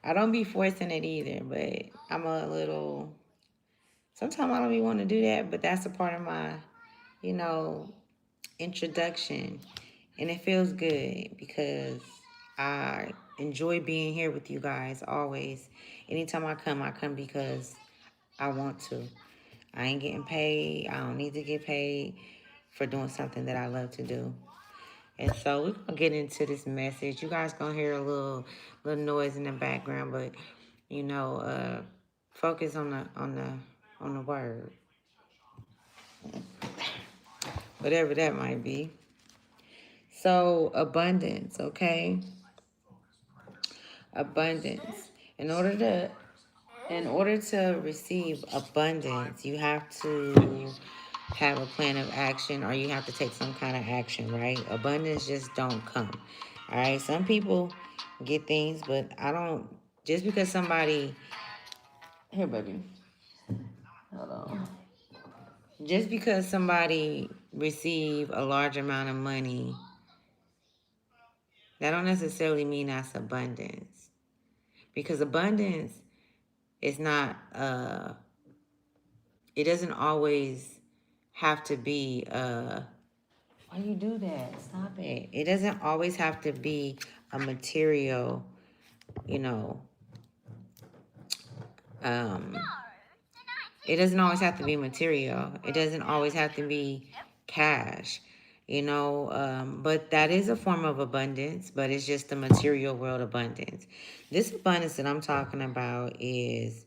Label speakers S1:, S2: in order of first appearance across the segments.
S1: I don't be forcing it either, but I'm a little, sometimes I don't even want to do that, but that's a part of my, you know, introduction. And it feels good because I enjoy being here with you guys always. Anytime I come because I want to. I ain't getting paid. I don't need to get paid for doing something that I love to do. And so we're gonna get into this message. You guys gonna hear a little noise in the background, but you know, focus on the word, whatever that might be. So abundance, okay? Abundance. In order to in order to receive abundance, you have to have a plan of action or you have to take some kind of action, right? Abundance just don't come. All right. Some people get things, but I don't just because somebody here, baby. Hold on. Just because somebody receive a large amount of money, that don't necessarily mean that's abundance. Because abundance is not it doesn't always have to be why you do that? Stop it. It doesn't always have to be a material, you know, um, it doesn't always have to be material. It doesn't always have to be cash, but that is a form of abundance, but it's just the material world abundance. This abundance that I'm talking about it's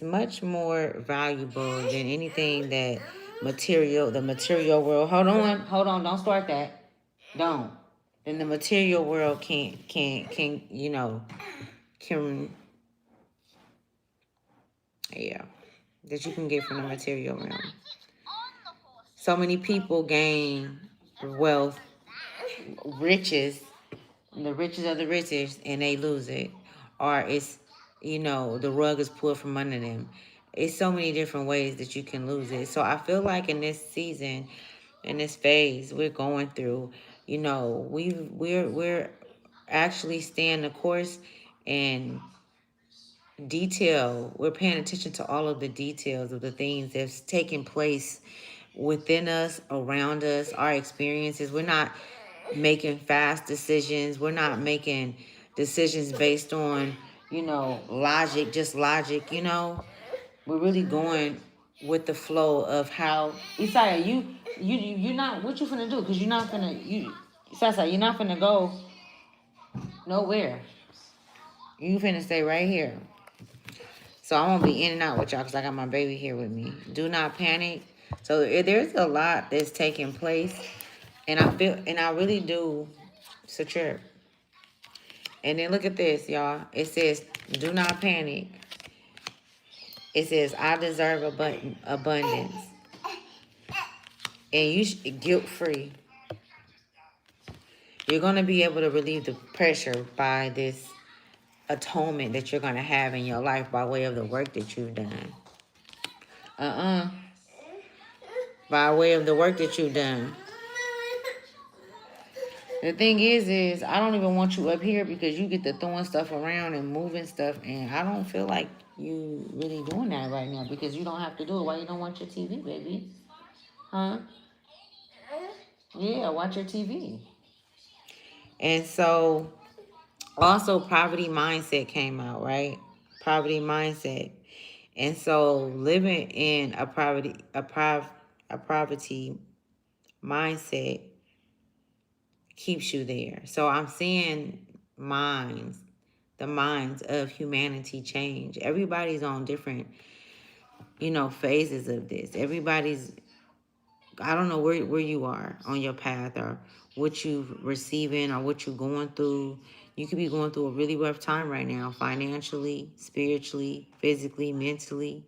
S1: much more valuable than anything that the material world. Hold on, don't start that. Don't. Then the material world can yeah, that you can get from the material realm. So many people gain wealth, riches, the riches of the richest, and they lose it. Or the rug is pulled from under them. It's so many different ways that you can lose it. So I feel like in this season, in this phase we're going through, we're actually staying the course and detail. We're paying attention to all of the details of the things that's taking place within us, around us, our experiences. We're not making fast decisions. We're not making decisions based on, logic, just logic. We're really going with the flow of how Isaiah, you not what you finna do, because you're not finna Isaiah, you're not finna go nowhere. You finna stay right here. So I won't be in and out with y'all because I got my baby here with me. Do not panic. So there's a lot that's taking place, and I really do. It's a trip. And then look at this, y'all. It says, "Do not panic." It says, "I deserve abundance," and guilt free. You're gonna be able to relieve the pressure by this atonement that you're gonna have in your life by way of the work that you've done. By way of the work that you've done. The thing is I don't even want you up here because you get to throwing stuff around and moving stuff, and I don't feel like you really doing that right now because you don't have to do it. Why you don't watch your TV, baby? Huh? Yeah, watch your TV. And so, also, poverty mindset came out, right? Poverty mindset. And so, living in a poverty mindset keeps you there. So I'm seeing the minds of humanity change. Everybody's on different, phases of this. I don't know where you are on your path or what you're receiving or what you're going through. You could be going through a really rough time right now, financially, spiritually, physically, mentally.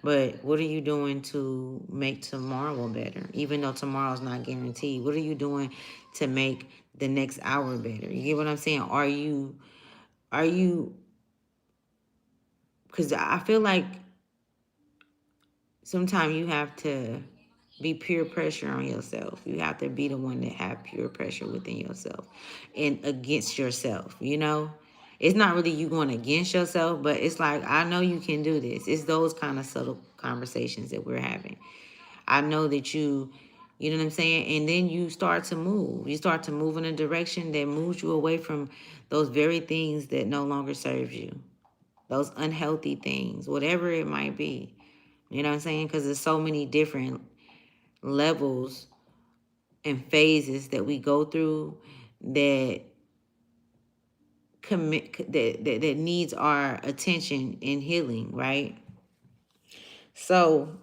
S1: But what are you doing to make tomorrow better? Even though tomorrow's not guaranteed. What are you doing to make the next hour better? You get what I'm saying? Are you, because I feel like sometimes you have to be peer pressure on yourself. You have to be the one that have pure pressure within yourself and against yourself, It's not really you going against yourself, but it's like, I know you can do this. It's those kind of subtle conversations that we're having. I know that you know what I'm saying? And then you start to move. You start to move in a direction that moves you away from those very things that no longer serves you. Those unhealthy things, whatever it might be. You know what I'm saying? Because there's so many different levels and phases that we go through that that needs our attention and healing, right? So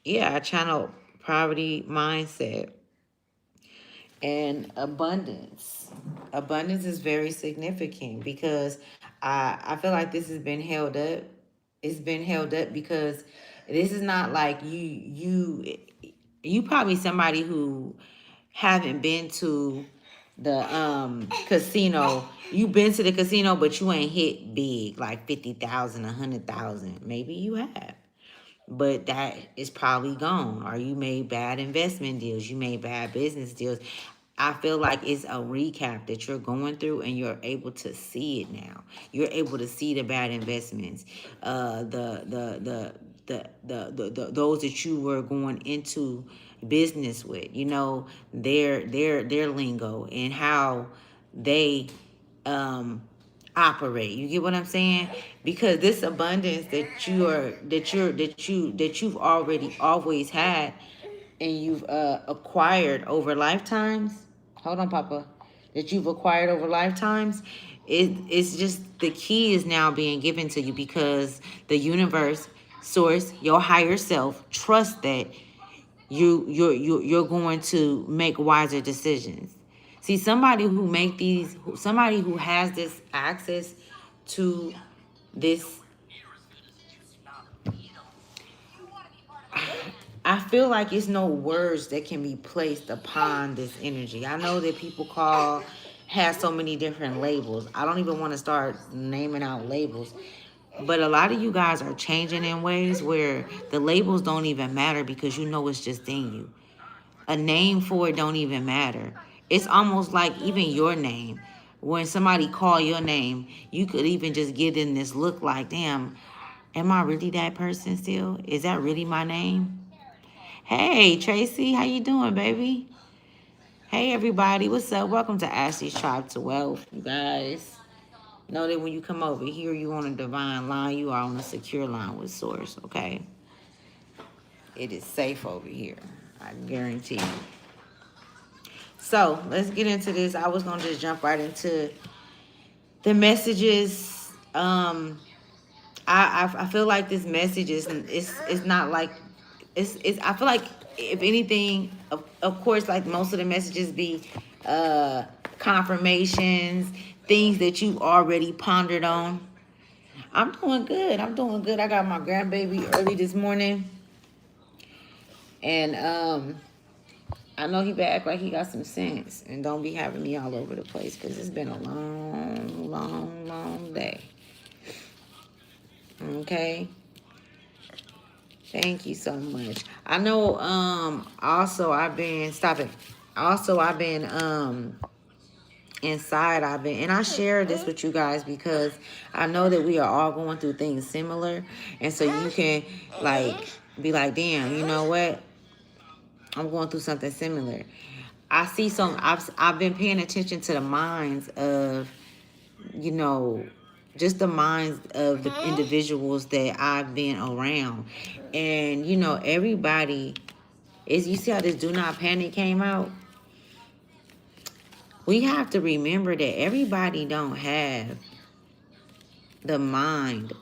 S1: yeah, I channel poverty mindset and abundance. Abundance is very significant because I feel like this has been held up. It's been held up because this is not like you probably somebody who haven't been to the casino. You've been to the casino, but you ain't hit big like 50,000, 100,000. Maybe you have, but that is probably gone. Or you made bad investment deals, you made bad business deals. I feel like it's a recap that you're going through and you're able to see it now. You're able to see the bad investments, those that you were going into business with, you know, their lingo and how they um operate. You get what I'm saying? Because this abundance that you've already always had and you've acquired over lifetimes. Hold on, Papa. That you've acquired over lifetimes. It's just the key is now being given to you because the universe, source, your higher self, trust that you're going to make wiser decisions. See, somebody who has this access to this, I feel like it's no words that can be placed upon this energy. I know that people has so many different labels. I don't even want to start naming out labels. But a lot of you guys are changing in ways where the labels don't even matter because you know it's just in you. A name for it don't even matter. It's almost like even your name. When somebody call your name, you could even just get in this look like, damn, am I really that person still? Is that really my name? Hey, Tracy, how you doing, baby? Hey, everybody, what's up? Welcome to Ashley's Tribe to Wealth, you guys. Know that when you come over here, you on a divine line. You are on a secure line with Source, okay? It is safe over here. I guarantee you. So let's get into this. I was gonna just jump right into the messages. I feel like this message is it's not like it's I feel like if anything, of course, like most of the messages be confirmations, things that you already pondered on. I'm doing good. I'm doing good. I got my grandbaby early this morning, and I know he better act like he got some sense and don't be having me all over the place because it's been a long, long, long day. Okay. Thank you so much. I know also I've been inside I've been, and I share this with you guys because I know that we are all going through things similar, and so you can like be like, damn, you know what, I'm going through something similar. I've been paying attention to the minds of, you know, just the minds of the individuals that I've been around. And, you know, everybody is, you see how this Do Not Panic came out? We have to remember that everybody don't have the mind,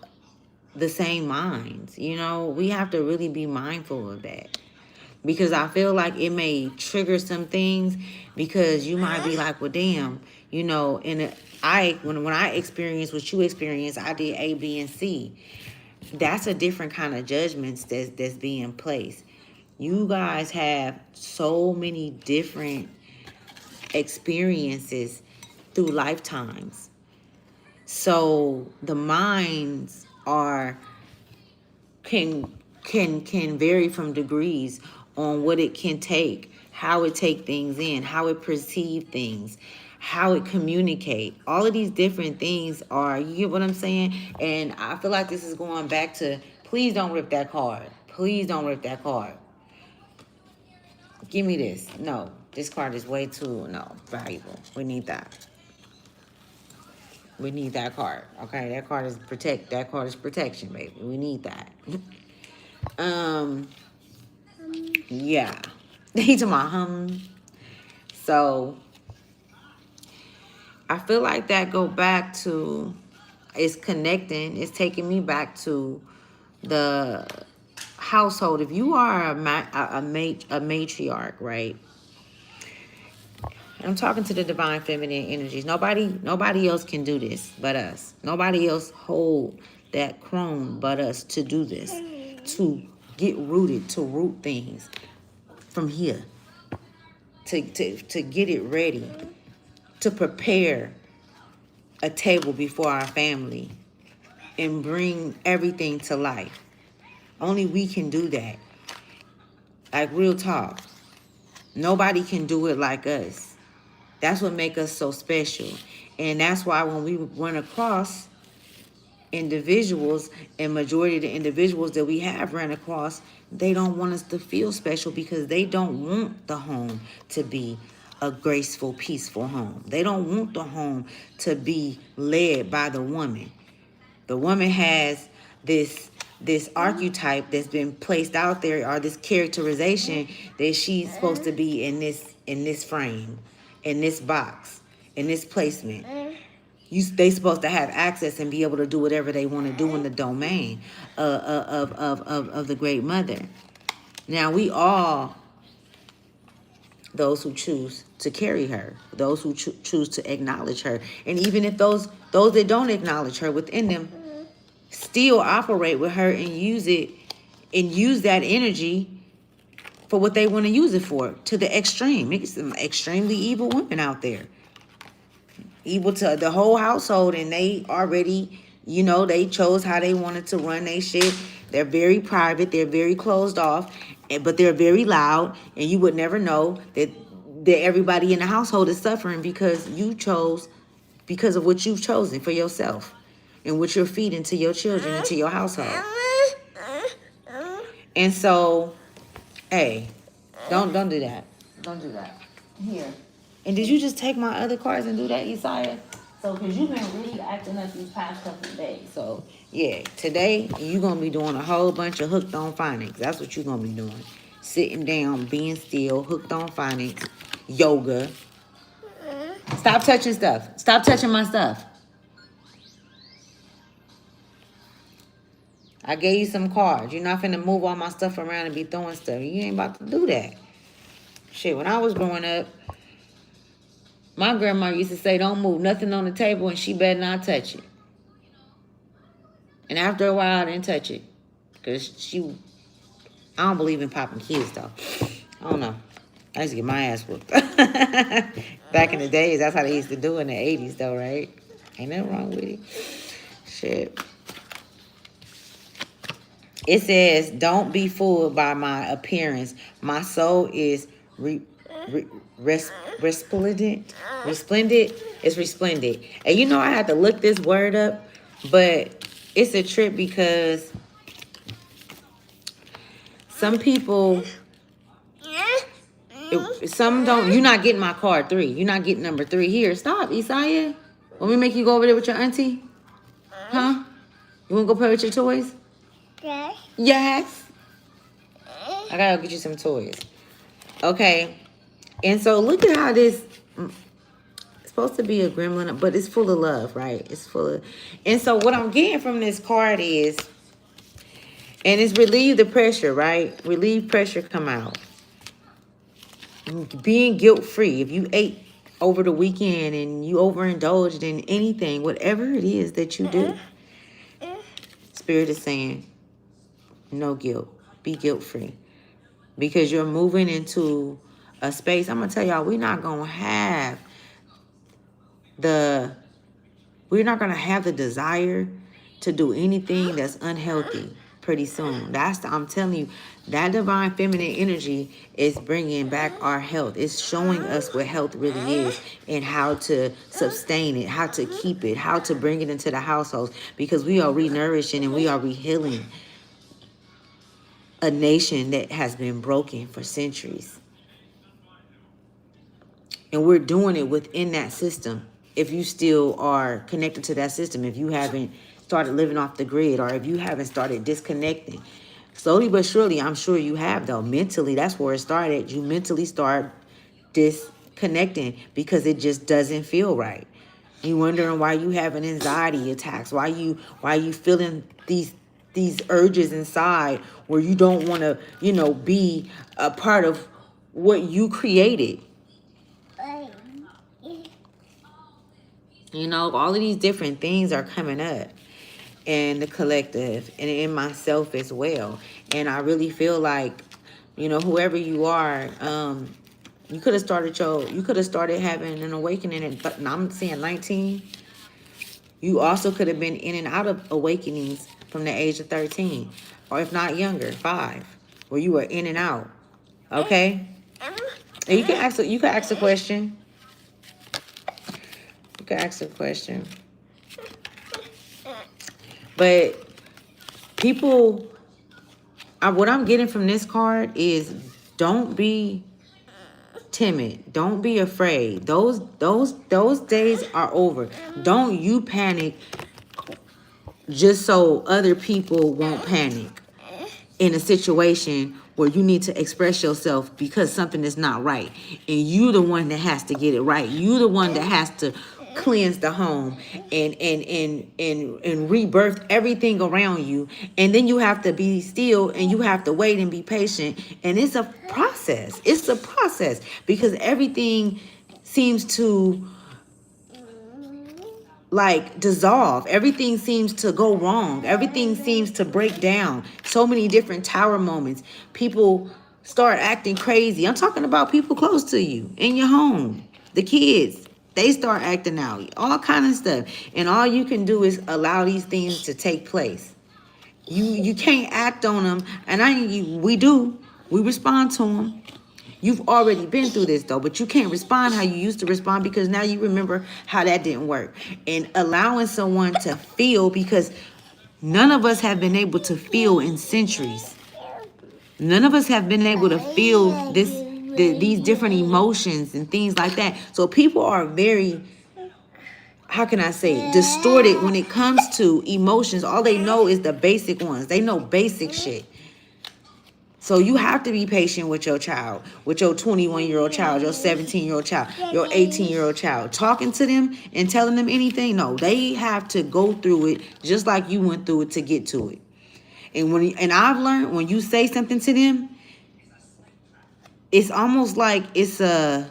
S1: the same minds. You know, we have to really be mindful of that. Because I feel like it may trigger some things because you might be like, well, damn, you know, when I experienced what you experienced, I did A, B, and C. That's a different kind of judgments that's being placed. You guys have so many different experiences through lifetimes. So the minds are can vary from degrees on what it can take, how it take things in, how it perceive things, how it communicate. All of these different things are, you get what I'm saying? And I feel like this is going back to, please don't rip that card. Please don't rip that card. Give me this. No, this card is way too, valuable. We need that. We need that card. Okay, that card is protection, baby. We need that. Yeah. He to my So I feel like that go back to, it's connecting. It's taking me back to the household. If you are a matriarch, right? I'm talking to the divine feminine energies. Nobody else can do this but us. Nobody else hold that chrome but us to do this. To get rooted, to root things from here. To get it ready. To prepare a table before our family. And bring everything to life. Only we can do that. Like, real talk. Nobody can do it like us. That's what makes us so special. And that's why when we run across individuals, and majority of the individuals that we have run across, they don't want us to feel special because they don't want the home to be a graceful, peaceful home. They don't want the home to be led by the woman. The woman has this archetype that's been placed out there, or this characterization that she's supposed to be in this frame, in this box, in this placement. They supposed to have access and be able to do whatever they want to do in the domain of the Great Mother. Now, we all, those who choose to carry her, those who choose to acknowledge her, and even if those that don't acknowledge her within them, still operate with her and use it, and use that energy for what they want to use it for, to the extreme. It's some extremely evil women out there. Evil to the whole household, and they already, they chose how they wanted to run their shit. They're very private, they're very closed off, but they're very loud, and you would never know that everybody in the household is suffering because of what you've chosen for yourself and what you're feeding to your children and to your household. And so, hey, don't do that. Don't do that. Here. And did you just take my other cards and do that, Isaiah? So, because you've been really acting up these past couple of days. So, yeah, today you're going to be doing a whole bunch of hooked on phonics. That's what you're going to be doing. Sitting down, being still, hooked on phonics, yoga. Stop touching stuff. Stop touching my stuff. I gave you some cards. You're not finna move all my stuff around and be throwing stuff. You ain't about to do that. Shit, when I was growing up, my grandma used to say, don't move nothing on the table and she better not touch it. And after a while, I didn't touch it. Because I don't believe in popping kids, though. I don't know. I used to get my ass whooped. Back in the days, that's how they used to do in the 80s, though, right? Ain't nothing wrong with it. Shit. It says, don't be fooled by my appearance. My soul is resplendent. It's resplendent. And I had to look this word up, but it's a trip because some people, some don't. You're not getting my card 3. You're not getting number 3 here. Stop, Isaiah. Want me to make you go over there with your auntie? Huh? You want to go play with your toys? Yes. Yes. I gotta get you some toys. Okay. And so look at how this, it's supposed to be a gremlin, but it's full of love, right? It's full of, and so what I'm getting from this card is, and it's relieve the pressure, right? Relieve pressure, come out. Being guilt-free. If you ate over the weekend and you overindulged in anything, whatever it is that you do, Spirit is saying, no guilt. Be guilt-free. Because you're moving into a space. I'm going to tell y'all, we're not going to have the desire to do anything that's unhealthy. pretty soon. I'm telling you, that divine feminine energy is bringing back our health. It's showing us what health really is and how to sustain it, how to keep it, how to bring it into the households, because we are re-nourishing and we are re-healing a nation that has been broken for centuries. And we're doing it within that system. If you still are connected to that system, if you haven't started living off the grid, or if you haven't started disconnecting, slowly but surely, I'm sure you have, though. Mentally, that's where it started. You mentally start disconnecting because it just doesn't feel right. You wondering why you having anxiety attacks, why you feeling these urges inside where you don't want to, be a part of what you created. All of these different things are coming up in the collective and in myself as well. And I really feel like, whoever you are, you could have started having an awakening at, I'm saying 19. You also could have been in and out of awakenings from the age of 13, or if not younger, 5, where you were in and out. Okay? And you can ask a question. You can ask a question. But people, what I'm getting from this card is, don't be timid. Don't be afraid. Those days are over. Don't you panic just so other people won't panic in a situation where you need to express yourself because something is not right. And you the one that has to get it right. You the one that has to cleanse the home and rebirth everything around you. And then you have to be still and you have to wait and be patient. And it's a process. It's a process because everything seems to dissolve. Everything seems to go wrong. Everything seems to break down. So many different tower moments. People start acting crazy. I'm talking about people close to you in your home. The kids, they start acting out. All kind of stuff. And all you can do is allow these things to take place. You can't act on them. And we do. We respond to them. You've already been through this, though, but you can't respond how you used to respond because now you remember how that didn't work. And allowing someone to feel, because none of us have been able to feel in centuries. None of us have been able to feel these different emotions and things like that. So people are very, how can I say, distorted when it comes to emotions. All they know is the basic ones. They know basic shit. So you have to be patient with your child, with your 21-year-old child, your 17-year-old child, your 18-year-old child. Talking to them and telling them anything, no, they have to go through it just like you went through it to get to it. And I've learned when you say something to them, it's almost like it's a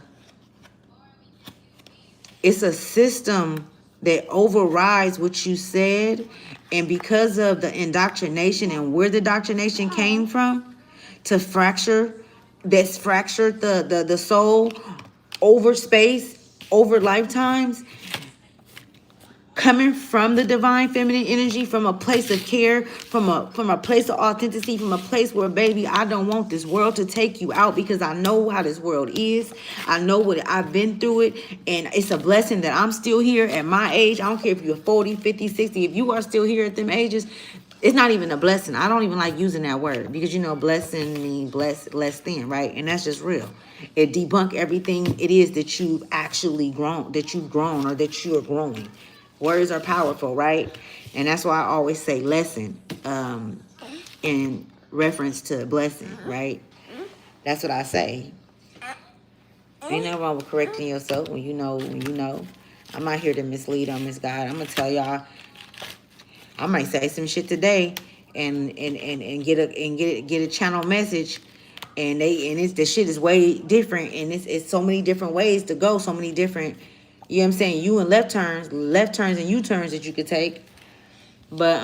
S1: system that overrides what you said. And because of the indoctrination and where the indoctrination came from, to fractured the soul over space, over lifetimes, coming from the divine feminine energy, from a place of care, from a place of authenticity, from a place where, baby, I don't want this world to take you out because I know how this world is. I know what I've been through it, and it's a blessing that I'm still here at my age. I don't care if you're 40, 50, 60. If you are still here at them ages, it's not even a blessing. I don't even like using that word because, blessing means blessed, less than, right? And that's just real. It debunk everything it is that you've actually grown, or that you're growing. Words are powerful, right? And that's why I always say lesson in reference to blessing, right? That's what I say. Ain't nothing wrong with correcting yourself when you know. I'm not here to mislead or misguide. I'm going to tell y'all, I might say some shit today and get a channel message, and the shit is way different, and it's so many different ways to go, so many different, you know what I'm saying, you and left turns and U-turns that you could take. But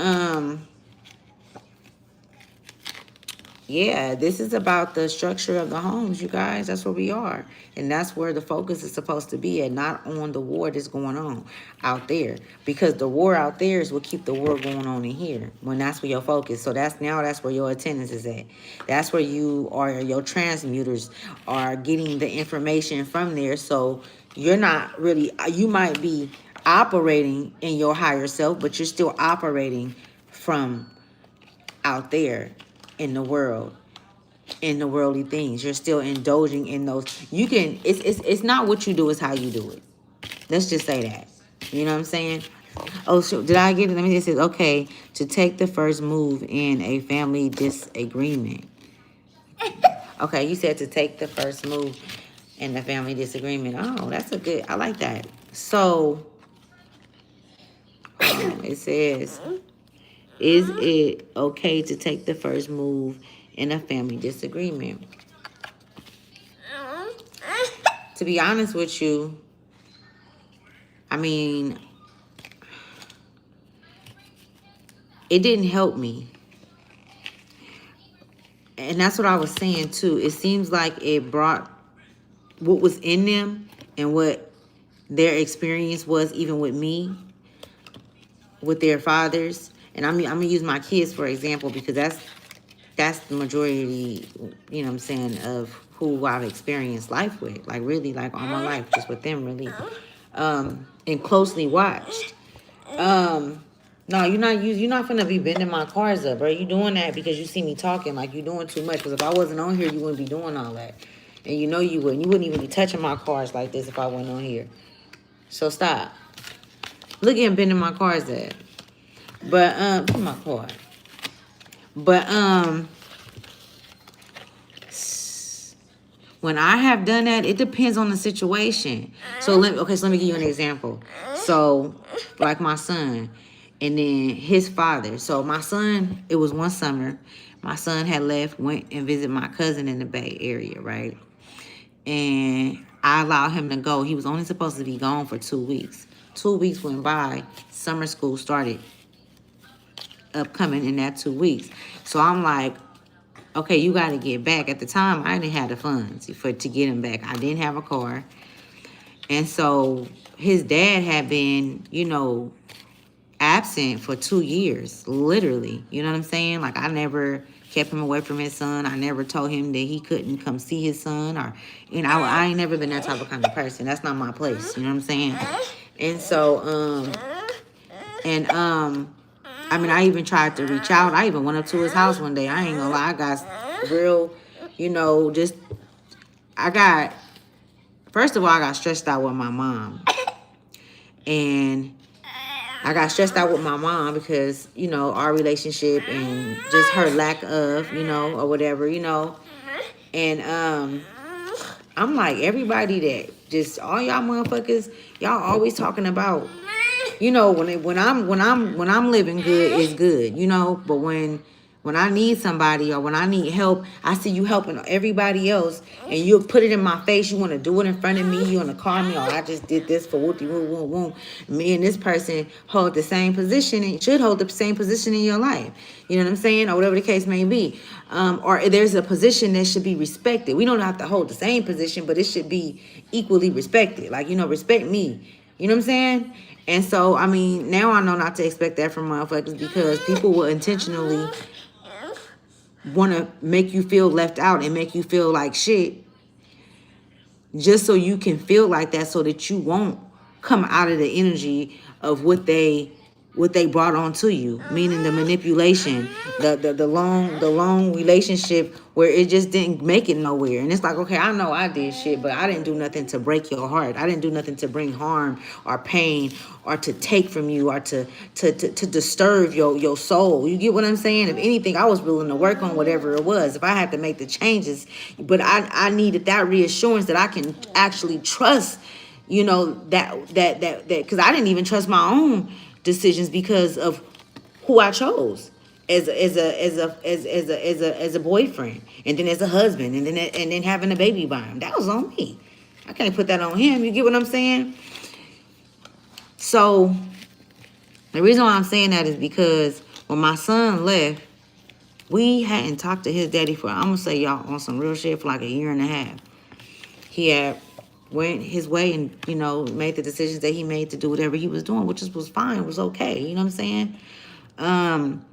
S1: Yeah, this is about the structure of the homes, you guys. That's where we are. And that's where the focus is supposed to be at, not on the war that's going on out there. Because the war out there is what keep the war going on in here. When that's where your focus. So that's where your attendance is at. That's where you are, your transmuters are getting the information from there. So you're not really, you might be operating in your higher self, but you're still operating from out there in the world, in the worldly things. You're still indulging in those. You can, it's not what you do, it's how you do it. Let's just say that. You know what I'm saying? Oh, so did I get it? Let me just say, okay, to take the first move in a family disagreement. Okay, you said to take the first move in the family disagreement. Oh, that's a good, I like that. So, it says, is it okay to take the first move in a family disagreement? To be honest with you, I mean, it didn't help me. And that's what I was saying too. It seems like it brought what was in them and what their experience was, even with me, with their fathers. And I'm gonna use my kids for example, because that's the majority, you know what I'm saying, of who I've experienced life with. Like really, like all my life, just with them really. And closely watched. No, you're not finna be bending my cars up, bro. You doing that because you see me talking, like you doing too much. Because if I wasn't on here, you wouldn't be doing all that. And you know you wouldn't. You wouldn't even be touching my cars like this if I wasn't on here. So stop. Look at him bending my cars up. But put my car. But when I have done that, it depends on the situation. So let me give you an example. So like my son and then his father. So my son, it was one summer. My son had left, went and visited my cousin in the Bay Area, right? And I allowed him to go. He was only supposed to be gone for 2 weeks. 2 weeks went by. Summer school started upcoming in that 2 weeks. So I'm like, okay, you got to get back. At the time, I didn't have the funds to get him back. I didn't have a car. And so his dad had been, absent for 2 years, literally. You know what I'm saying? Like, I never kept him away from his son. I never told him that he couldn't come see his son. Or, I ain't never been that type of kind of person. That's not my place. You know what I'm saying? And so, I even tried to reach out. I even went up to his house one day. I ain't gonna lie. I got real, first of all, I got stressed out with my mom. And I got stressed out with my mom because, our relationship and just her lack of, or whatever, And I'm like, everybody that just, all y'all motherfuckers, y'all always talking about, when I'm living good, it's good, but when I need somebody or when I need help, I see you helping everybody else and you put it in my face. You want to do it in front of me. You want to call me, I just did this for whoopty woo woo woo. Me and this person hold the same position and should hold the same position in your life. You know what I'm saying? Or whatever the case may be. Or there's a position that should be respected. We don't have to hold the same position, but it should be equally respected. Like, respect me. You know what I'm saying? And so, now I know not to expect that from motherfuckers because people will intentionally want to make you feel left out and make you feel like shit just so you can feel like that so that you won't come out of the energy of what they brought onto you, meaning the manipulation, the long relationship where it just didn't make it nowhere. And it's like, okay, I know I did shit, but I didn't do nothing to break your heart. I didn't do nothing to bring harm or pain or to take from you or to disturb your soul. You get what I'm saying? If anything, I was willing to work on whatever it was. If I had to make the changes, but I needed that reassurance that I can actually trust, that because I didn't even trust my own decisions because of who I chose as a boyfriend, and then as a husband, and then having a baby by him. That was on me. I can't put that on him. You get what I'm saying? So the reason why I'm saying that is because when my son left, We hadn't talked to his daddy for, I'm gonna say y'all on some real shit, for like a year and a half. He had went his way and, you know, made the decisions that he made to do whatever he was doing, which was fine, was okay. You know what I'm saying?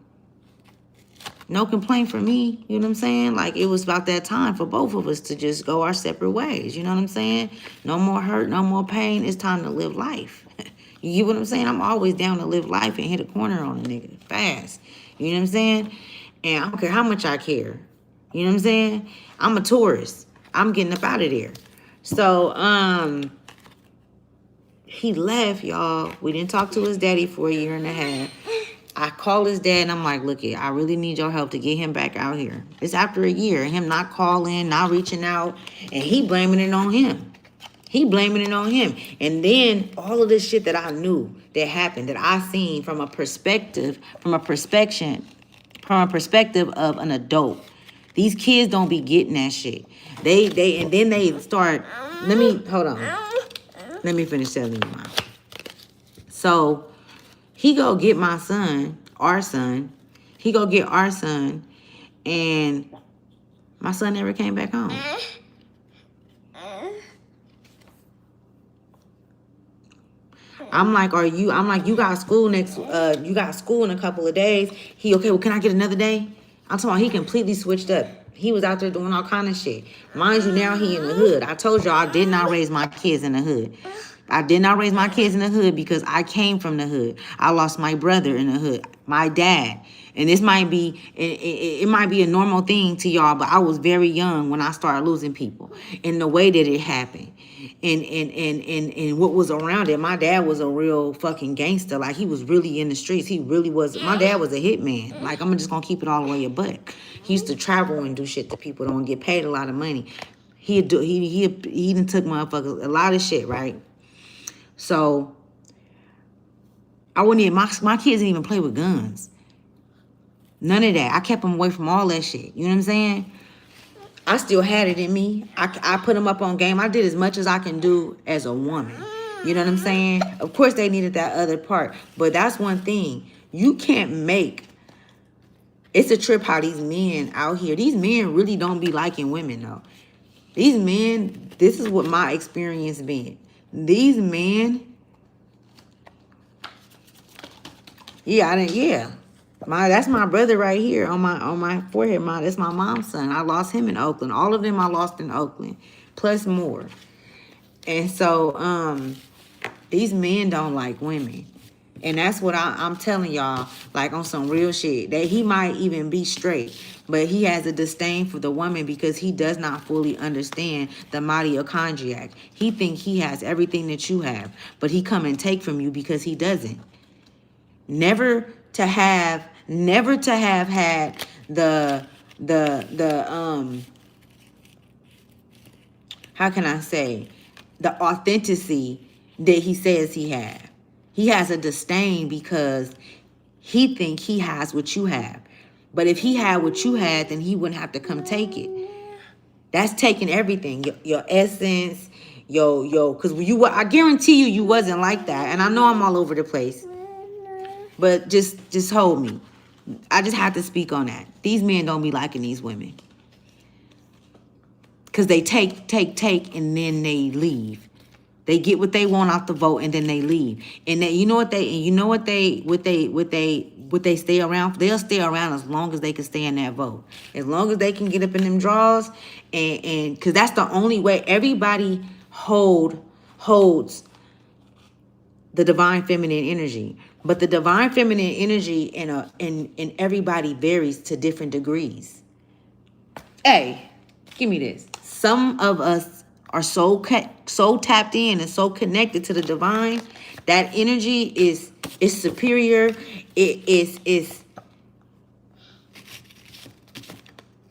S1: No complaint from me. You know what I'm saying? Like, it was about that time for both of us to just go our separate ways. You know what I'm saying? No more hurt, no more pain. It's time to live life. You get what I'm saying? I'm always down to live life and hit a corner on a nigga fast. You know what I'm saying? And I don't care how much I care. You know what I'm saying? I'm a tourist. I'm getting up out of there. So, he left, y'all. We didn't talk to his daddy for a year and a half. I called his dad and I'm like, look, I really need your help to get him back out here. It's after a year, him not calling, not reaching out, and he blaming it on him. He blaming it on him. And then all of this shit that I knew that happened, that I seen from a perspective of an adult. These kids don't be getting that shit. And then they start, hold on. Let me finish telling you mine. So he go get my son, our son. He go get our son, and my son never came back home. I'm like, you got school you got school in a couple of days. He, okay, well, can I get another day? I'm talking about he completely switched up. He was out there doing all kind of shit. Mind you, now he in the hood. I told y'all I did not raise my kids in the hood. I did not raise my kids in the hood because I came from the hood. I lost my brother in the hood, my dad. And this might be, it might be a normal thing to y'all, but I was very young when I started losing people in the way that it happened. And what was around it. My dad was a real fucking gangster. Like, he was really in the streets. He really was. My dad was a hitman. Like, I'm just gonna keep it all the way a buck. He used to travel and do shit to people, don't get paid a lot of money. He done took motherfuckers a lot of shit, right? So I wouldn't even, my kids didn't even play with guns. None of that. I kept them away from all that shit. You know what I'm saying? I still had it in me. I put them up on game. I did as much as I can do as a woman. You know what I'm saying? Of course, they needed that other part. But that's one thing. You can't make... It's a trip how these men out here... These men really don't be liking women, though. These men... This is what my experience been. These men... Yeah. That's my brother right here on my forehead. That's my mom's son. I lost him in Oakland. All of them I lost in Oakland, plus more. And so these men don't like women, and that's what I'm telling y'all. Like, on some real shit, that he might even be straight, but he has a disdain for the woman because he does not fully understand the mitochondriac. He think he has everything that you have, but he come and take from you because he doesn't. Never to have had the how can I say, the authenticity that he says he had. He has a disdain because he think he has what you have. But if he had what you had, then he wouldn't have to come take it. That's taking everything, your essence, because I guarantee you wasn't like that. And I know I'm all over the place. But just hold me. I just have to speak on that. These men don't be liking these women. Because they take, and then they leave. They get what they want off the vote, and then they leave. And they, what they stay around. They'll stay around as long as they can stay in that vote. As long as they can get up in them draws, and because that's the only way. Everybody holds the divine feminine energy. But the divine feminine energy in everybody varies to different degrees. Hey, give me this. Some of us are so tapped in and so connected to the divine. That energy is superior. It's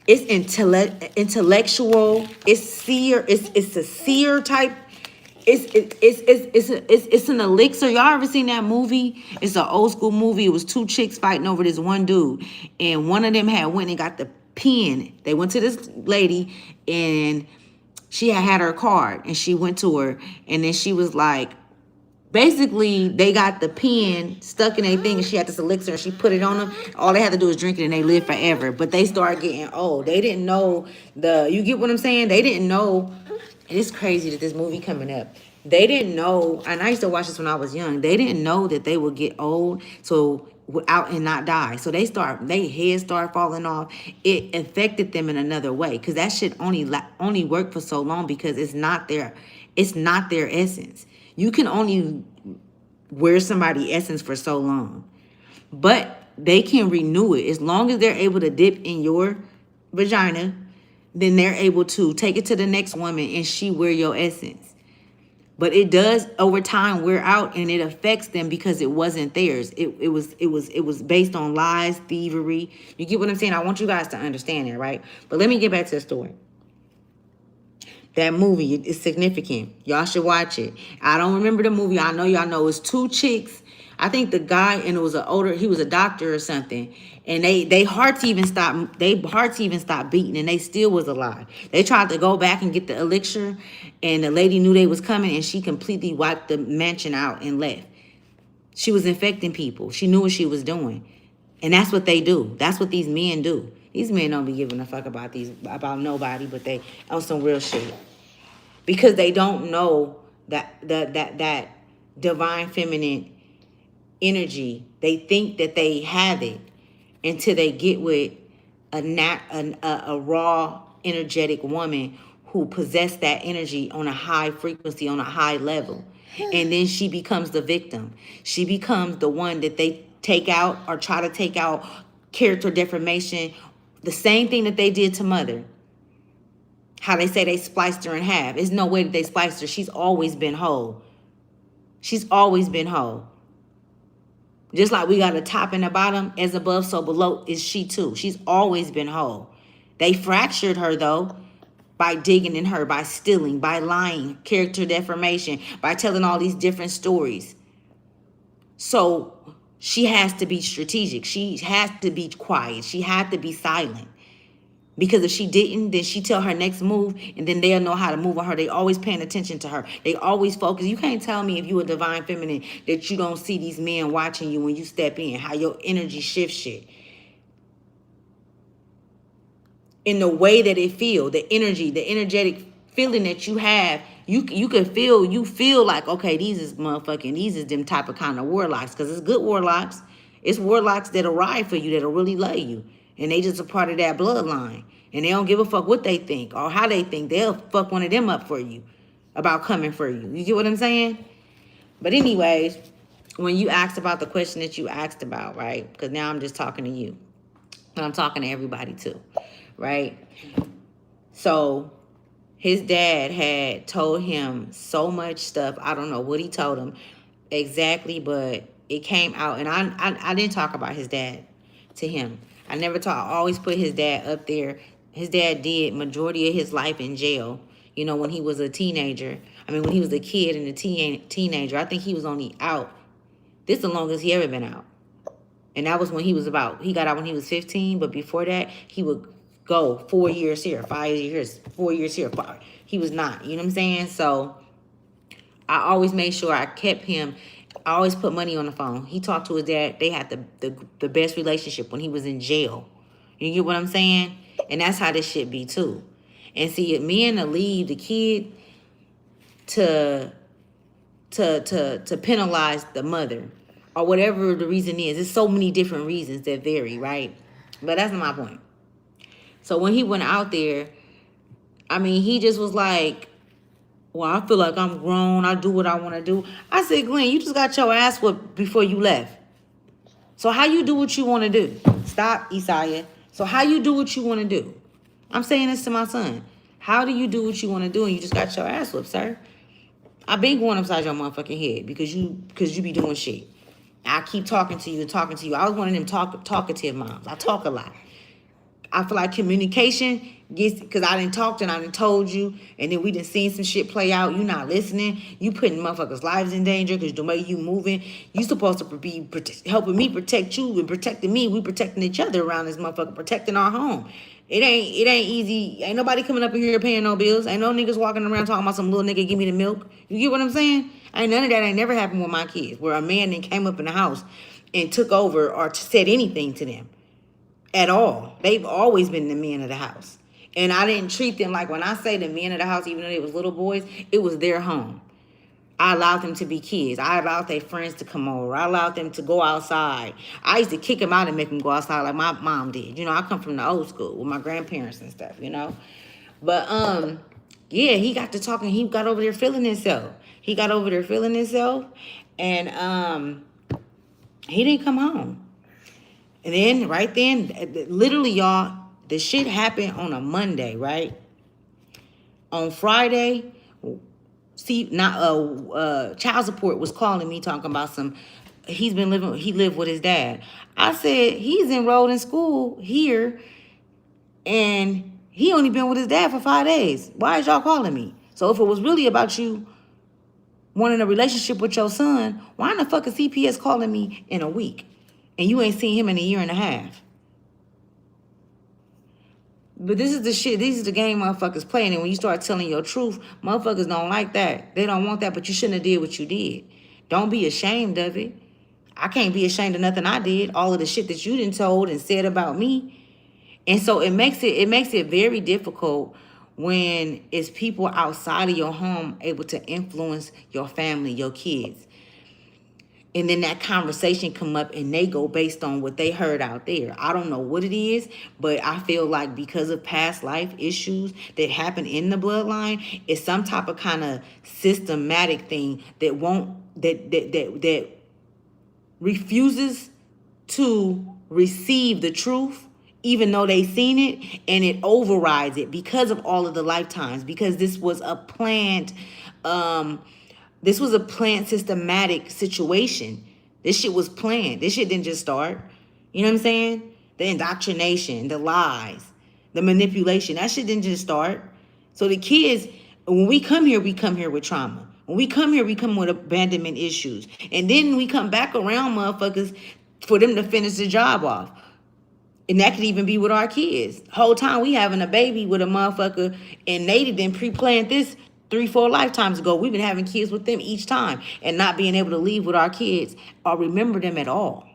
S1: intellectual. It's seer. It's a seer type. It's an elixir. Y'all ever seen that movie? It's an old school movie. It was two chicks fighting over this one dude, and one of them went and got the pen. They went to this lady, and she had her card, and she went to her, and then she was like, Basically, they got the pen stuck in a thing, and she had this elixir, and she put it on them. All they had to do is drink it, and they live forever. But they start getting old. They didn't know you get what I'm saying? They didn't know. It's crazy that this movie coming up. They didn't know, and I used to watch this when I was young. They didn't know that they would get old, so out and not die. So they heads start falling off. It affected them in another way because that shit only worked for so long because it's not their essence. You can only wear somebody's essence for so long, but they can renew it as long as they're able to dip in your vagina. Then they're able to take it to the next woman and she wear your essence. But it does over time wear out and it affects them because it wasn't theirs. It was based on lies, thievery. You get what I'm saying? I want you guys to understand that, right? But let me get back to the story. That movie is significant. Y'all should watch it. I don't remember the movie. I know y'all know it's two chicks. I think the guy, and it was he was a doctor or something. And they hearts even stopped beating, and they still was alive. They tried to go back and get the elixir, and the lady knew they was coming, and she completely wiped the mansion out and left. She was infecting people. She knew what she was doing. And that's what they do. That's what these men do. These men don't be giving a fuck about nobody, but they on some real shit. Because they don't know that divine feminine energy. They think that they have it until they get with a raw energetic woman who possess that energy on a high frequency, on a high level. And then she becomes the victim. She becomes the one that they take out or try to take out, character defamation. The same thing that they did to Mother. How they say they spliced her in half. There's no way that they spliced her. She's always been whole. She's always been whole. Just like we got a top and a bottom, as above, so below is she too. She's always been whole. They fractured her though by digging in her, by stealing, by lying, character defamation, by telling all these different stories. So she has to be strategic. She has to be quiet. She had to be silent. Because if she didn't, then she tell her next move, and then they'll know how to move on her. They always paying attention to her. They always focus. You can't tell me if you a divine feminine that you don't see these men watching you when you step in, how your energy shifts shit. In the way that it feel, the energy, the energetic feeling that you have, you feel like, okay, these is them type of kind of warlocks, because it's good warlocks. It's warlocks that'll ride for you, that'll really love you. And they just a part of that bloodline. And they don't give a fuck what they think or how they think. They'll fuck one of them up for you about coming for you. You get what I'm saying? But anyways, when you asked about the question that you asked about, right? Because now I'm just talking to you. But I'm talking to everybody too, right? So his dad had told him so much stuff. I don't know what he told him exactly, but it came out. And I didn't talk about his dad to him. I never talk. I always put his dad up there. His dad did majority of his life in jail. You know, when he was a teenager. When he was a kid and a teenager. I think he was only out. This is the longest he ever been out. And that was when he got out when he was 15. But before that, he would go 4 years here, 5 years, 4 years here. He was not. You know what I'm saying? So I always made sure I kept him. I always put money on the phone. He talked to his dad. They had the best relationship when he was in jail. You get what I'm saying? And that's how this shit be too. And see, men will leave the kid to penalize the mother or whatever the reason is. There's so many different reasons that vary, right? But that's not my point. So when he went out there, he just was like, well, I feel like I'm grown. I do what I want to do. I said, Glenn, you just got your ass whooped before you left. So how you do what you want to do? Stop, Isaiah. So how you do what you want to do? I'm saying this to my son. How do you do what you want to do and you just got your ass whooped, sir? I been going upside your motherfucking head because you be doing shit. I keep talking to you and talking to you. I was one of them talkative moms. I talk a lot. I feel like communication gets, because I done talked and I done told you, and then we done seen some shit play out. You not listening. You putting motherfuckers' lives in danger because the way you moving. You supposed to be helping me protect you and protecting me. We protecting each other around this motherfucker, protecting our home. It ain't easy. Ain't nobody coming up in here paying no bills. Ain't no niggas walking around talking about some little nigga give me the milk. You get what I'm saying? Ain't none of that ain't never happened with my kids, where a man then came up in the house and took over or said anything to them at all. They've always been the men of the house. And I didn't treat them like, when I say the men of the house, even though they was little boys, it was their home. I allowed them to be kids. I allowed their friends to come over. I allowed them to go outside. I used to kick them out and make them go outside like my mom did. I come from the old school with my grandparents and stuff. But yeah, he got to talking. He got over there feeling himself. And he didn't come home. And then right then, literally, y'all, the shit happened on a Monday, right? On Friday, child support was calling me talking about he lived with his dad. I said, he's enrolled in school here and he only been with his dad for 5 days. Why is y'all calling me? So if it was really about you wanting a relationship with your son, why in the fuck is CPS calling me in a week and you ain't seen him in a year and a half? But this is the shit. This is the game motherfuckers playing. And when you start telling your truth, motherfuckers don't like that. They don't want that, but you shouldn't have did what you did. Don't be ashamed of it. I can't be ashamed of nothing I did. All of the shit that you done told and said about me. And so it makes it very difficult when it's people outside of your home able to influence your family, your kids. And then that conversation come up and they go based on what they heard out there. I don't know what it is, but I feel like because of past life issues that happen in the bloodline, it's some type of kind of systematic thing that refuses to receive the truth, even though they seen it, and it overrides it because of all of the lifetimes, because this was a planned systematic situation. This shit was planned. This shit didn't just start. You know what I'm saying? The indoctrination, the lies, the manipulation. That shit didn't just start. So the kids, when we come here with trauma. When we come here, we come with abandonment issues. And then we come back around motherfuckers for them to finish the job off. And that could even be with our kids. Whole time we having a baby with a motherfucker and they didn't pre-planned this 3-4 lifetimes ago. We've been having kids with them each time and not being able to leave with our kids or remember them at all.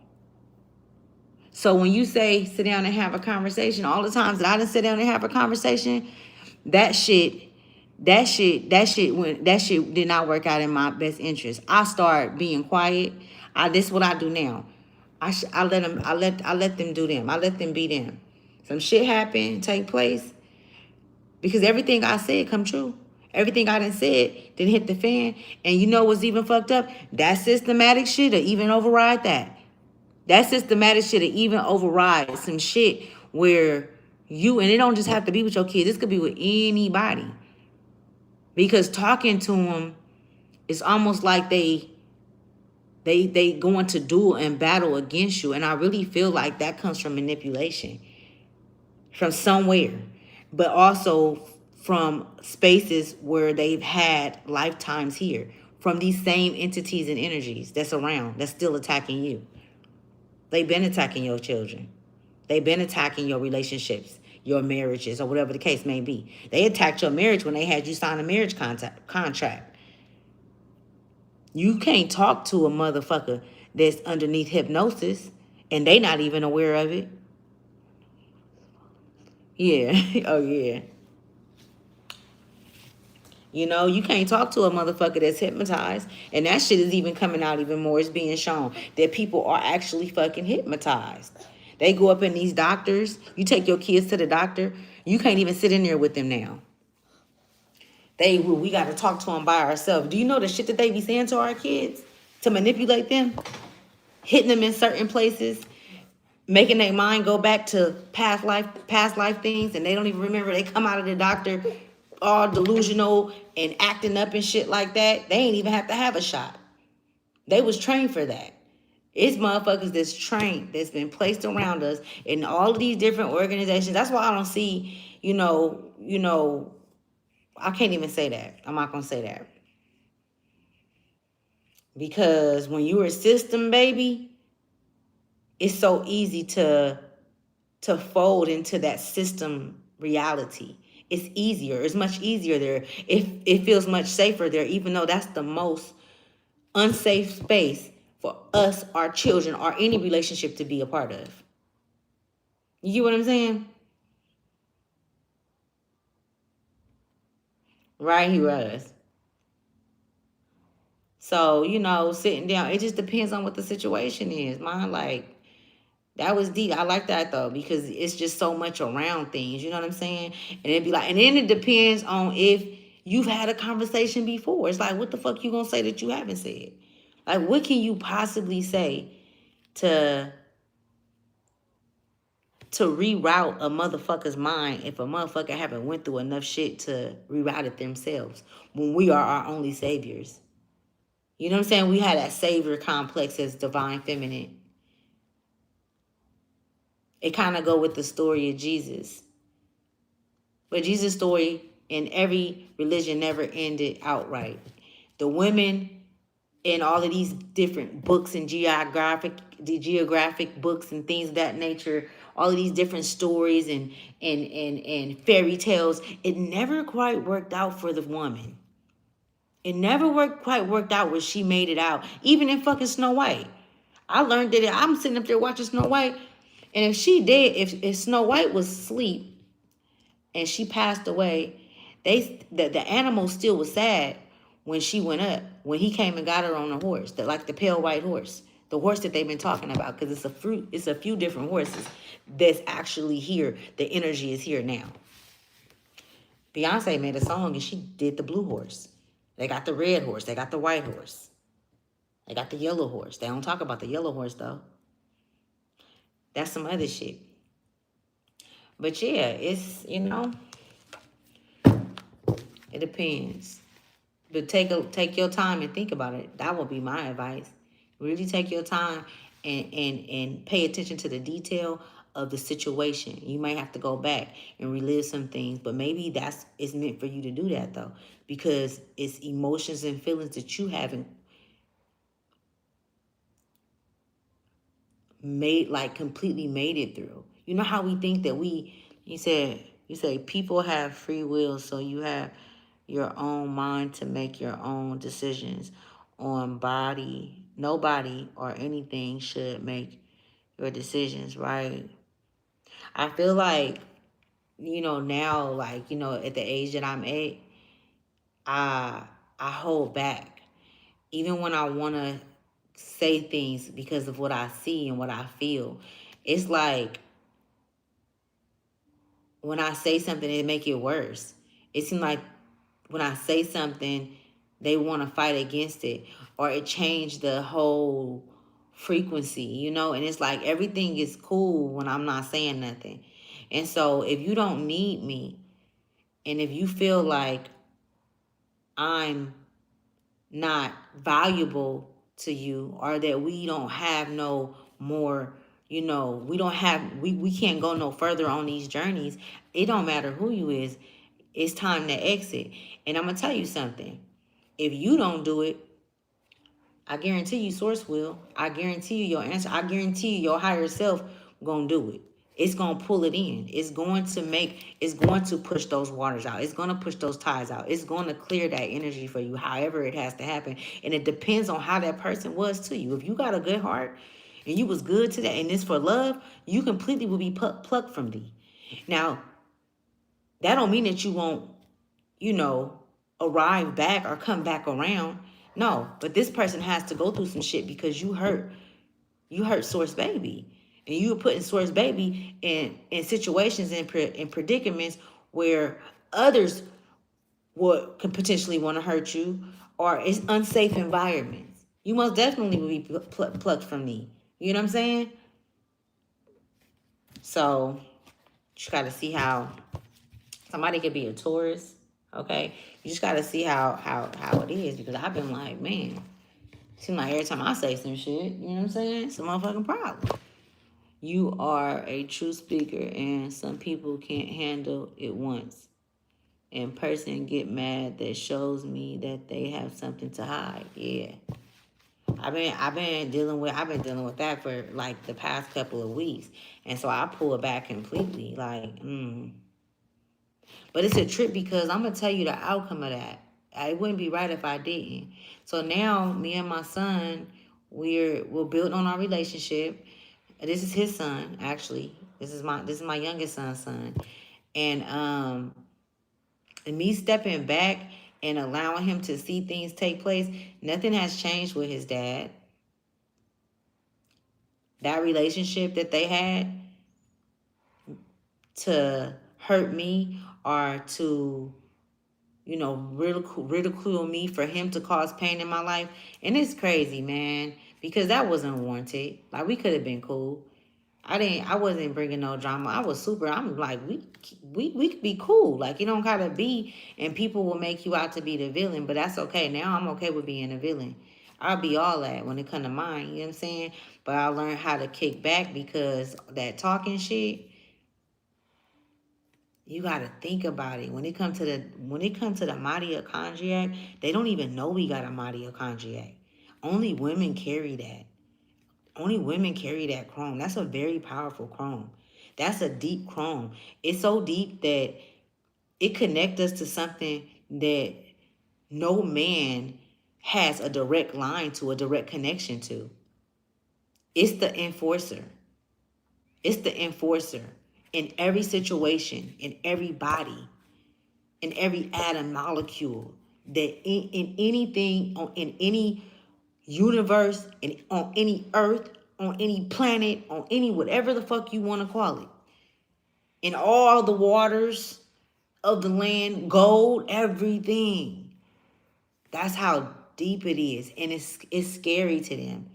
S1: So when you say sit down and have a conversation, all the times that I didn't sit down and have a conversation, that shit did not work out in my best interest. I start being quiet. This is what I do now. I let them do them. I let them be them. Some shit happen, take place, because everything I said come true. Everything I done said didn't hit the fan. And you know what's even fucked up? That systematic shit will even override that. That systematic shit will even override some shit where and it don't just have to be with your kids. This could be with anybody. Because talking to them, it's almost like they go into duel and battle against you. And I really feel like that comes from manipulation. From somewhere. But also from spaces where they've had lifetimes here. From these same entities and energies that's around, that's still attacking you. They've been attacking your children. They've been attacking your relationships, your marriages, or whatever the case may be. They attacked your marriage when they had you sign a marriage contract. You can't talk to a motherfucker that's underneath hypnosis and they not even aware of it. Yeah. Oh, yeah. You can't talk to a motherfucker that's hypnotized. And that shit is even coming out even more. It's being shown that people are actually fucking hypnotized. They go up in these doctors. You take your kids to the doctor. You can't even sit in there with them now. We got to talk to them by ourselves. Do you know the shit that they be saying to our kids to manipulate them? Hitting them in certain places. Making their mind go back to past life things. And they don't even remember. They come out of the doctor all delusional and acting up and shit like that. They ain't even have to have a shot. They was trained for that. It's motherfuckers that's trained, that's been placed around us in all of these different organizations. That's why I don't see, I can't even say that. I'm not going to say that. Because when you're a system baby, it's so easy to fold into that system reality. It's easier. It's much easier there. It feels much safer there, even though that's the most unsafe space for us, our children, or any relationship to be a part of. You get what I'm saying? Right, he was. So, sitting down, it just depends on what the situation is. Mine, like, that was deep. I like that though, because it's just so much around things. You know what I'm saying? And it'd be like, and then it depends on if you've had a conversation before. It's like, what the fuck you gonna say that you haven't said? Like, what can you possibly say to reroute a motherfucker's mind if a motherfucker haven't went through enough shit to reroute it themselves when we are our only saviors? You know what I'm saying? We had that savior complex as divine feminine. It kind of go with the story of Jesus. But Jesus' story in every religion never ended outright. The women in all of these different books and geographic books and things of that nature, all of these different stories and fairy tales, it never quite worked out for the woman. It never quite worked out where she made it out. Even in fucking Snow White. I learned that I'm sitting up there watching Snow White, and if she did, if Snow White was asleep and she passed away, the animal still was sad when she went up, when he came and got her on the horse, like the pale white horse, the horse that they've been talking about, because it's a few different horses that's actually here. The energy is here now. Beyonce made a song and she did the blue horse. They got the red horse, they got the white horse, they got the yellow horse. They don't talk about the yellow horse though. That's some other shit. But yeah, it's, it depends. But take your time and think about it. That would be my advice. Really take your time and pay attention to the detail of the situation. You might have to go back and relive some things, but maybe it's meant for you to do that though, because it's emotions and feelings that you haven't completely made it through. You know how we think that you say people have free will, so you have your own mind to make your own decisions on body. Nobody or anything should make your decisions, right? I feel like, now, like, at the age that I'm at, I hold back. Even when I want to say things because of what I see and what I feel. It's like when I say something, it make it worse. It seems like when I say something, they want to fight against it, or it changed the whole frequency, and it's like everything is cool when I'm not saying nothing. And so if you don't need me, and if you feel like I'm not valuable to you, or that we don't have no more, we can't go no further on these journeys, it don't matter who you is, it's time to exit. And I'm gonna tell you something. If you don't do it, I guarantee you source will. I guarantee you your answer. I guarantee you your higher self gonna do it. It's gonna pull it in. It's going to push those waters out. It's gonna push those tides out. It's gonna clear that energy for you, however it has to happen. And it depends on how that person was to you. If you got a good heart and you was good to that, and it's for love, you completely will be plucked from thee. Now, that don't mean that you won't, arrive back or come back around. No, but this person has to go through some shit because you hurt Source Baby. And you were putting Source Baby in situations and in predicaments where others could potentially want to hurt you, or it's unsafe environments. You most definitely will be plucked from me. You know what I'm saying? So you just got to see how somebody could be a Taurus. Okay, you just got to see how it is, because I've been like, man, seems like every time I say some shit, you know what I'm saying? It's a motherfucking problem. You are a true speaker, and some people can't handle it once. And person get mad that shows me that they have something to hide. Yeah. I've been dealing with that for like the past couple of weeks. And so I pull it back completely. Like, But it's a trip, because I'm gonna tell you the outcome of that. It wouldn't be right if I didn't. So now me and my son, we're built on our relationship. This is his son, actually. This is my youngest son. And me stepping back and allowing him to see things take place, nothing has changed with his dad. That relationship that they had to hurt me or to, ridicule me for him to cause pain in my life. And it's crazy, man, because that wasn't warranted. Like, we could have been cool. I wasn't bringing no drama. I'm like, we could be cool. Like, you don't gotta be, and people will make you out to be the villain, but that's okay. Now I'm okay with being a villain. I'll be all that when it come to mine, you know what I'm saying? But I learned how to kick back, because that talking shit, you gotta think about it. When it comes to the mitochondriac, they don't even know we got a mitochondriac. Only women carry that. Only women carry that chrome. That's a very powerful chrome. That's a deep chrome. It's so deep that it connects us to something that no man has a direct line to, a direct connection to. It's the enforcer. It's the enforcer in every situation, in every body, in every atom molecule, that in anything, in any universe, and on any earth, on any planet, on any whatever the fuck you want to call it, in all the waters of the land, gold, everything. That's how deep it is, and it's scary to them.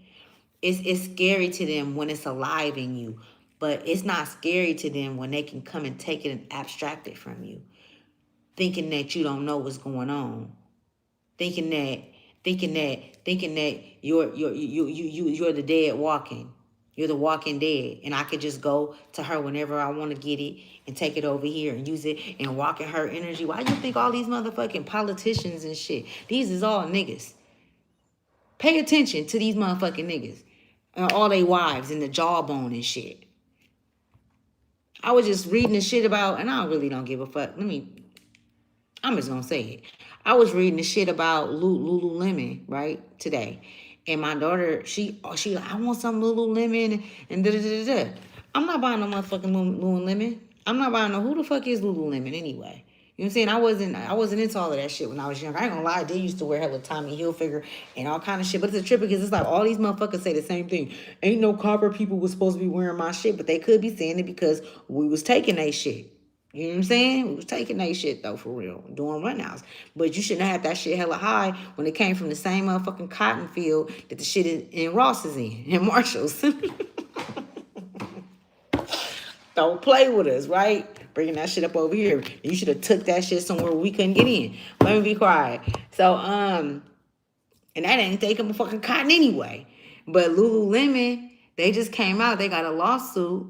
S1: It's scary to them when it's alive in you, but it's not scary to them when they can come and take it and abstract it from you, thinking that you don't know what's going on, thinking that you're the dead walking. You're the walking dead. And I could just go to her whenever I want to get it and take it over here and use it and walk in her energy. Why do you think all these motherfucking politicians and shit? These is all niggas. Pay attention to these motherfucking niggas. And all they wives and the jawbone and shit. I was just reading the shit about, and I really don't give a fuck. I'm just gonna say it. I was reading the shit about Lululemon, right, today. And my daughter, she like, I want some Lululemon and da da da da. I'm not buying no motherfucking Lululemon. I'm not buying no, who the fuck is Lululemon anyway? You know what I'm saying? I wasn't into all of that shit when I was young. I ain't gonna lie, they used to wear hella Tommy Hilfiger and all kind of shit. But it's a trip, because it's like all these motherfuckers say the same thing. Ain't no copper people was supposed to be wearing my shit, but they could be saying it because we was taking they shit. You know what I'm saying? We was taking that shit, though, for real, doing runouts. But you shouldn't have that shit hella high when it came from the same motherfucking cotton field that the shit in Ross is in, and Marshall's. Don't play with us, right? Bringing that shit up over here. You should have took that shit somewhere we couldn't get in. Let me be quiet. So, and that ain't taking fucking cotton anyway. But Lululemon, they just came out. They got a lawsuit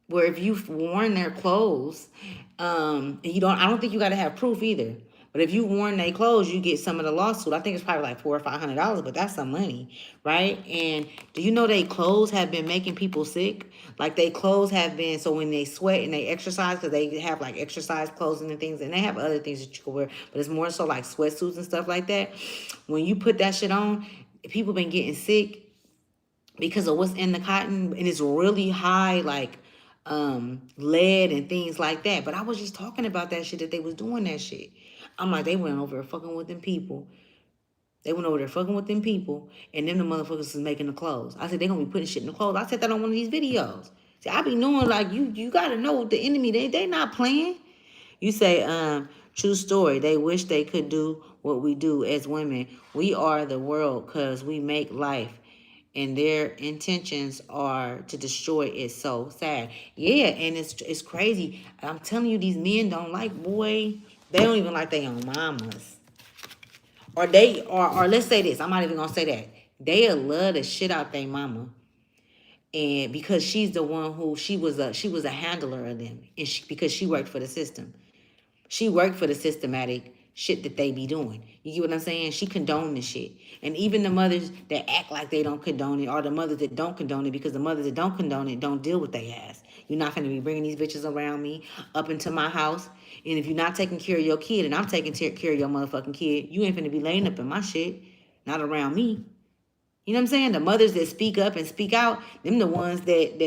S1: where if you've worn their clothes, I don't think you got to have proof either. But if you worn their clothes, you get some of the lawsuit. I think it's probably like $400 or $500, but that's some money, right? And do you know they clothes have been making people sick? Like, they clothes have been, so when they sweat and they exercise, because they have like exercise clothing and things, and they have other things that you can wear, but it's more so like sweatsuits and stuff like that. When you put that shit on, people been getting sick because of what's in the cotton, and it's really high, like lead and things like that. But I was just talking about that shit, that they was doing that shit. I'm like, they went over there fucking with them people. They went over there fucking with them people, and then the motherfuckers was making the clothes. I said, they gonna be putting shit in the clothes. I said that on one of these videos. See, I be knowing, like, you gotta know the enemy, they not playing. You say, true story, they wish they could do what we do as women. We are the world because we make life, and their intentions are to destroy it. So sad. Yeah, and it's crazy. I'm telling you, these men don't like, boy, they don't even like their own mamas. Or let's say this, I'm not even gonna say that. They'll love the shit out their mama. And because she's the one who, she was a handler of them. And because she worked for the system. She worked for the systematic shit that they be doing. You get what I'm saying? She condoned the shit. And even the mothers that act like they don't condone it, or the mothers that don't condone it, because the mothers that don't condone it don't deal with their ass. You're not finna be bringing these bitches around me up into my house. And if you're not taking care of your kid and I'm taking care of your motherfucking kid, you ain't finna be laying up in my shit. Not around me. You know what I'm saying? The mothers that speak up and speak out, them the ones that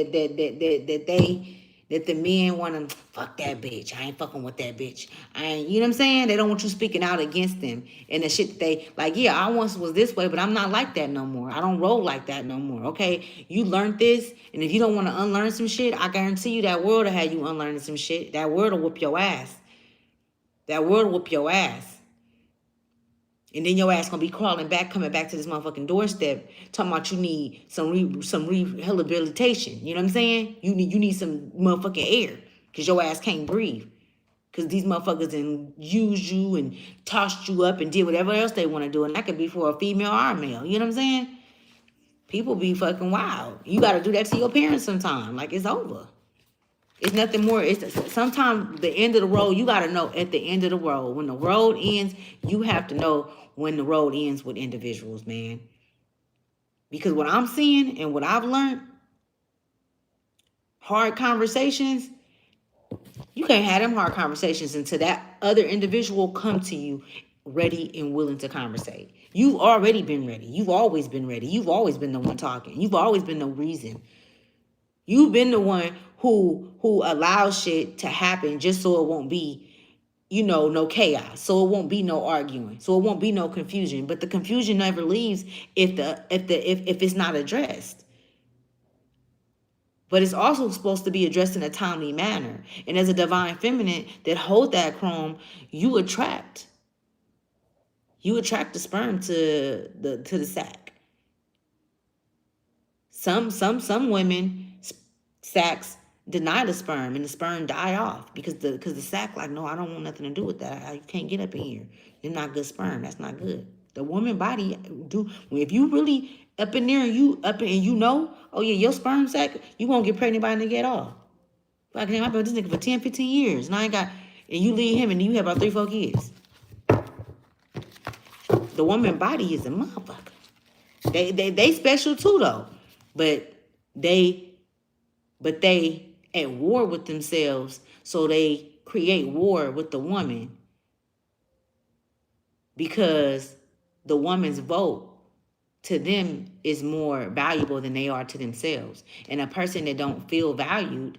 S1: the men want to fuck that bitch. I ain't fucking with that bitch. I ain't, you know what I'm saying? They don't want you speaking out against them and the shit that they like. Yeah, I once was this way, but I'm not like that no more. I don't roll like that no more. Okay, you learned this, and if you don't want to unlearn some shit, I guarantee you that world will have you unlearning some shit. That word will whoop your ass. That word will whoop your ass. And then your ass gonna be crawling back, coming back to this motherfucking doorstep, talking about you need some rehabilitation. You know what I'm saying? You need some motherfucking air, cause your ass can't breathe. Cause these motherfuckers done used you and tossed you up and did whatever else they want to do, and that could be for a female or a male. You know what I'm saying? People be fucking wild. You gotta do that to your parents sometime. Like it's over. It's nothing more. It's sometimes the end of the road. You gotta know at the end of the road. When the road ends, you have to know when the road ends with individuals, man. Because what I'm seeing and what I've learned, hard conversations, you can't have them hard conversations until that other individual come to you ready and willing to conversate. You've already been ready. You've always been ready. You've always been the one talking. You've always been the reason. You've been the one who allows shit to happen just so it won't be, no chaos. So it won't be no arguing. So it won't be no confusion. But the confusion never leaves if it's not addressed. But it's also supposed to be addressed in a timely manner. And as a divine feminine that hold that chrome, you attract the sperm to the sac. Some women sacs deny the sperm and the sperm die off because the sac like, no, I don't want nothing to do with that. I can't get up in here. You're not good sperm. That's not good. The woman body do, if you really up in there and oh yeah, your sperm sac, you won't get pregnant by a nigga at all. Like, damn, I've been with this nigga for 10, 15 years. And you leave him and you have about 3, 4 kids. The woman body is a motherfucker. They special too though. But they at war with themselves, so they create war with the woman because the woman's vote to them is more valuable than they are to themselves. And a person that don't feel valued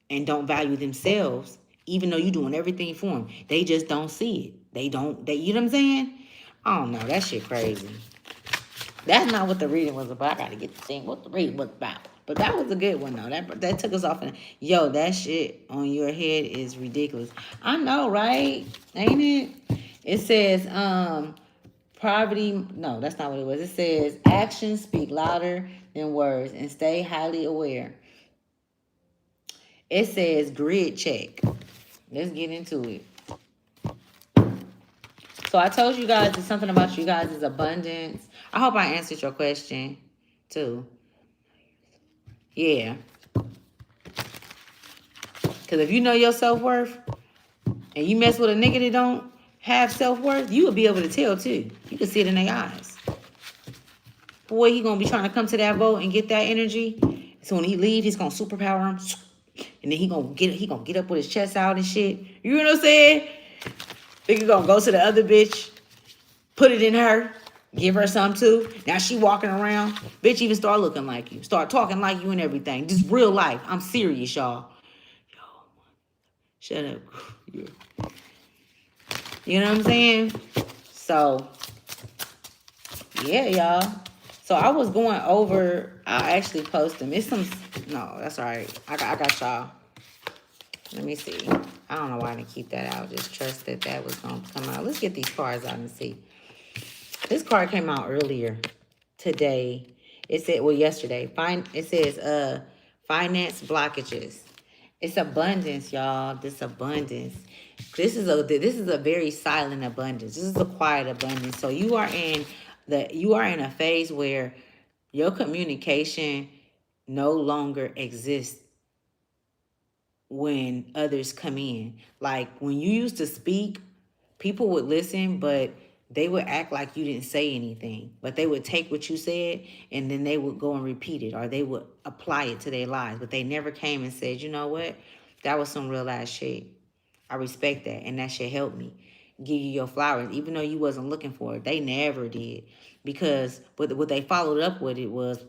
S1: and don't value themselves, even though you're doing everything for them, they just don't see it. You know what I'm saying? I don't know. That shit crazy. That's not what the reading was about. I gotta get the thing what the reading was about. But that was a good one though. That took us off. Yo, that shit on your head is ridiculous. I know, right? Ain't it? It says, poverty. No, that's not what it was. It says actions speak louder than words and stay highly aware. It says Greid Check. Let's get into it. So I told you guys it's something about you guys is abundance. I hope I answered your question too. Yeah. Because if you know your self-worth and you mess with a nigga that don't have self-worth, you will be able to tell too. You can see it in their eyes. Boy, he going to be trying to come to that vote and get that energy. So when he leave, he's going to superpower him. And then he going to get up with his chest out and shit. You know what I'm saying? Think you going to go to the other bitch, put it in her, give her some too. Now she walking around. Bitch even start looking like you. Start talking like you and everything. Just real life. I'm serious, y'all. Yo, shut up. You know what I'm saying? So, yeah, y'all. So I was going over. I'll actually post them. It's some. No, that's all right. I got y'all. Let me see. I don't know why I didn't keep that out. Just trust that was going to come out. Let's get these cards out and see. This card came out earlier today. It said, well, yesterday. It says, finance blockages. It's abundance, y'all. This abundance. This is a very silent abundance. This is a quiet abundance. So you are in a phase where your communication no longer exists when others come in. Like when you used to speak, people would listen, but they would act like you didn't say anything, but they would take what you said and then they would go and repeat it, or they would apply it to their lives. But they never came and said, you know what? That was some real ass shit. I respect that, and that shit helped me. Give you your flowers, even though you wasn't looking for it. They never did. Because what they followed up with it was,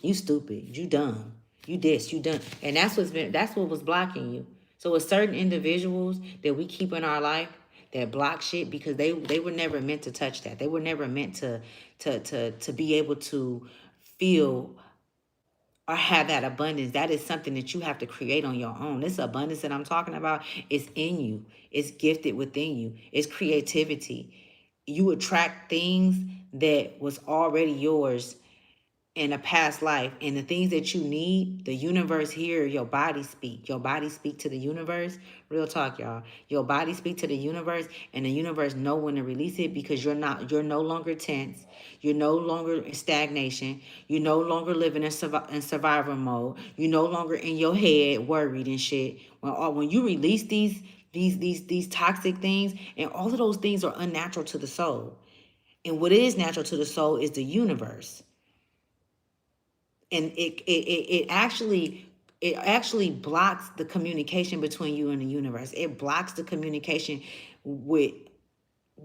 S1: you stupid, you dumb, you this, you done. And that's what was blocking you. So with certain individuals that we keep in our life that block shit, because they were never meant to touch that. They were never meant to be able to feel or have that abundance. That is something that you have to create on your own. This abundance that I'm talking about is in you. It's gifted within you. It's creativity. You attract things that was already yours in a past life, and the things that you need, the universe hear your body speak. Your body speak to the universe. Real talk, y'all. Your body speak to the universe, and the universe know when to release it, because you're no longer tense. You're no longer in stagnation. You're no longer living in survival mode. You're no longer in your head worried and shit. When you release these toxic things, and all of those things are unnatural to the soul. And what is natural to the soul is the universe. And it actually blocks the communication between you and the universe. It blocks the communication with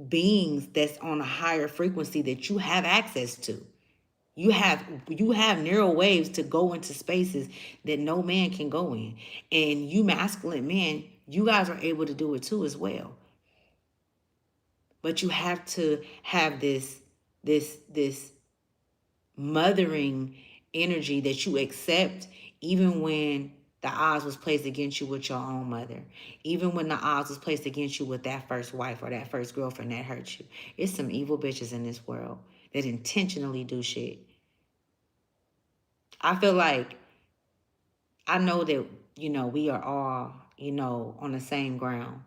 S1: beings that's on a higher frequency that you have access to. You have neural waves to go into spaces that no man can go in. And you masculine men, you guys are able to do it too as well. But you have to have this mothering energy that you accept, even when the odds was placed against you with your own mother, even when the odds was placed against you with that first wife or that first girlfriend that hurt you. It's some evil bitches in this world that intentionally do shit. I feel like, I know that, we are all, on the same ground.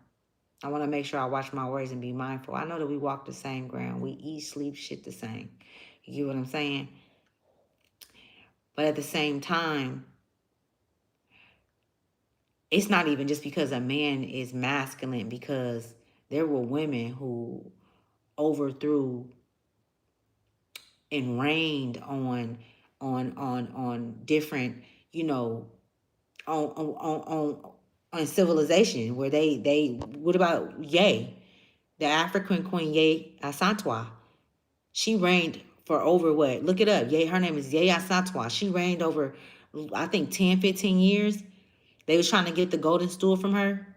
S1: I want to make sure I watch my words and be mindful. I know that we walk the same ground. We eat, sleep, shit the same. You get what I'm saying? But at the same time, it's not even just because a man is masculine, because there were women who overthrew and reigned on different, on civilization, where they what about Ye, the African queen Ye Asantwa? She reigned for over what? Look it up. Ye, her name is Ye Asantwa. She reigned over, I think, 10, 15 years. They was trying to get the golden stool from her,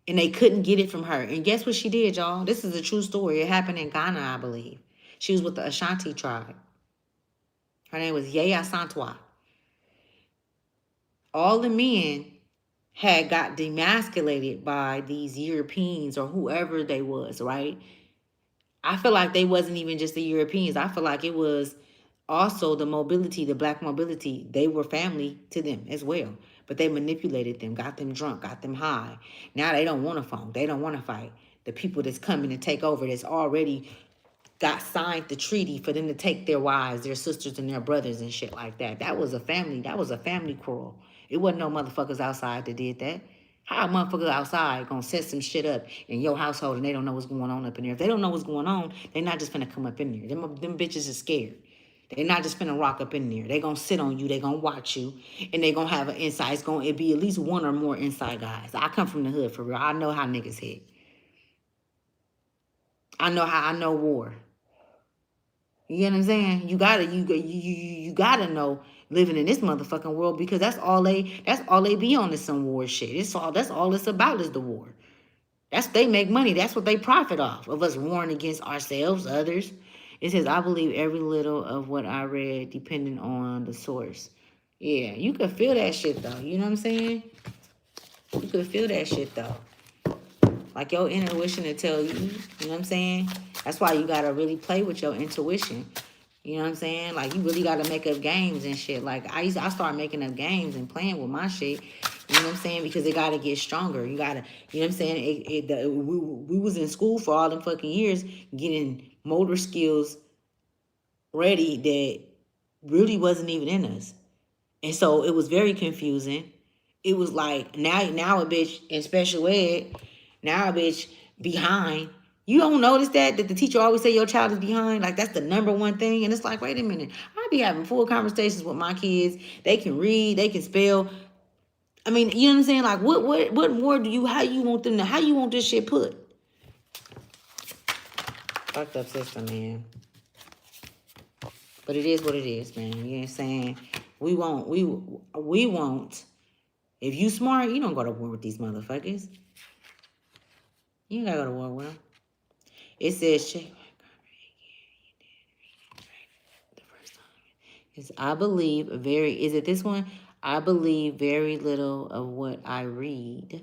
S1: and they couldn't get it from her. And guess what she did, y'all? This is a true story. It happened in Ghana, I believe. She was with the Ashanti tribe. Her name was Ye Asantwa. All the men had got demasculated by these Europeans or whoever they was, right? I feel like they wasn't even just the Europeans. I feel like it was also the mobility, the black mobility. They were family to them as well. But they manipulated them, got them drunk, got them high. Now they don't want to phone. They don't want to fight. The people that's coming to take over, that's already got signed the treaty for them to take their wives, their sisters, and their brothers and shit like that. That was a family quarrel. It wasn't no motherfuckers outside that did that. How a motherfucker outside gonna set some shit up in your household and they don't know what's going on up in there? If they don't know what's going on, they're not just finna come up in there. Them bitches are scared. They're not just finna rock up in there. They gonna sit on you. They gonna watch you, and they gonna have an inside. It be at least one or more inside guys. I come from the hood for real. I know how niggas hit. I know war. You get what I'm saying? You gotta know living in this motherfucking world, because that's all they be on is some war shit. That's all it's about is the war. They make money. That's what they profit off of us warring against ourselves, others. It says, I believe every little of what I read, depending on the source. Yeah, you could feel that shit though. You know what I'm saying? You could feel that shit though. Like your intuition to tell you, you know what I'm saying? That's why you gotta really play with your intuition. You know what I'm saying? Like, you really gotta make up games and shit. Like, I started making up games and playing with my shit. You know what I'm saying? Because it gotta get stronger. You gotta, you know what I'm saying? We was in school for all them fucking years getting motor skills ready that really wasn't even in us. And so it was very confusing. It was like, now a bitch in special ed, now a bitch behind You don't notice that the teacher always say your child is behind? Like, that's the number one thing. And it's like, wait a minute. I be having full conversations with my kids. They can read, they can spell. I mean, you know what I'm saying? Like, what more do you, how you want them to, how you want this shit put? Fucked up system, man. But it is what it is, man. You know what I'm saying? We won't. If you smart, you don't go to war with these motherfuckers. You ain't gotta go to war with them. It says, check the first time. It's, I believe very, is it this one? I believe very little of what I read,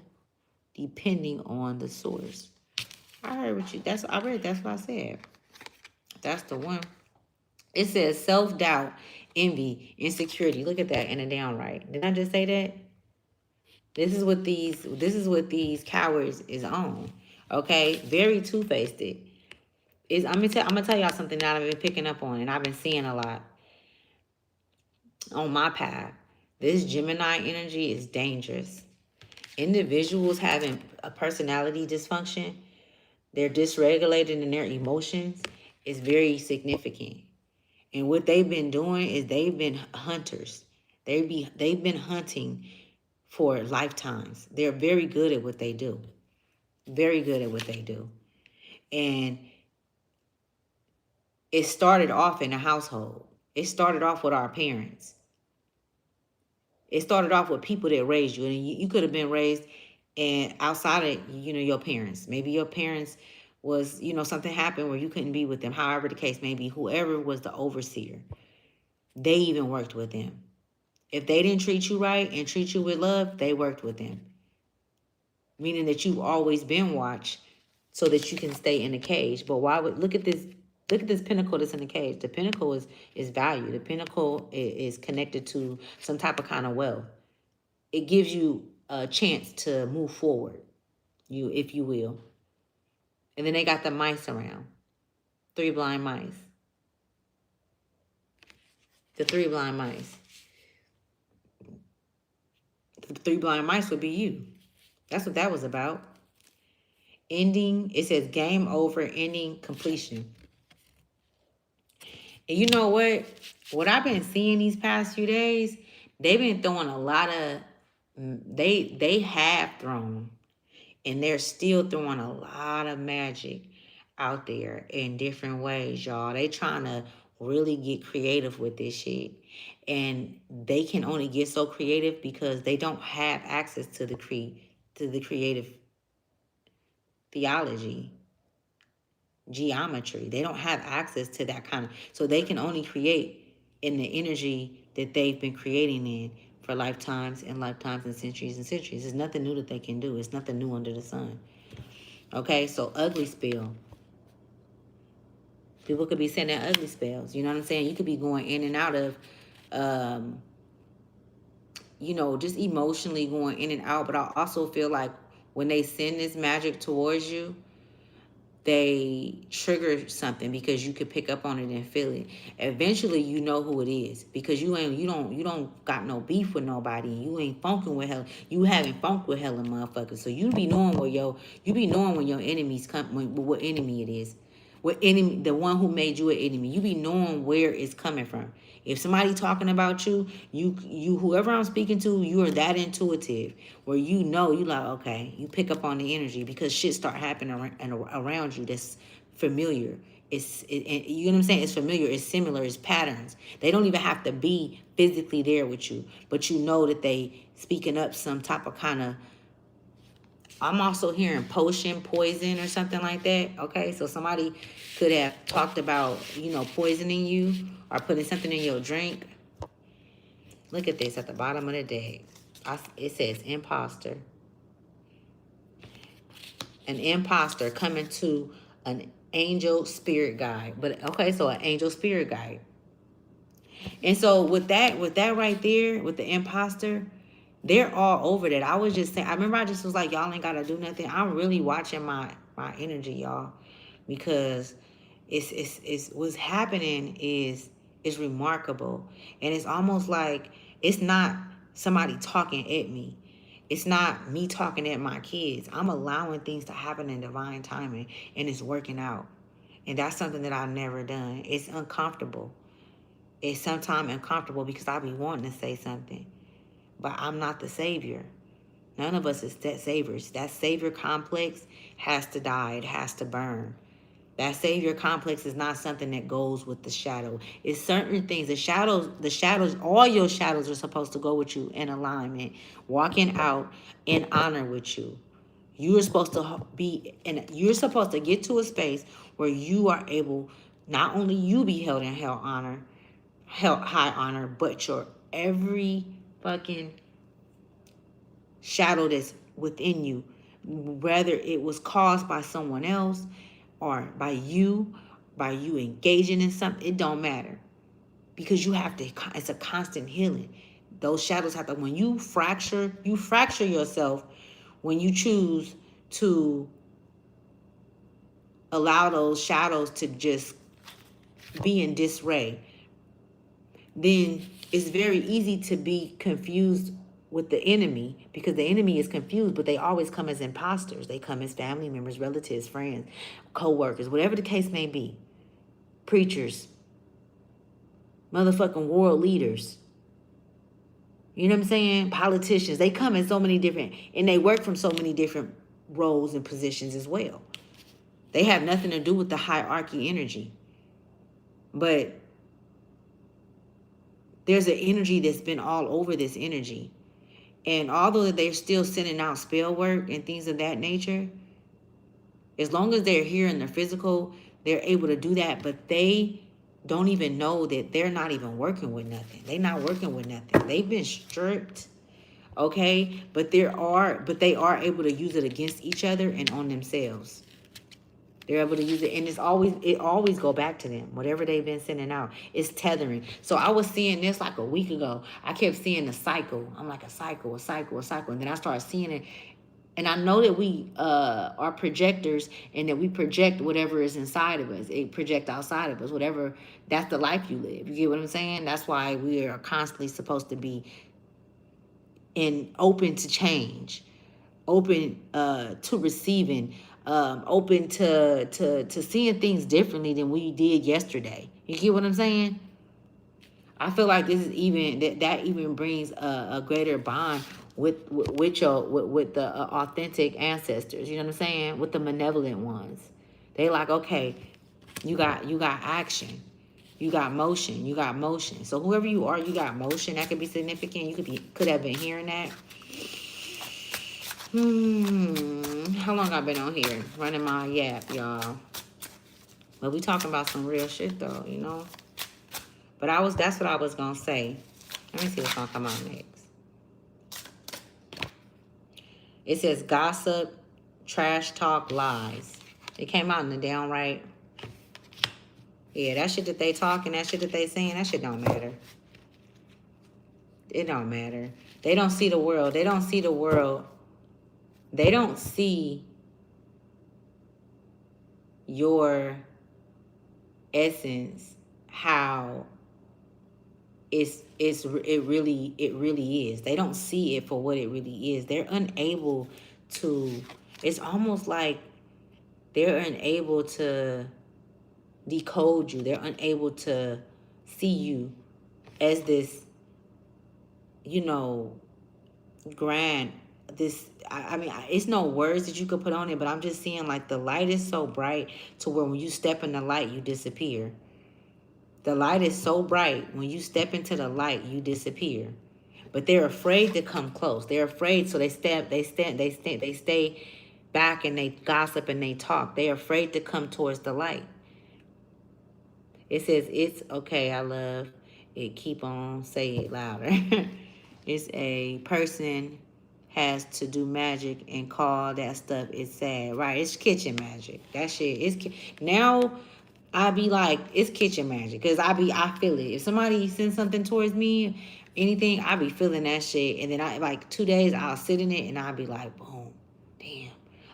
S1: depending on the source. I heard what you, I read, that's what I said. That's the one. It says self-doubt, envy, insecurity. Look at that in the downright. Did I just say that? This is what these cowards is on. Okay? Very two-faced. I'm gonna tell y'all something that I've been picking up on and I've been seeing a lot on my path. This Gemini energy is dangerous. Individuals having a personality dysfunction, they're dysregulated in their emotions, is very significant. And what they've been doing is they've been hunters. They've been hunting for lifetimes. They're very good at what they do. Very good at what they do. And it started off in the household. It started off with our parents. It started off with people that raised you. And you could have been raised and outside of, your parents. Maybe your parents was, something happened where you couldn't be with them. However the case may be, whoever was the overseer, they even worked with them. If they didn't treat you right and treat you with love, they worked with them. Meaning that you've always been watched so that you can stay in the cage. But why would, look at this pinnacle that's in the cage. The pinnacle is value. The pinnacle is connected to some type of kind of wealth. It gives you a chance to move forward, if you will. And then they got the mice around. 3 blind mice. The 3 blind mice. The 3 blind mice would be you. That's what that was about. Ending, it says game over, ending, completion. And you know what? What I've been seeing these past few days, they've been throwing a lot of, they have thrown, and they're still throwing a lot of magic out there in different ways, y'all. They trying to really get creative with this shit. And they can only get so creative because they don't have access to the creative theology, geometry. They don't have access to that kind of, so they can only create in the energy that they've been creating in for lifetimes and lifetimes and centuries and centuries. There's nothing new that they can do. It's nothing new under the sun. Okay, so ugly spell. People could be sending ugly spells. You know what I'm saying? You could be going in and out of, just emotionally going in and out. But I also feel like when they send this magic towards you, they trigger something because you could pick up on it and feel it. Eventually, you know who it is because you don't got no beef with nobody. You ain't funking with hell. You haven't funked with hella motherfuckers. So you be knowing when your enemies come, what enemy it is. What enemy, the one who made you an enemy. You be knowing where it's coming from. If somebody talking about you, whoever I'm speaking to, you are that intuitive where you like, okay, you pick up on the energy because shit start happening around you that's familiar. You know what I'm saying? It's familiar. It's similar. It's patterns. They don't even have to be physically there with you, but you know that they speaking up some type of kind of. I'm also hearing poison, or something like that. Okay, so somebody could have talked about, poisoning you or putting something in your drink. Look at this at the bottom of the deck. It says imposter. An imposter coming to an angel spirit guide. But okay, so an angel spirit guide. And so with that right there, with the imposter, they're all over that. I was just saying, I remember I just was like, y'all ain't gotta do nothing. I'm really watching my energy, y'all, because it's what's happening is remarkable. And it's almost like it's not somebody talking at me. It's not me talking at my kids. I'm allowing things to happen in divine timing, and it's working out. And that's something that I've never done. It's uncomfortable. It's sometimes uncomfortable because I be wanting to say something, but I'm not the savior. None of us is that saviors. That savior complex has to die. It has to burn. That savior complex is not something that goes with the shadow. It's certain things. The shadows, all your shadows are supposed to go with you in alignment, walking out in honor with you. You are supposed to be, and you're supposed to get to a space where you are able, not only you be held in held high honor, but your every fucking shadow that's within you, whether it was caused by someone else or by you engaging in something, it don't matter. Because you have to, it's a constant healing. Those shadows have to, when you fracture yourself when you choose to allow those shadows to just be in disarray. Then it's very easy to be confused with the enemy, because the enemy is confused, but they always come as imposters. They come as family members, relatives, friends, co-workers, whatever the case may be. Preachers, motherfucking world leaders. You know what I'm saying? Politicians. They come in so many different, and they work from so many different roles and positions as well. They have nothing to do with the hierarchy energy. But there's an energy that's been all over this energy. And although they're still sending out spell work and things of that nature, as long as they're here in the physical, they're able to do that. But they don't even know that they're not even working with nothing. They're not working with nothing. They've been stripped, okay? But they are able to use it against each other and on themselves. They're able to use it, and it always go back to them. Whatever they've been sending out, it's tethering. So I was seeing this like a week ago. I kept seeing the cycle. I'm like, a cycle, and then I started seeing it. And I know that we are projectors, and that we project whatever is inside of us. It project outside of us, whatever. That's the life you live. You get what I'm saying? That's why we are constantly supposed to be open to change, open to receiving, open to seeing things differently than we did yesterday. You get what I'm saying? I feel like this is even that even brings a greater bond with the authentic ancestors. You know what I'm saying? With the malevolent ones, they like, okay, you got action, you got motion, So whoever you are, you got motion. That could be significant. You could have been hearing that. How long I've been on here running my yap, y'all? But we talking about some real shit though, you know. But that's what I was gonna say. Let me see what's gonna come out next. It says gossip, trash talk, lies. It came out in the downright. Yeah, that shit that they talking, that shit that they saying, that shit don't matter. It don't matter. They don't see the world. They don't see the world. They don't see your essence, how it really is. They don't see it for what it really is. They're unable to, it's almost like they're unable to decode you. They're unable to see you as this, you know, grand, this, I mean, it's no words that you could put on it, but I'm just seeing like the light is so bright to where when you step in the light, you disappear. The light is so bright, when you step into the light, you disappear. But they're afraid to come close. They're afraid, so they stay back, and they gossip and they talk. They're afraid to come towards the light. It says, it's okay, I love it. Keep on, say it louder. It's a person has to do magic and call that stuff, it's sad. Right, it's kitchen magic. That shit is, now I be like, it's kitchen magic. Because I feel it. If somebody sends something towards me, anything, I be feeling that shit. And then I, like 2 days, I'll sit in it and I'll be like, boom, damn.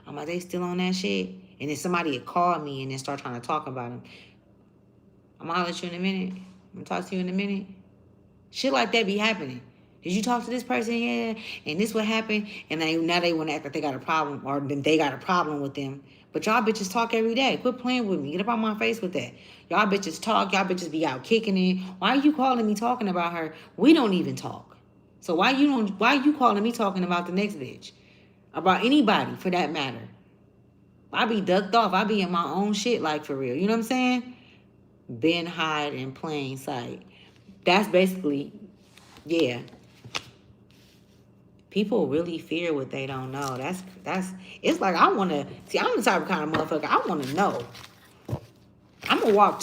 S1: I'm like, they still on that shit? And then somebody would call me and then start trying to talk about them. I'm gonna holler at you in a minute. I'm gonna talk to you in a minute. Shit like that be happening. Did you talk to this person? Yeah. And this what happened. And now they want to act like they got a problem, or then they got a problem with them. But y'all bitches talk every day. Quit playing with me. Get up on my face with that. Y'all bitches talk. Y'all bitches be out kicking it. Why are you calling me talking about her? We don't even talk. So why you calling me talking about the next bitch? About anybody for that matter. I be ducked off. I be in my own shit, like, for real. You know what I'm saying? Been hide in plain sight. That's basically, yeah. People really fear what they don't know. That's. It's like, I want to see. I'm the type of kind of motherfucker. I want to know. I'm gonna walk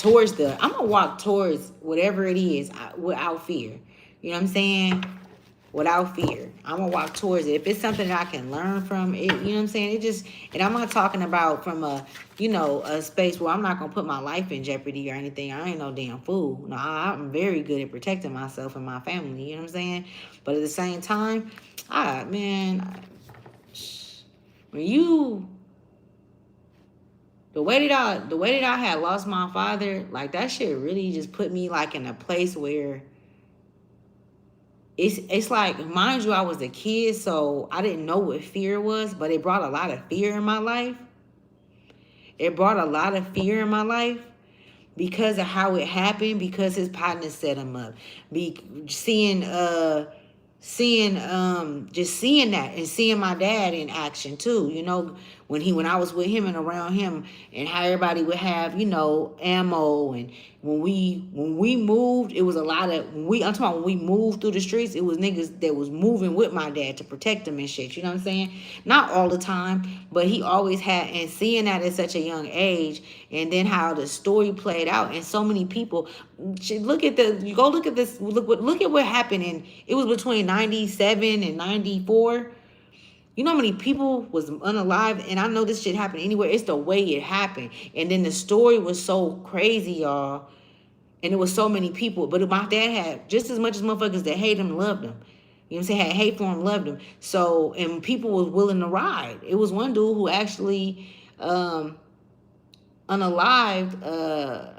S1: towards whatever it is without fear. You know what I'm saying? Without fear. I'm gonna walk towards it. If it's something that I can learn from it, you know what I'm saying? And I'm not talking about from a space where I'm not gonna put my life in jeopardy or anything. I ain't no damn fool. No, I'm very good at protecting myself and my family, you know what I'm saying? But at the same time, when you the way that I had lost my father, like, that shit really just put me, like, in a place where it's like, mind you, I was a kid, so I didn't know what fear was, but it brought a lot of fear in my life. It brought a lot of fear in my life because of how it happened, because his partner set him up. Just seeing that and seeing my dad in action too, when I was with him and around him, and how everybody would have, ammo. And when we moved, it was a lot of, I'm talking about when we moved through the streets, it was niggas that was moving with my dad to protect him and shit, you know what I'm saying? Not all the time, but he always had. And seeing that at such a young age, and then how the story played out, and so many people, look at this, look at what happened. And it was between 97 and 94. You know how many people was unalive? And I know this shit happened anywhere. It's the way it happened. And then the story was so crazy, y'all. And it was so many people. But my dad had just as much as motherfuckers that hate him loved him. You know what I'm saying? Had hate for him, loved him. So, and people was willing to ride. It was one dude who actually unalived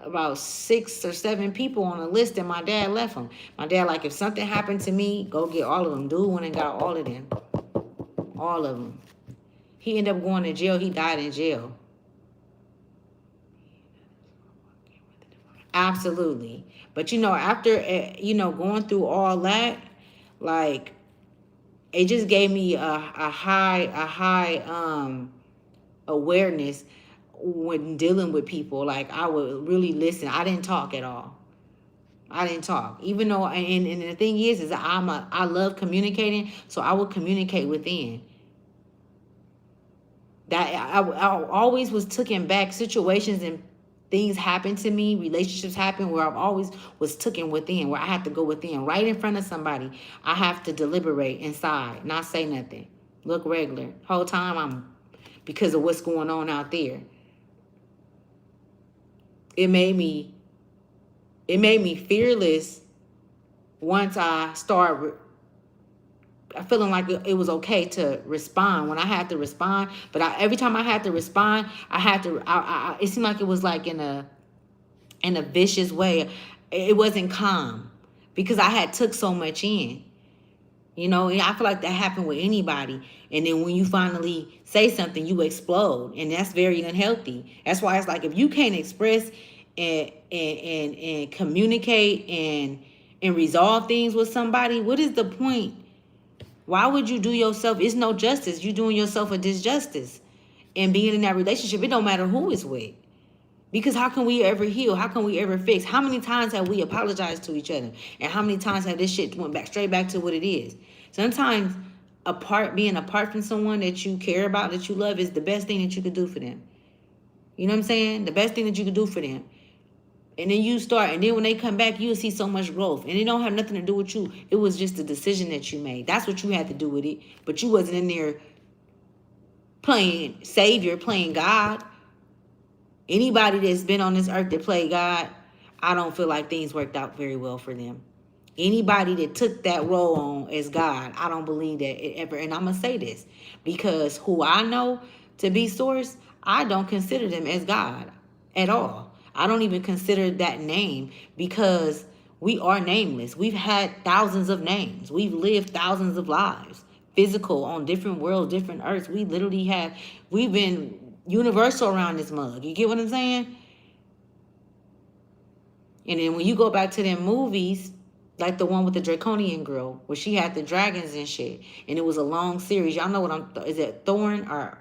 S1: about 6 or 7 people on a list, and my dad left them. My dad, like, if something happened to me, go get all of them. Dude went and got all of them. All of them. He ended up going to jail. He died in jail. Absolutely. But, after, going through all that, like, it just gave me a high awareness when dealing with people. Like, I would really listen. I didn't talk at all. I didn't talk, even though, and the thing is I love communicating, so I would communicate within. That I always was taken back. Situations and things happened to me, relationships happened where I've always was taken within, where I had to go within, right in front of somebody. I have to deliberate inside, not say nothing, look regular. Whole time because of what's going on out there. It made me fearless once I started feeling like it was okay to respond when I had to respond. But every time I had to respond, it seemed like it was like in a vicious way. It wasn't calm because I had took so much in. And I feel like that happened with anybody. And then when you finally say something, you explode. And that's very unhealthy. That's why it's like, if you can't express and communicate and resolve things with somebody, what is the point? Why would you do yourself? It's no justice. You're doing yourself a disjustice. And being in that relationship, it don't matter who it's with. Because how can we ever heal? How can we ever fix? How many times have we apologized to each other? And how many times have this shit went straight back to what it is? Sometimes being apart from someone that you care about, that you love, is the best thing that you could do for them. You know what I'm saying? The best thing that you could do for them. And then and then when they come back, you'll see so much growth. And it don't have nothing to do with you. It was just a decision that you made. That's what you had to do with it. But you wasn't in there playing Savior, playing God. Anybody that's been on this earth that played God, I don't feel like things worked out very well for them. Anybody that took that role on as God, I don't believe that it ever. And I'm going to say this, because who I know to be source, I don't consider them as God at all. I don't even consider that name, because We are nameless. We've had thousands of names. We've lived thousands of lives. Physical on different worlds, different earths. We literally have, we've been universal around this mug. You get what I'm saying? And then when you go back to them movies, like the one with the draconian girl, where she had the dragons and shit, and it was a long series. Y'all know what is it Thorn or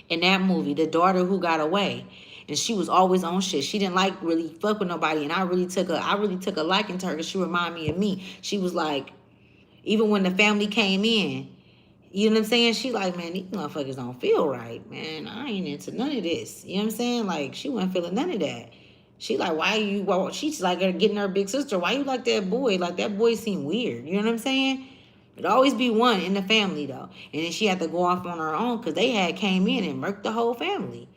S1: in that movie, the daughter who got away, and she was always on shit. She didn't like really fuck with nobody, and I really took a liking to her because she reminded me of me. She was like, even when the family came in, you know what I'm saying? She like, man, these motherfuckers don't feel right, man. I ain't into none of this. You know what I'm saying? Like, she wasn't feeling none of that. She like, she's like getting her big sister. Why you like that boy? Like, that boy seemed weird. You know what I'm saying? It'd always be one in the family, though. And then she had to go off on her own because they had came in and murked the whole family.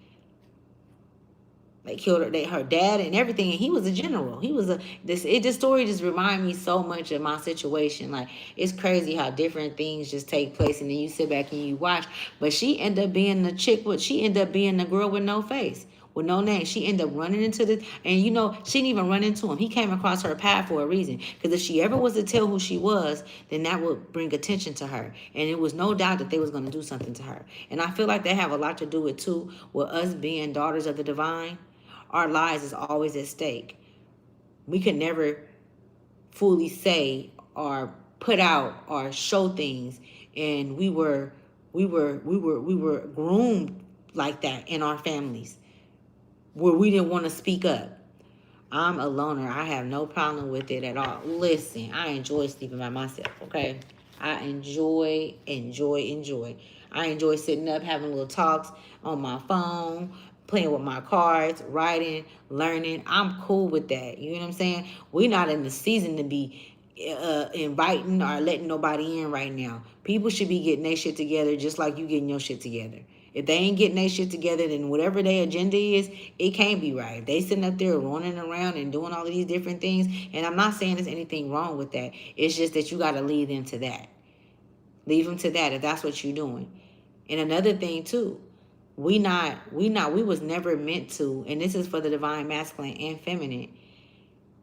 S1: They killed her dad and everything, and he was a general. He was this story just remind me so much of my situation. Like, it's crazy how different things just take place, and then you sit back and you watch. But she ended up being she ended up being the girl with no face, with no name. She ended up running into and she didn't even run into him. He came across her path for a reason. Because if she ever was to tell who she was, then that would bring attention to her. And it was no doubt that they was going to do something to her. And I feel like they have a lot to do with, too, with us being daughters of the divine. Our lives is always at stake. We could never fully say or put out or show things, and we were groomed like that in our families, where we didn't want to speak up. I'm a loner. I have no problem with it at all. Listen, I enjoy sleeping by myself, okay? I enjoy. I enjoy sitting up, having little talks on my phone, playing with my cards, writing, learning. I'm cool with that. You know what I'm saying? We're not in the season to be inviting or letting nobody in right now. People should be getting their shit together just like you getting your shit together. If they ain't getting their shit together, then whatever their agenda is, it can't be right. If they sitting up there running around and doing all of these different things, and I'm not saying there's anything wrong with that. It's just that you got to lead them to that. Leave them to that if that's what you're doing. And another thing too, we was never meant to, and this is for the divine masculine and feminine.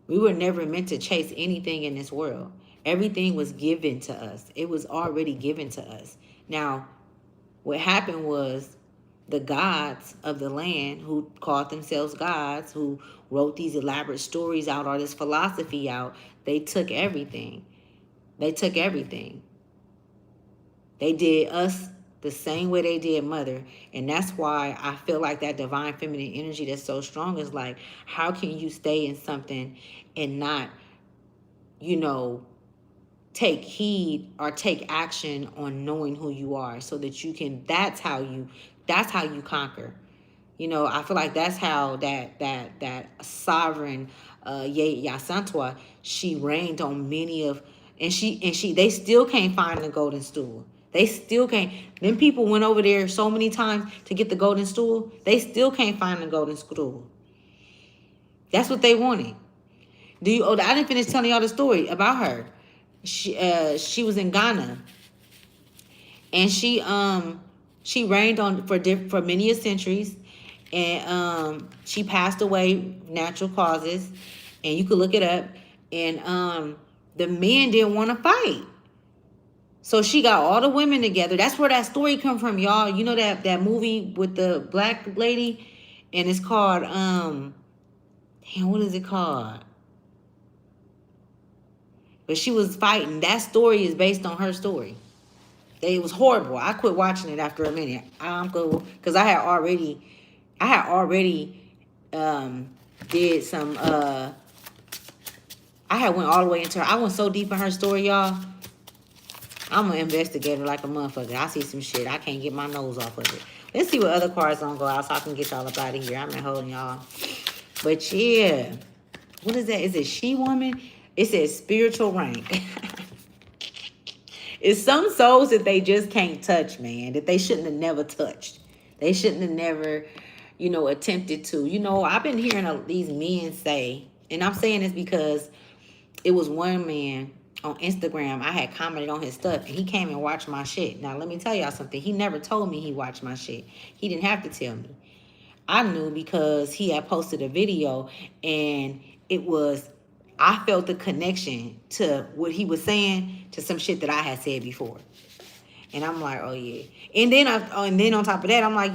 S1: We were never meant to chase anything in this world. Everything was given to us. It was already given to us. Now, what happened was the gods of the land, who called themselves gods, who wrote these elaborate stories out or this philosophy out, they took everything. They took everything. They did us the same way they did mother. And that's why I feel like that divine feminine energy that's so strong is like, how can you stay in something and not, take heed or take action on knowing who you are, so that you can, that's how you conquer. I feel like that's how that sovereign Yasantwa, she reigned on many of, they still can't find the golden stool. They still can't. Them people went over there so many times to get the golden stool. They still can't find the golden stool. That's what they wanted. I didn't finish telling y'all the story about her. She was in Ghana, and she reigned on for many centuries, and she passed away natural causes, and you could look it up. And the men didn't want to fight, so she got all the women together. That's where that story come from, y'all. You know that movie with the black lady, and it's called what is it called? But she was fighting. That story is based on her story. It was horrible. I quit watching it after a minute. I'm cool because I had already did some. I had went all the way into her. I went so deep in her story, y'all. I'm an investigator like a motherfucker. I see some shit. I can't get my nose off of it. Let's see what other cards don't go out so I can get y'all up out of here. I'm not holding y'all. But yeah, what is that? Is it she woman? It says spiritual rank. It's some souls that they just can't touch, man. That they shouldn't have never touched. They shouldn't have never, attempted to. I've been hearing these men say, and I'm saying this because it was one man on Instagram. I had commented on his stuff, and he came and watched my shit. Now, let me tell y'all something. He never told me he watched my shit. He didn't have to tell me. I knew because he had posted a video, and it was, I felt the connection to what he was saying to some shit that I had said before. And I'm like, oh yeah. And then on top of that, I'm like,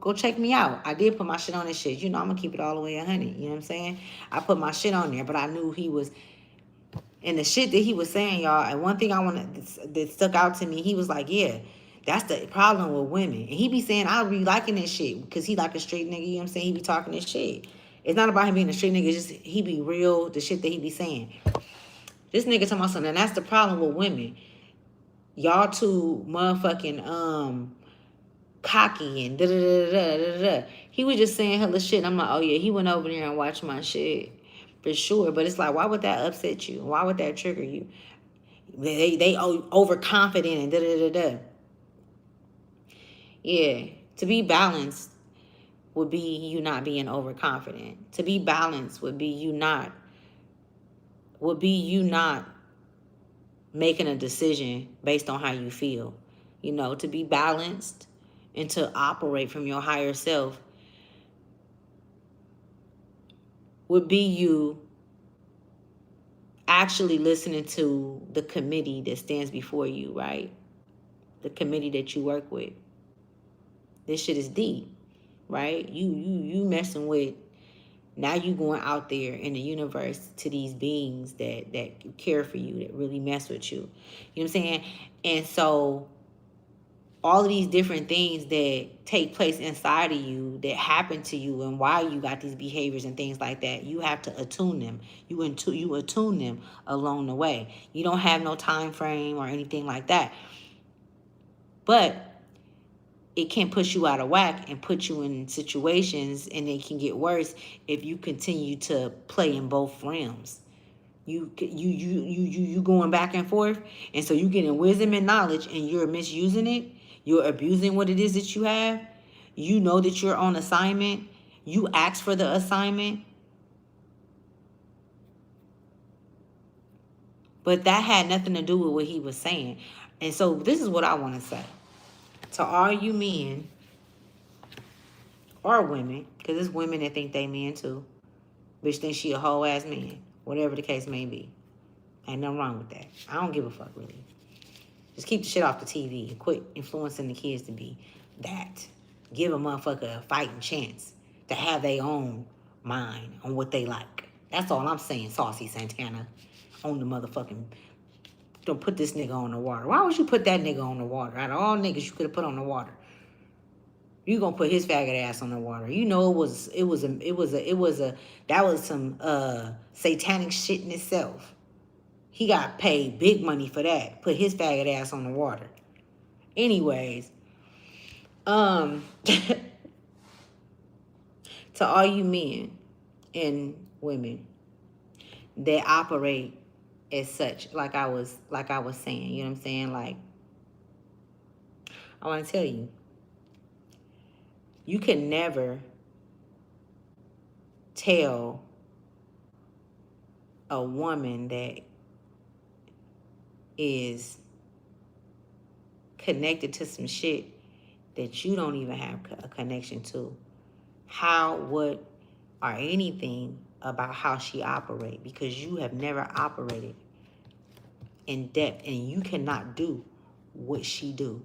S1: go check me out. I did put my shit on this shit. I'm gonna keep it all the way 100. You know what I'm saying? I put my shit on there, but I knew he was, and the shit that he was saying, y'all. And one thing that stuck out to me, he was like, yeah, that's the problem with women. And he be saying, I be liking this shit because he like a straight nigga. You know what I'm saying? He be talking this shit. It's not about him being a straight nigga. It's just he be real. The shit that he be saying. This nigga talking about something, and that's the problem with women. Y'all too motherfucking cocky and da da da da da da. He was just saying hella shit. And I'm like, oh yeah, he went over there and watched my shit for sure. But it's like, why would that upset you? Why would that trigger you? They overconfident and da da da da. Yeah, to be balanced would be you not being overconfident. To be balanced would be you not making a decision based on how you feel. To be balanced and to operate from your higher self would be you actually listening to the committee that stands before you, right? The committee that you work with. This shit is deep, right? You messing with, now you going out there in the universe to these beings that care for you, that really mess with you. You know what I'm saying? And so all of these different things that take place inside of you, that happen to you, and why you got these behaviors and things like that, you have to attune them. You attune them along the way. You don't have no time frame or anything like that. But it can push you out of whack and put you in situations, and it can get worse if you continue to play in both realms. You going back and forth, and so you getting wisdom and knowledge, and you're misusing it. You're abusing what it is that you have. You know that you're on assignment. You asked for the assignment, but that had nothing to do with what he was saying. And so this is what I want to say to all you men or women, because it's women that think they men too. Bitch thinks she a whole ass man. Whatever the case may be. Ain't nothing wrong with that. I don't give a fuck, really. Just keep the shit off the TV and quit influencing the kids to be that. Give a motherfucker a fighting chance to have their own mind on what they like. That's all I'm saying, Saucy Santana. On the motherfucking... Don't put this nigga on the water. Why would you put that nigga on the water? Out of all niggas you could have put on the water, you gonna put his faggot ass on the water. That was some satanic shit in itself. He got paid big money for that. Put his faggot ass on the water. Anyways, to all you men and women that operate as such, like I was saying, you know what I'm saying? Like, I want to tell you, you can never tell a woman that is connected to some shit that you don't even have a connection to, how, what, or anything about how she operate, because you have never operated in depth, and you cannot do what she do.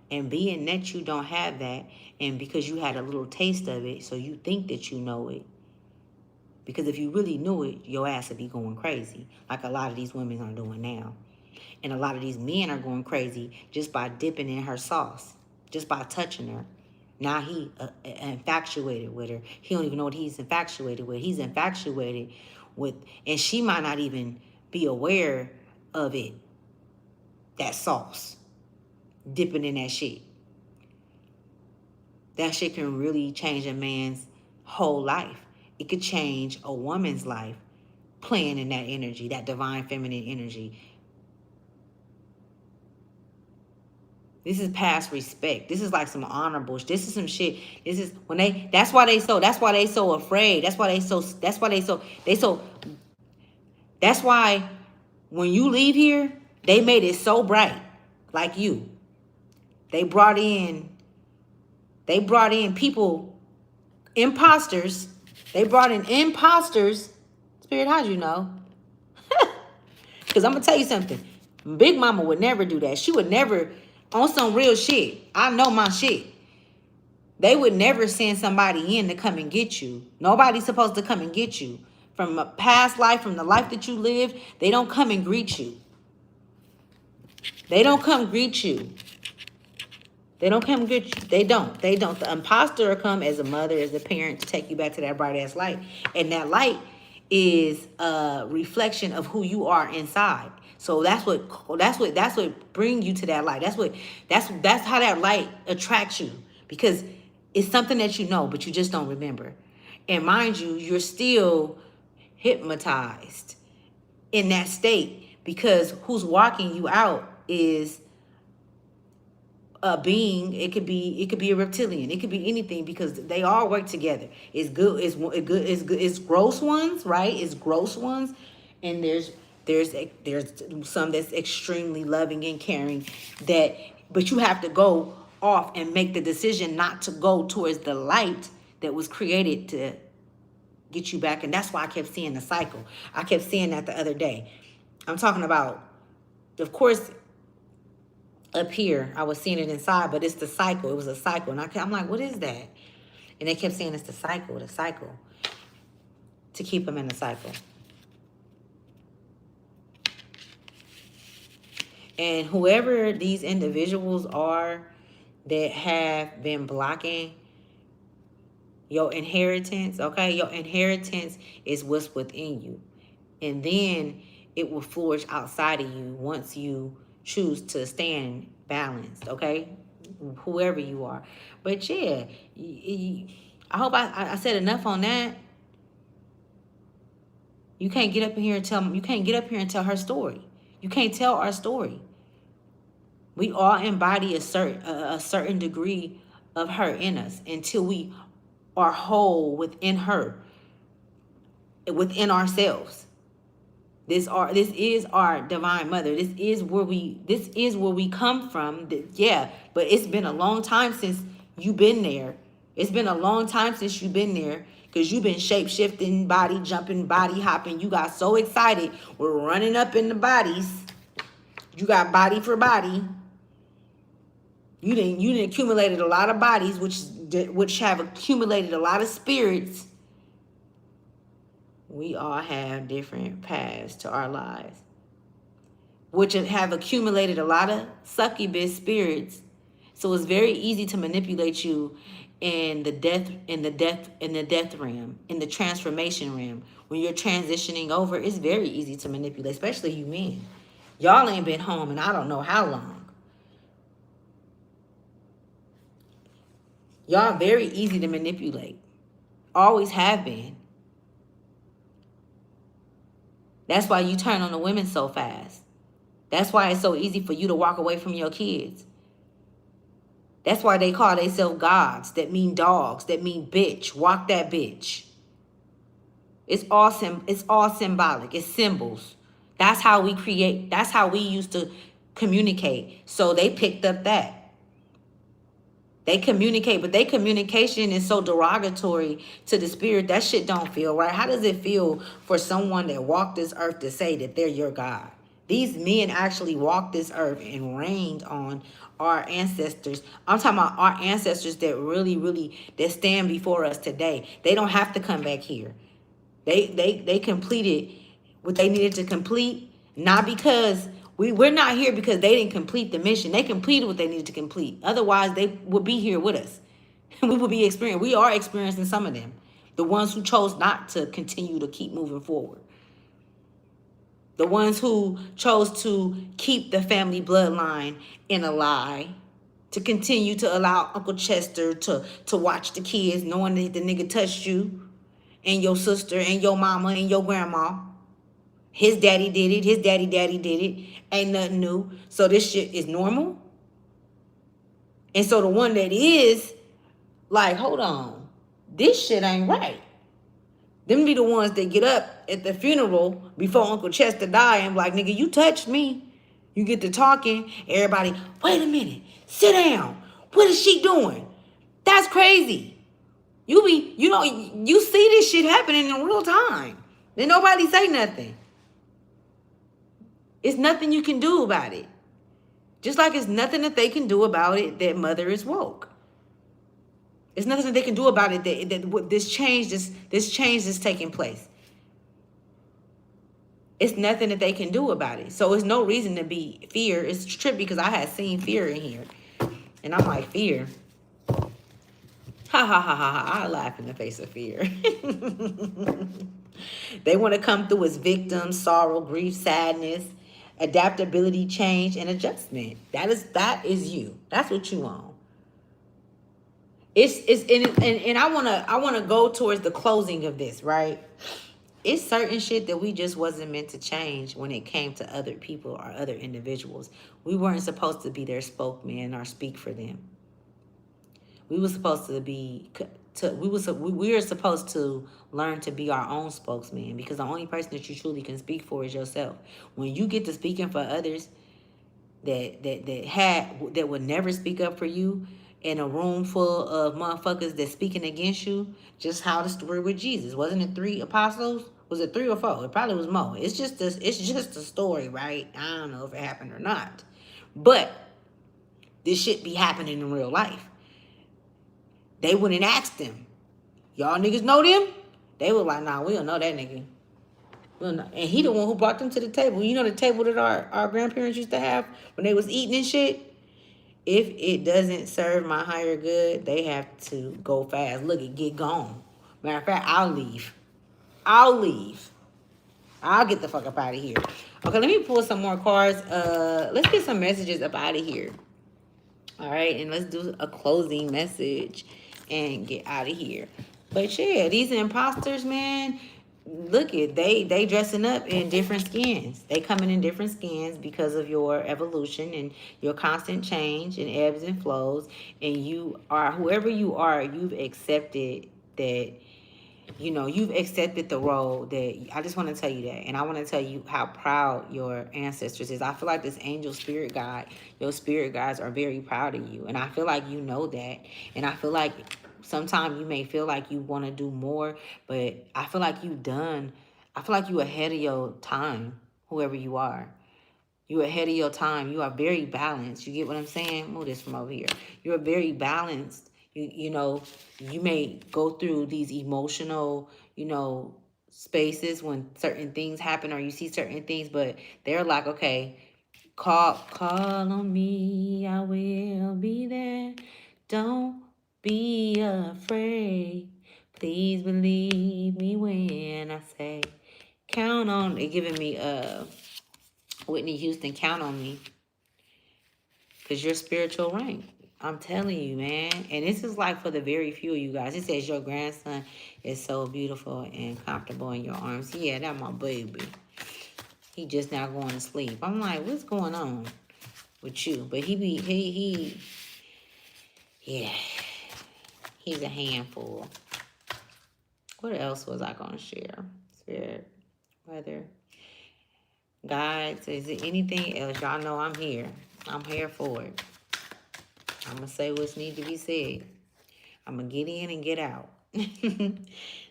S1: And being that you don't have that, and because you had a little taste of it, so you think that you know it. Because if you really knew it, your ass would be going crazy, like a lot of these women are doing now. And a lot of these men are going crazy just by dipping in her sauce, just by touching her. Now he infatuated with her. He don't even know what he's infatuated with. He's infatuated with, and she might not even be aware of it, that sauce, dipping in that shit. That shit can really change a man's whole life. It could change a woman's life playing in that energy, that divine feminine energy. This is past respect. This is like some honorable. This is some shit. This is when they. That's why they so afraid. That's why when you leave here, they made it so bright, like you. They brought in people, imposters. They brought in imposters Spirit, how'd you know? Because I'm going to tell you something. Big Mama would never do that. She would never, on some real shit. I know my shit. They would never send somebody in to come and get you. Nobody's supposed to come and get you. From a past life, from the life that you lived, they don't come and greet you. They don't come greet you. They don't come greet you. They don't. They don't. The imposter will come as a mother, as a parent, to take you back to that bright ass light. And that light is a reflection of who you are inside. So that's what bring you to that light. That's how that light attracts you, because it's something that you know, but you just don't remember. And mind you, you're still hypnotized in that state, because who's walking you out is a being. It could be a reptilian. It could be anything, because they all work together. It's good. It's gross ones, right? It's gross ones, and there's some that's extremely loving and caring. But you have to go off and make the decision not to go towards the light that was created to get you back. And that's why I kept seeing the cycle. I kept seeing that the other day. I'm talking about, of course, up here, I was seeing it inside, but it's the cycle. It was a cycle. And I'm like, what is that? And they kept saying it's the cycle, to keep them in the cycle. And whoever these individuals are that have been blocking your inheritance, okay? Your inheritance is what's within you. And then it will flourish outside of you once you choose to stand balanced, okay? Whoever you are. But yeah, I hope I said enough on that. You can't get up in here and tell her story. You can't tell our story. We all embody a certain degree of her in us until we are whole within her, within ourselves. This is our divine mother. This is where we come from. Yeah, but it's been a long time since you've been there. It's been a long time since you've been there, because you've been shape-shifting, body jumping, body hopping. You got so excited. We're running up in the bodies. You got body for body. You didn't accumulated a lot of bodies, which have accumulated a lot of spirits. We all have different paths to our lives, which have accumulated a lot of succubus spirits. So it's very easy to manipulate you in the death realm, in the transformation realm. When you're transitioning over, it's very easy to manipulate, especially you men. Y'all ain't been home in I don't know how long. Y'all very easy to manipulate. Always have been. That's why you turn on the women so fast. That's why it's so easy for you to walk away from your kids. That's why they call themselves gods. That mean dogs. That mean bitch. Walk that bitch. It's all symbolic. It's symbols. That's how we create. That's how we used to communicate. So they picked up that. They communicate, but their communication is so derogatory to the spirit. That shit don't feel right. How does it feel for someone that walked this earth to say that they're your God? These men actually walked this earth and reigned on our ancestors. I'm talking about our ancestors that really, that stand before us today. They don't have to come back here. They completed what they needed to complete, not because we're not here because they didn't complete the mission. They completed what they needed to complete. Otherwise, they would be here with us. We would be experiencing. We are experiencing some of them. The ones who chose not to continue to keep moving forward. The ones who chose to keep the family bloodline in a lie. To continue to allow Uncle Chester to watch the kids, knowing that the nigga touched you and your sister and your mama and your grandma. His daddy did it. His daddy did it. Ain't nothing new. So this shit is normal. And so the one that is like, hold on, this shit ain't right. Them be the ones that get up at the funeral before Uncle Chester die and be like, nigga, you touched me. You get to talking. Everybody, wait a minute. Sit down. What is she doing? That's crazy. You see this shit happening in real time. Then nobody say nothing. It's nothing you can do about it. Just like it's nothing that they can do about it that mother is woke. It's nothing that they can do about it that this change is taking place. It's nothing that they can do about it. So it's no reason to be fear. It's trippy because I had seen fear in here. And I'm like, fear. Ha ha ha ha ha. I laugh in the face of fear. They want to come through as victims, sorrow, grief, sadness, adaptability, change, and adjustment. That is you. That's what you want. And I wanna go towards the closing of this, right? It's certain shit that we just wasn't meant to change when it came to other people or other individuals. We weren't supposed to be their spokesman or speak for them. We were supposed to be we were supposed to learn to be our own spokesman, because the only person that you truly can speak for is yourself. When you get to speaking for others that would never speak up for you, in a room full of motherfuckers that's speaking against you, just how the story with Jesus. Wasn't it 3 apostles? Was it 3 or 4? It probably was more. It's just a story, right? I don't know if it happened or not. But this shit be happening in real life. They wouldn't ask them, y'all niggas know them? They were like, nah, we don't know that nigga. We don't know. And he the one who brought them to the table. You know the table that our grandparents used to have when they was eating and shit? If it doesn't serve my higher good, they have to go fast. Look, it get gone. Matter of fact, I'll leave. I'll leave. I'll get the fuck up out of here. Okay, let me pull some more cards. Let's get some messages up out of here. All right, and let's do a closing message and get out of here. But yeah, these imposters, man, look it, they dressing up in different skins. They coming in different skins because of your evolution and your constant change and ebbs and flows. And you are, whoever you are, you've accepted that, you've accepted the role that. I just want to tell you that. And I want to tell you how proud your ancestors is. I feel like this angel spirit guide, your spirit guides are very proud of you. And I feel like you know that. And I feel like sometimes you may feel like you want to do more, but I feel like I feel like you ahead of your time, whoever you are. You're ahead of your time. You are very balanced. You get what I'm saying? Move this from over here. You're very balanced. You may go through these emotional, spaces when certain things happen or you see certain things, but they're like, okay, call on me. I will be there. Don't be afraid. Please believe me when I say count on. They're giving me Whitney Houston, count on me, because you're spiritual rank. I'm telling you, man. And this is like for the very few of you guys. It says your grandson is so beautiful and comfortable in your arms. Yeah, that's my baby. He just now going to sleep. I'm like, what's going on with you? But yeah, he's a handful. What else was I going to share? Spirit, weather, guides. Is it anything else? Y'all know I'm here. I'm here for it. I'm going to say what's need to be said. I'm going to get in and get out.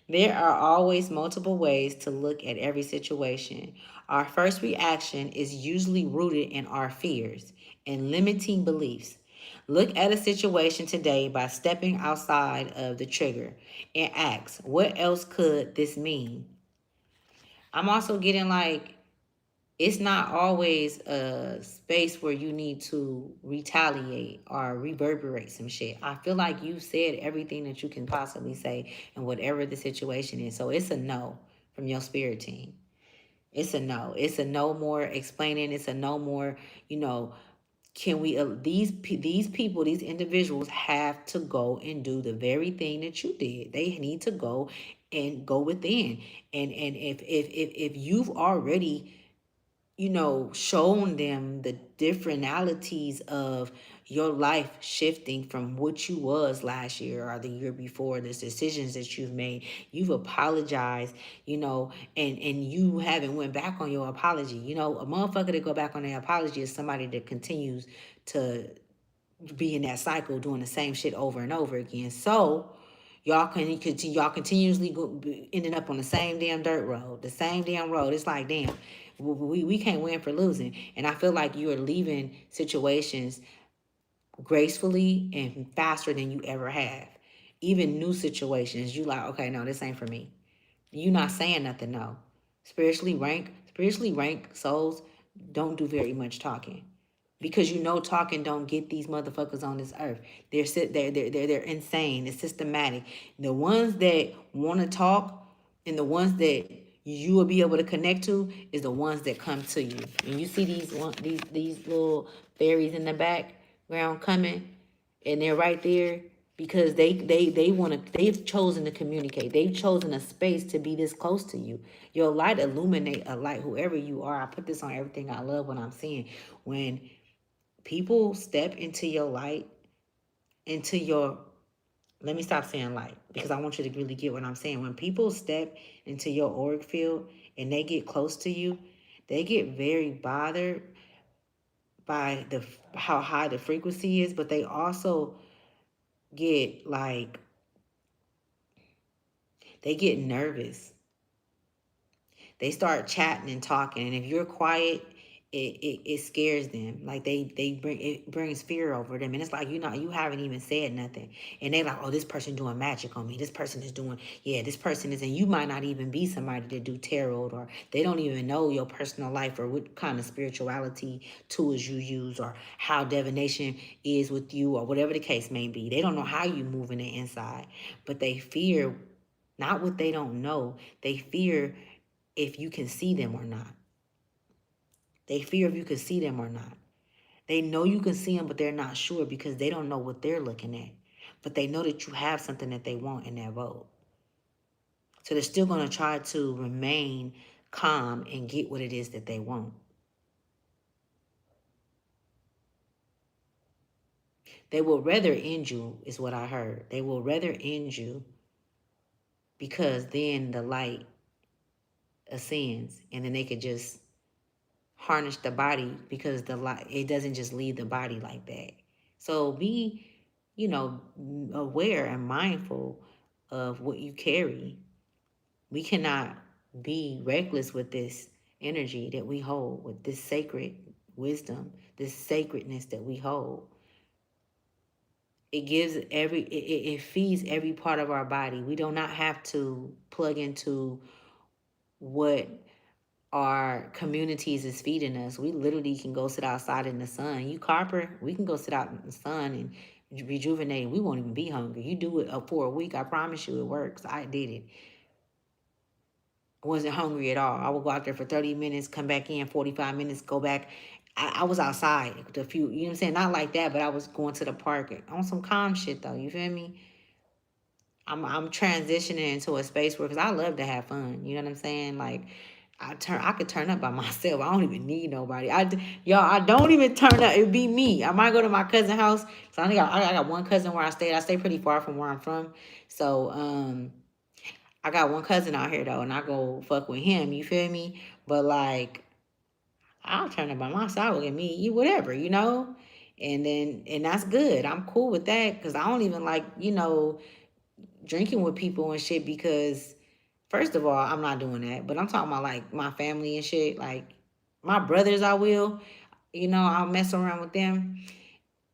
S1: There are always multiple ways to look at every situation. Our first reaction is usually rooted in our fears and limiting beliefs. Look at a situation today by stepping outside of the trigger and ask, what else could this mean? I'm also getting like, it's not always a space where you need to retaliate or reverberate some shit. I feel like you said everything that you can possibly say in whatever the situation is. So it's a no from your spirit team. It's a no. It's a no more explaining. It's a no more, can we, these people, these individuals have to go and do the very thing that you did. They need to go and go within. And if you've already shown them the differentalities of your life shifting from what you was last year or the year before, the decisions that you've made, you've apologized, and you haven't went back on your apology. A motherfucker that go back on their apology is somebody that continues to be in that cycle doing the same shit over and over again. So y'all continuously ending up on the same damn dirt road, the same damn road. It's like, damn, we can't win for losing. And I feel like you are leaving situations gracefully and faster than you ever have. Even new situations, you like, okay, no, this ain't for me. You not saying nothing, no. Spiritually rank souls don't do very much talking. Because you know talking don't get these motherfuckers on this earth. They're insane. It's systematic. The ones that want to talk and the ones that you will be able to connect to is the ones that come to you. And you see these little fairies in the background coming, and they're right there because they've chosen to communicate. They've chosen a space to be this close to you. Your light illuminate a light, whoever you are. I put this on everything I love when I'm seeing. When people step into your light, into your, let me stop saying light because I want you to really get what I'm saying. When people step into your auric field and they get close to you, they get very bothered by the how high the frequency is, but they also get like, they get nervous. They start chatting and talking, and if you're quiet, it scares them. Like they bring, it brings fear over them, and it's like, you haven't even said nothing, and they like, oh, this person doing magic on me. This person is doing, yeah, this person is, and you might not even be somebody that do tarot, or they don't even know your personal life or what kind of spirituality tools you use or how divination is with you or whatever the case may be. They don't know how you move in the inside, but they fear not what they don't know. They fear if you can see them or not. They fear if you can see them or not. They know you can see them, but they're not sure because they don't know what they're looking at. But they know that you have something that they want in their vote. So they're still going to try to remain calm and get what it is that they want. They will rather end you, is what I heard. They will rather end you because then the light ascends and then they could just harness the body because the light, it doesn't just leave the body like that. So be, aware and mindful of what you carry. We cannot be reckless with this energy that we hold, with this sacred wisdom, this sacredness that we hold. It gives it feeds every part of our body. We do not have to plug into what our communities is feeding us. We literally can go sit outside in the sun. You carper, we can go sit out in the sun and rejuvenate. We won't even be hungry. You do it for a week, I promise you it works. I did it. I wasn't hungry at all. I would go out there for 30 minutes, come back in 45 minutes, go back. I was outside a few, you know what I'm saying? Not like that, but I was going to the park on some calm shit though. You feel me? I'm transitioning into a space where, because I love to have fun. You know what I'm saying? Like, I could turn up by myself. I don't even need nobody. I don't even turn up. It'd be me. I might go to my cousin's house. So I got one cousin where I stayed. I stay pretty far from where I'm from. So I got one cousin out here though, and I go fuck with him. You feel me? But like, I'll turn up by myself. Look at me, you whatever, and that's good. I'm cool with that because I don't even like drinking with people and shit because first of all, I'm not doing that. But I'm talking about like my family and shit. Like my brothers, I will. I'll mess around with them.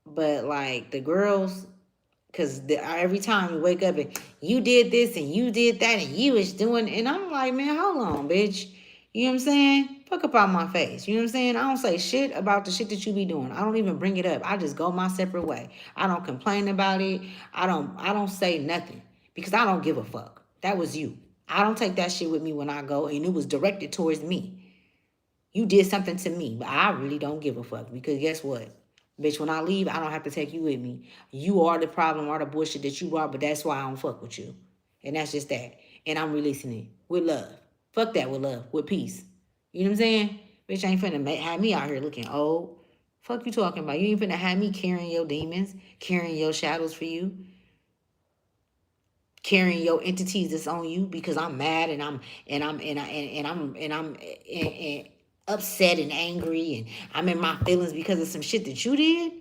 S1: But like the girls, because every time you wake up and you did this and you did that and you was doing, and I'm like, man, hold on, bitch. You know what I'm saying? Fuck up out my face. You know what I'm saying? I don't say shit about the shit that you be doing. I don't even bring it up. I just go my separate way. I don't complain about it. I don't say nothing because I don't give a fuck. That was you. I don't take that shit with me when I go, and it was directed towards me. You did something to me, but I really don't give a fuck because guess what? Bitch, when I leave, I don't have to take you with me. You are the problem or the bullshit that you are, but that's why I don't fuck with you. And that's just that. And I'm releasing it with love. Fuck that with love, with peace. You know what I'm saying? Bitch ain't finna have me out here looking old. Fuck you talking about? You ain't finna have me carrying your demons, carrying your shadows for you, carrying your entities that's on you because I'm mad and I'm upset and angry and I'm in my feelings because of some shit that you did.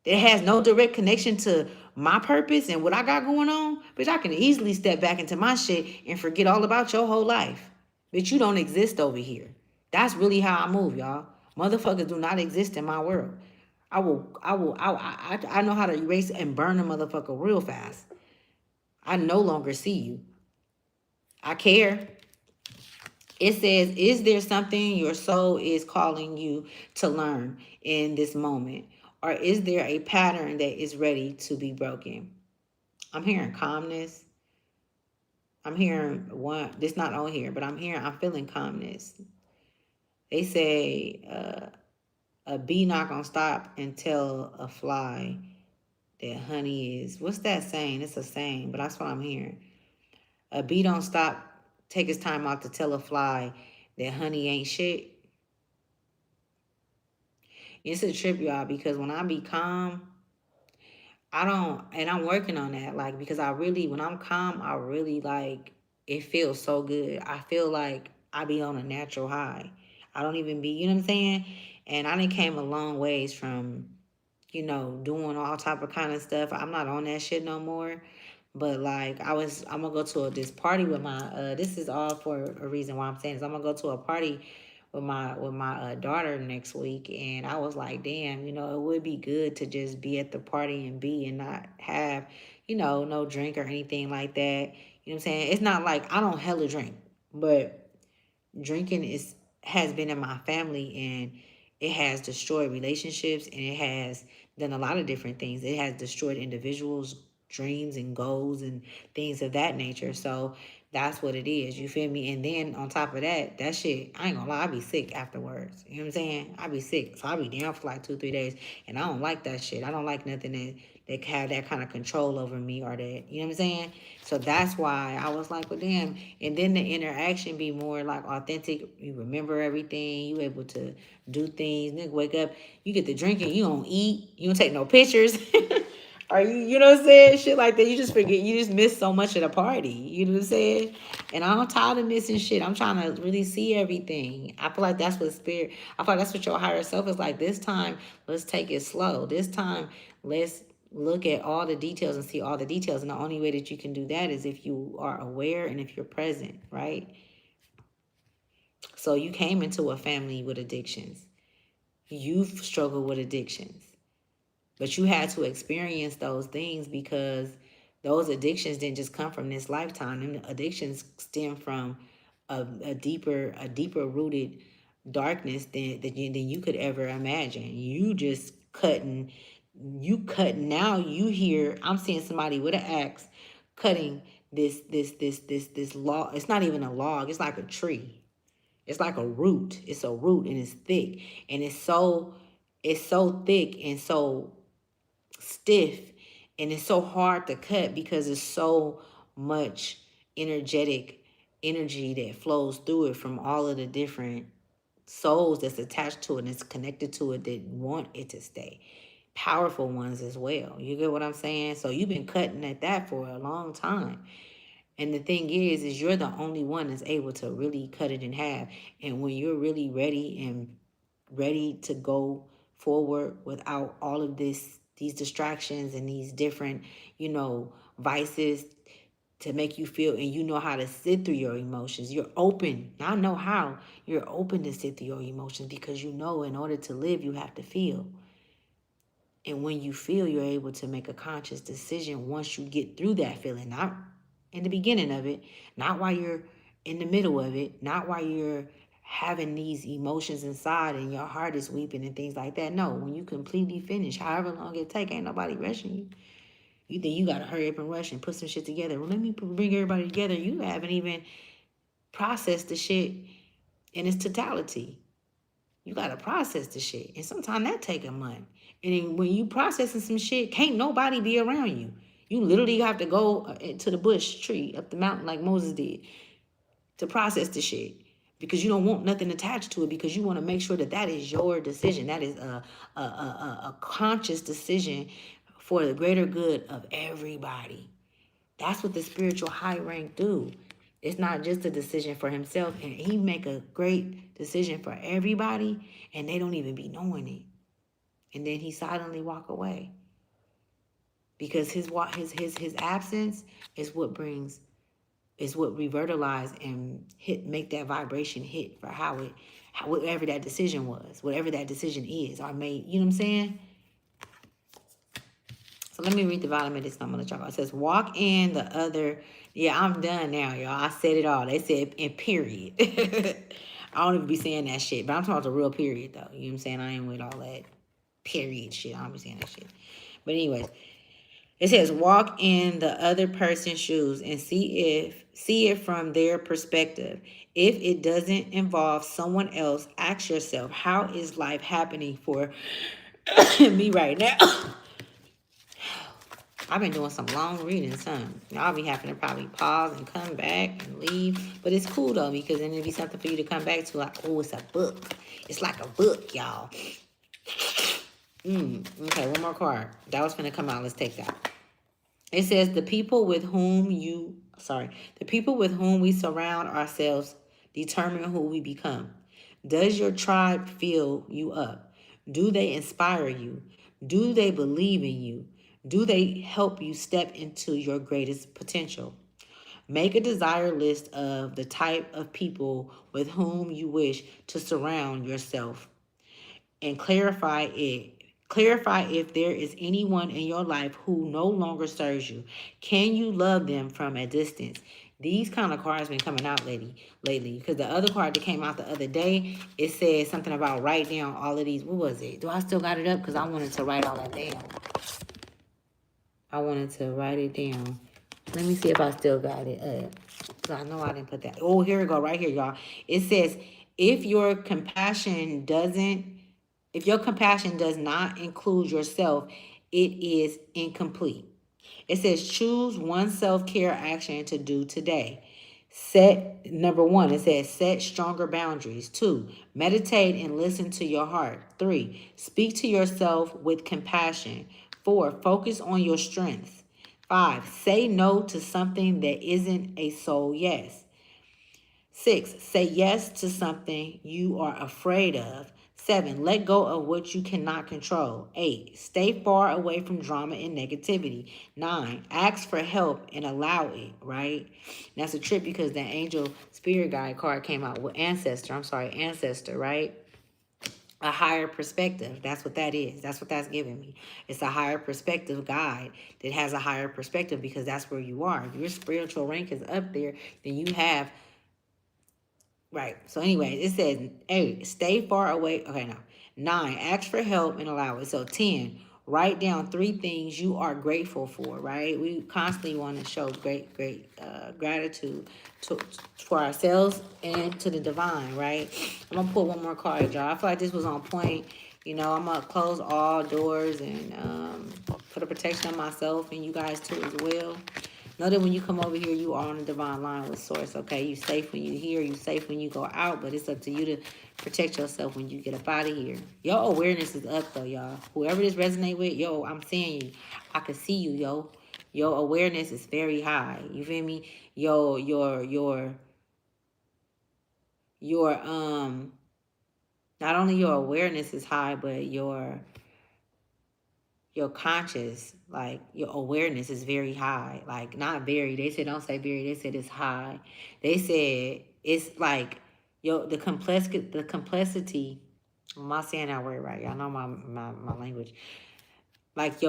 S1: that has no direct connection to my purpose and what I got going on, bitch, I can easily step back into my shit and forget all about your whole life. Bitch, you don't exist over here. That's really how I move, y'all. Motherfuckers do not exist in my world. I know how to erase and burn a motherfucker real fast. I no longer see you. I care. It says, is there something your soul is calling you to learn in this moment? Or is there a pattern that is ready to be broken? I'm hearing calmness. I'm hearing one, this not on here, but I'm feeling calmness. They say a bee not gonna stop and tell a fly that honey is, what's that saying? It's a saying, but that's what I'm hearing. A bee don't stop, take his time out to tell a fly that honey ain't shit. It's a trip, y'all, because when I be calm, I don't, and I'm working on that, like, because I really, when I'm calm, I really, like, it feels so good. I feel like I be on a natural high. I don't even be, you know what I'm saying? And I done came a long ways from, doing all type of kind of stuff. I'm not on that shit no more. But like I'm gonna go to this party with my. This is all for a reason why I'm saying this. I'm gonna go to a party with my daughter next week, and I was like, damn, it would be good to just be at the party and be and not have, no drink or anything like that. You know what I'm saying? It's not like I don't hella drink, but drinking has been in my family, and it has destroyed relationships, and it has done a lot of different things. It has destroyed individuals' dreams and goals and things of that nature. So that's what it is. You feel me? And then on top of that, that shit, I ain't gonna lie, I be sick afterwards. You know what I'm saying? I be sick. So I be down for like 2-3 days. And I don't like that shit. I don't like nothing that have that kind of control over me, or that, you know what I'm saying? So that's why I was like, well, damn. And then the interaction be more like authentic. You remember everything. You able to do things. Nigga, wake up. You get the drinking. You don't eat. You don't take no pictures. Are you know what I'm saying? Shit like that. You just forget. You just miss so much of the party. You know what I'm saying? And I'm tired of missing shit. I'm trying to really see everything. I feel like that's what spirit, I feel like that's what your higher self is like. This time, let's take it slow. This time, let's look at all the details and see all the details. And the only way that you can do that is if you are aware and if you're present, right? So you came into a family with addictions. You've struggled with addictions. But you had to experience those things because those addictions didn't just come from this lifetime. And addictions stem from a deeper rooted darkness than you could ever imagine. You cutting now. You hear, I'm seeing somebody with an axe cutting this log. It's not even a log, it's like a tree. It's like a root. It's a root, and it's thick. And it's so thick and so stiff, and it's so hard to cut because there's so much energetic energy that flows through it from all of the different souls that's attached to it and it's connected to it that want it to stay. Powerful ones as well. You get what I'm saying? So you've been cutting at that for a long time. And the thing is you're the only one that's able to really cut it in half. And when you're really ready to go forward without all of these distractions and these different, vices to make you feel, and you know how to sit through your emotions. You're open. I know how. You're open to sit through your emotions because you know in order to live, you have to feel. And when you feel, you're able to make a conscious decision once you get through that feeling, not in the beginning of it, not while you're in the middle of it, not while you're having these emotions inside and your heart is weeping and things like that. No, when you completely finish, however long it take, ain't nobody rushing you. You think you got to hurry up and rush and put some shit together. Well, let me bring everybody together. You haven't even processed the shit in its totality. You got to process the shit. And sometimes that take a month. And then when you processing some shit, can't nobody be around you. You literally have to go to the bush tree, up the mountain like Moses did, to process the shit. Because you don't want nothing attached to it, because you want to make sure that that is your decision. That is a conscious decision for the greater good of everybody. That's what the spiritual high rank do. It's not just a decision for himself, and he make a great decision for everybody, and they don't even be knowing it. And then he silently walk away because his absence is what brings is what revitalize and make that vibration hit for whatever that decision was, whatever that decision is or made. You know what I'm saying? So let me read the bottom of this. I'm gonna let y'all go. It says, "Walk in the other." Yeah, I'm done now, y'all. I said it all. They said in period. I don't even be saying that shit, but I'm talking about the real period though. You know what I'm saying? I ain't with all that period shit. I don't be saying that shit. But anyways, it says, "Walk in the other person's shoes and see it from their perspective. If it doesn't involve someone else, ask yourself, how is life happening for me right now?" I've been doing some long reading, son. Y'all be having to probably pause and come back and leave. But it's cool though, because then it'll be something for you to come back to. Like, oh, it's a book. It's like a book, y'all. Okay, one more card. That was gonna come out. Let's take that. It says the people with whom we surround ourselves determine who we become. Does your tribe fill you up? Do they inspire you? Do they believe in you? Do they help you step into your greatest potential? Make a desire list of the type of people with whom you wish to surround yourself and clarify if there is anyone in your life who no longer serves you. Can you love them from a distance? These kind of cards been coming out lately because the other card that came out the other day, it said something about write down all of these. What was it? Do I still got it up? Because I wanted to write all that down. I wanted to write it down. Let me see if I still got it up. Because I know I didn't put that. Oh, here we go, right here, y'all. It says, if your compassion doesn't if your compassion does not include yourself, it is incomplete. It says choose one self-care action to do today. Set number one, it says set stronger boundaries. Two, meditate and listen to your heart. Three, speak to yourself with compassion. Four, focus on your strengths. Five, say no to something that isn't a soul yes. 6, say yes to something you are afraid of. 7, let go of what you cannot control. 8, stay far away from drama and negativity. 9, ask for help and allow it, right? And that's a trip because the angel spirit guide card came out with ancestor, right? A higher perspective. That's what that is. That's what that's giving me. It's a higher perspective guide that has a higher perspective because that's where you are. If your spiritual rank is up there, then you have. Right. So anyway, it says 8, stay far away. Okay, no. 9, ask for help and allow it. So 10, write down 3 things you are grateful for, right? We constantly want to show great gratitude to for ourselves and to the divine, right? I'm going to pull one more card, y'all. I feel like this was on point. You know, I'm going to close all doors and put a protection on myself and you guys too as well. Know that when you come over here, you are on a divine line with source, okay? You safe when you here, you safe when you go out, but it's up to you to protect yourself when you get up out of here. Your awareness is up, though, y'all. Whoever this resonate with, yo, I'm seeing you. I can see you, yo. Your awareness is very high. You feel me? Your not only your awareness is high, but your conscious, like your awareness is very high. Like not very. They said don't say very. They said it's high. They said it's like the complexity. I'm not saying that word right. Y'all know my language. Like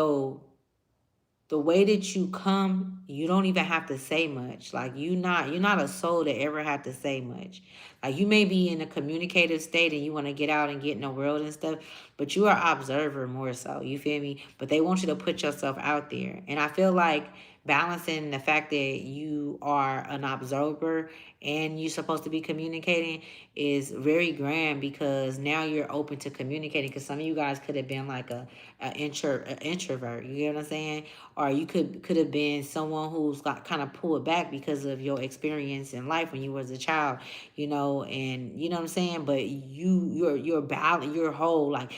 S1: the way that you come, you don't even have to say much. Like you're not a soul that ever had to say much. Like you may be in a communicative state and you want to get out and get in the world and stuff, but you are an observer more so. You feel me? But they want you to put yourself out there. And I feel like balancing the fact that you are an observer and you're supposed to be communicating is very grand because now you're open to communicating because some of you guys could have been like an introvert, you get what I'm saying? Or you could have been someone who's got kind of pulled back because of your experience in life when you was a child, you know, and you know what I'm saying? But you're balanced, you're whole, like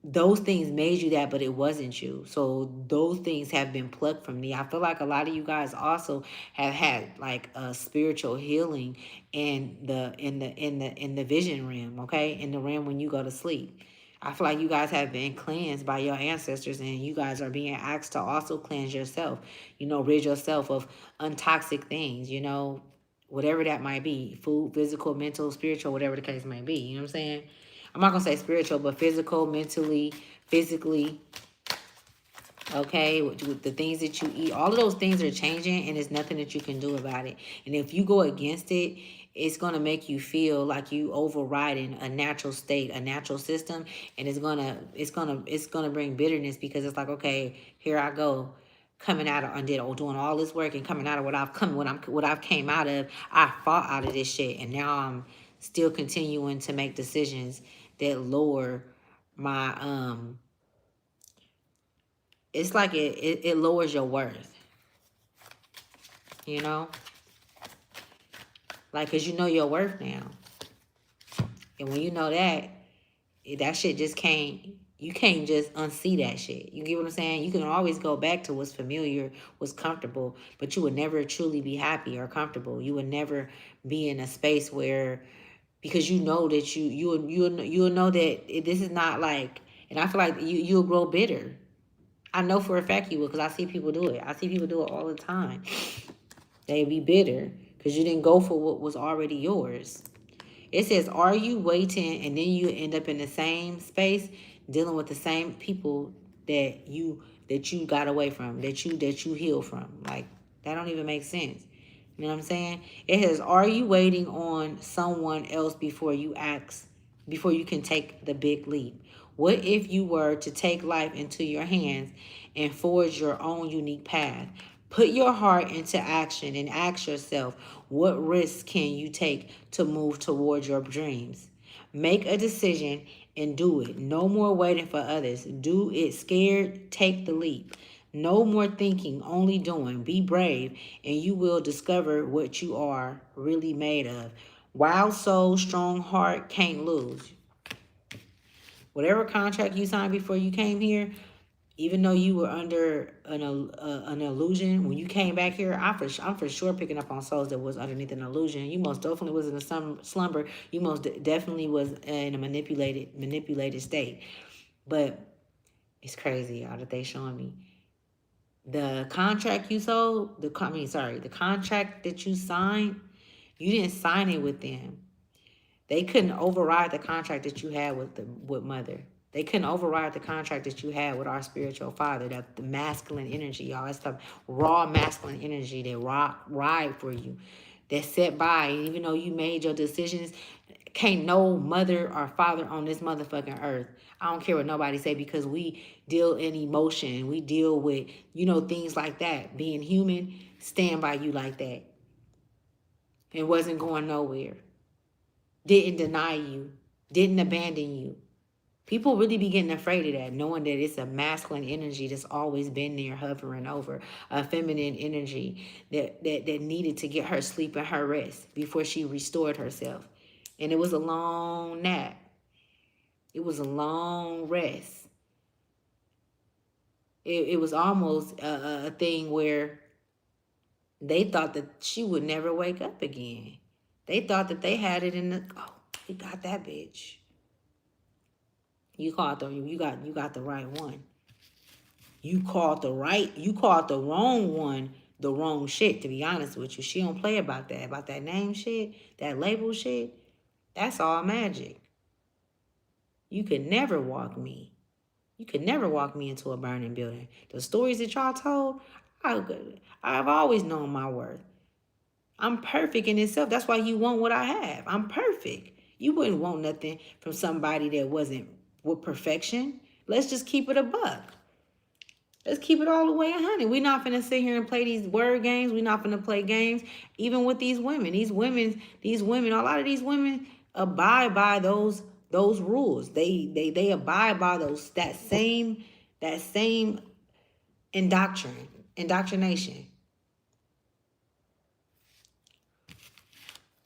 S1: those things made you that, but it wasn't you. So those things have been plucked from me. I feel like a lot of you guys also have had like a spiritual healing in the vision realm, okay? In the realm when you go to sleep. I feel like you guys have been cleansed by your ancestors, and you guys are being asked to also cleanse yourself. Rid yourself of untoxic things, whatever that might be. Food, physical, mental, spiritual, whatever the case may be. You know what I'm saying? I'm not going to say spiritual, but physical, mentally, physically, okay, with the things that you eat, all of those things are changing, and there's nothing that you can do about it. And if you go against it, it's going to make you feel like you overriding a natural state, a natural system, and it's gonna bring bitterness, because it's like, okay, here I go, coming out of undid or doing all this work and coming out of what I've came out of. I fought out of this shit, and now I'm still continuing to make decisions that lower my it's like it lowers your worth, you know? Like, because you know your worth now. And when you know that shit just can't, you can't just unsee that shit. You get what I'm saying? You can always go back to what's familiar, what's comfortable, but you would never truly be happy or comfortable. You would never be in a space where, because you know that you'll know that this is not like, and I feel like you'll grow bitter. I know for a fact you will, because I see people do it. I see people do it all the time. They be bitter because you didn't go for what was already yours. It says, are you waiting, and then you end up in the same space dealing with the same people that you got away from, that you healed from. Like, that don't even make sense. You know what I'm saying? It says, are you waiting on someone else before you can take the big leap? What if you were to take life into your hands and forge your own unique path? Put your heart into action and ask yourself, what risks can you take to move towards your dreams? Make a decision and do it. No more waiting for others. Do it scared, take the leap. No more thinking, only doing. Be brave, and you will discover what you are really made of. Wild soul, strong heart, can't lose. Whatever contract you signed before you came here, even though you were under an illusion, when you came back here, I'm for sure picking up on souls that was underneath an illusion. You most definitely was in a slumber. You most definitely was in a manipulated state. But it's crazy, y'all, that they showing me. The contract you sold, the contract that you signed, you didn't sign it with them. They couldn't override the contract that you had with mother. They couldn't override the contract that you had with our spiritual father. That the masculine energy, y'all. That's the raw masculine energy that ride for you. That set by, and even though you made your decisions, can't no mother or father on this motherfucking earth. I don't care what nobody say, because we deal in emotion. We deal with, things like that. Being human, stand by you like that. It wasn't going nowhere. Didn't deny you. Didn't abandon you. People really be getting afraid of that, knowing that it's a masculine energy that's always been there hovering over, a feminine energy that needed to get her sleep and her rest before she restored herself. And it was a long nap. It was a long rest. It was almost a thing where they thought that she would never wake up again. They thought that they had it in the, oh, we got that bitch. You got the right one. You called the wrong one, the wrong shit, to be honest with you. She don't play about that name shit, that label shit. That's all magic. You could never walk me. You could never walk me into a burning building. The stories that y'all told, I've always known my worth. I'm perfect in itself. That's why you want what I have. I'm perfect. You wouldn't want nothing from somebody that wasn't with perfection. Let's just keep it a buck. Let's keep it all the way 100. We're not finna sit here and play these word games. We're not finna play games. Even with these women, a lot of these women abide by those rules. They abide by that same indoctrination.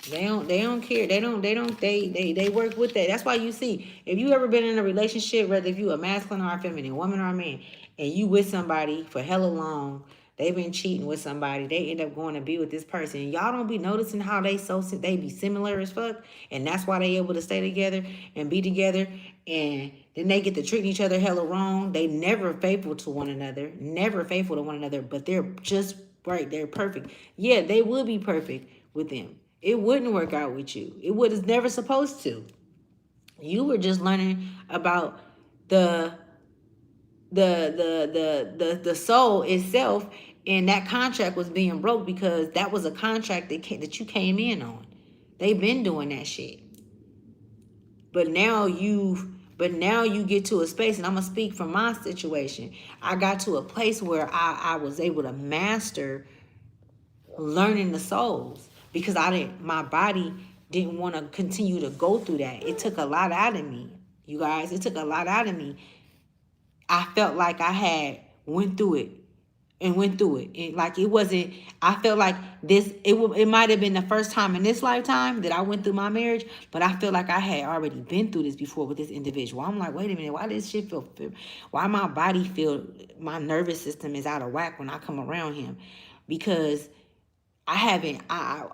S1: They don't care. They work with that. That's why you see, if you ever been in a relationship, whether if you a masculine or a feminine, woman or a man, and you with somebody for hella long, They've been cheating with somebody. They end up going to be with this person. And y'all don't be noticing how they be similar as fuck. And that's why they able to stay together and be together. And then they get to treating each other hella wrong. They never faithful to one another. Never faithful to one another. But they're just right. They're perfect. Yeah, they would be perfect with them. It wouldn't work out with you. It was never supposed to. You were just learning about the the soul itself, and that contract was being broke because that was a contract that you came in on. They've been doing that shit. But now you get to a space, and I'm gonna speak from my situation. I got to a place where I was able to master learning the souls because my body didn't want to continue to go through that. It took a lot out of me, you guys. It took a lot out of me. I felt like I had went through it and went through it. And like it wasn't, I felt like it might have been the first time in this lifetime that I went through my marriage, but I feel like I had already been through this before with this individual. I'm like, wait a minute, why does shit why my body my nervous system is out of whack when I come around him? Because I haven't had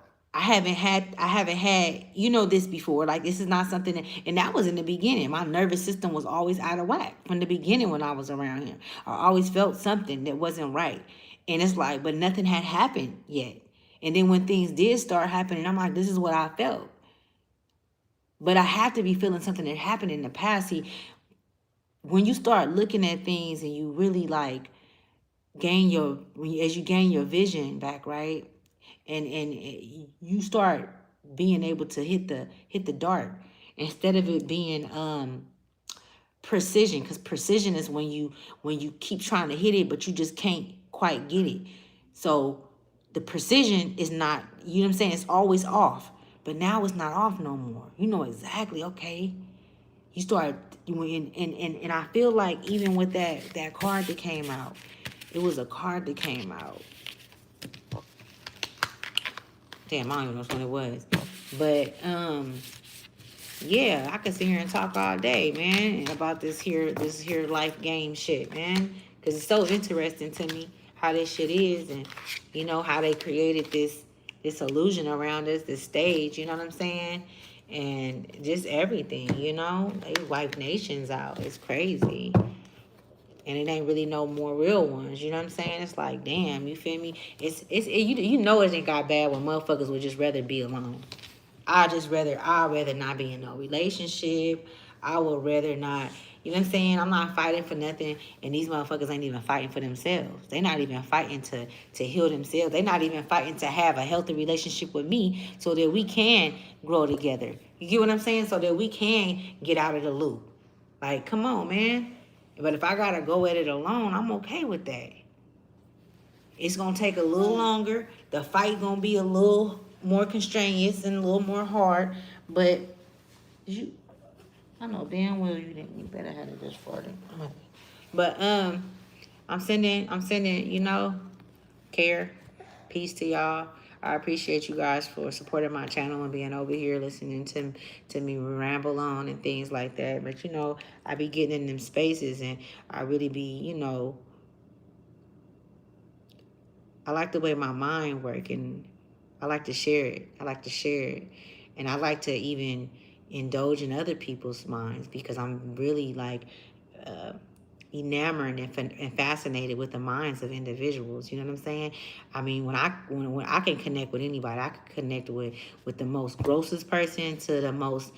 S1: this before. Like this is not something and that was in the beginning. My nervous system was always out of whack from the beginning when I was around him. I always felt something that wasn't right. And it's like, but nothing had happened yet. And then when things did start happening, I'm like, this is what I felt. But I had to be feeling something that happened in the past. See, when you start looking at things and you really like as you gain your vision back, right? And you start being able to hit the dart instead of it being precision, because precision is when you keep trying to hit it but you just can't quite get it. So the precision is not, you know what I'm saying, it's always off. But now it's not off no more. You know exactly, okay. You start and I feel like even with that card that came out, it was a card that came out. Damn, I don't even know which one it was. But yeah, I could sit here and talk all day, man, about this here life game shit, man. Because it's so interesting to me how this shit is, and you know how they created this illusion around us, this stage, you know what I'm saying? And just everything, you know? They wipe nations out. It's crazy. And it ain't really no more real ones, you know what I'm saying? It's like, damn, you feel me? You know it ain't got bad when motherfuckers would just rather be alone. I'd rather not be in no relationship. I would rather not, you know what I'm saying? I'm not fighting for nothing, and these motherfuckers ain't even fighting for themselves. They're not even fighting to heal themselves. They're not even fighting to have a healthy relationship with me so that we can grow together. You get what I'm saying? So that we can get out of the loop. Like, come on, man. But if I gotta go at it alone, I'm okay with that. It's gonna take a little longer. The fight gonna be a little more constrained and a little more hard. But I know damn well you didn't. You better have it just for it. But I'm sending, you know, care, peace to y'all. I appreciate you guys for supporting my channel and being over here listening to me ramble on and things like that. But, you know, I be getting in them spaces and I really be, you know, I like the way my mind work and I like to share it. And I like to even indulge in other people's minds because I'm really like enamored and fascinated with the minds of individuals. You know what I'm saying? I mean, when I can connect with anybody, I can connect with the most grossest person to the most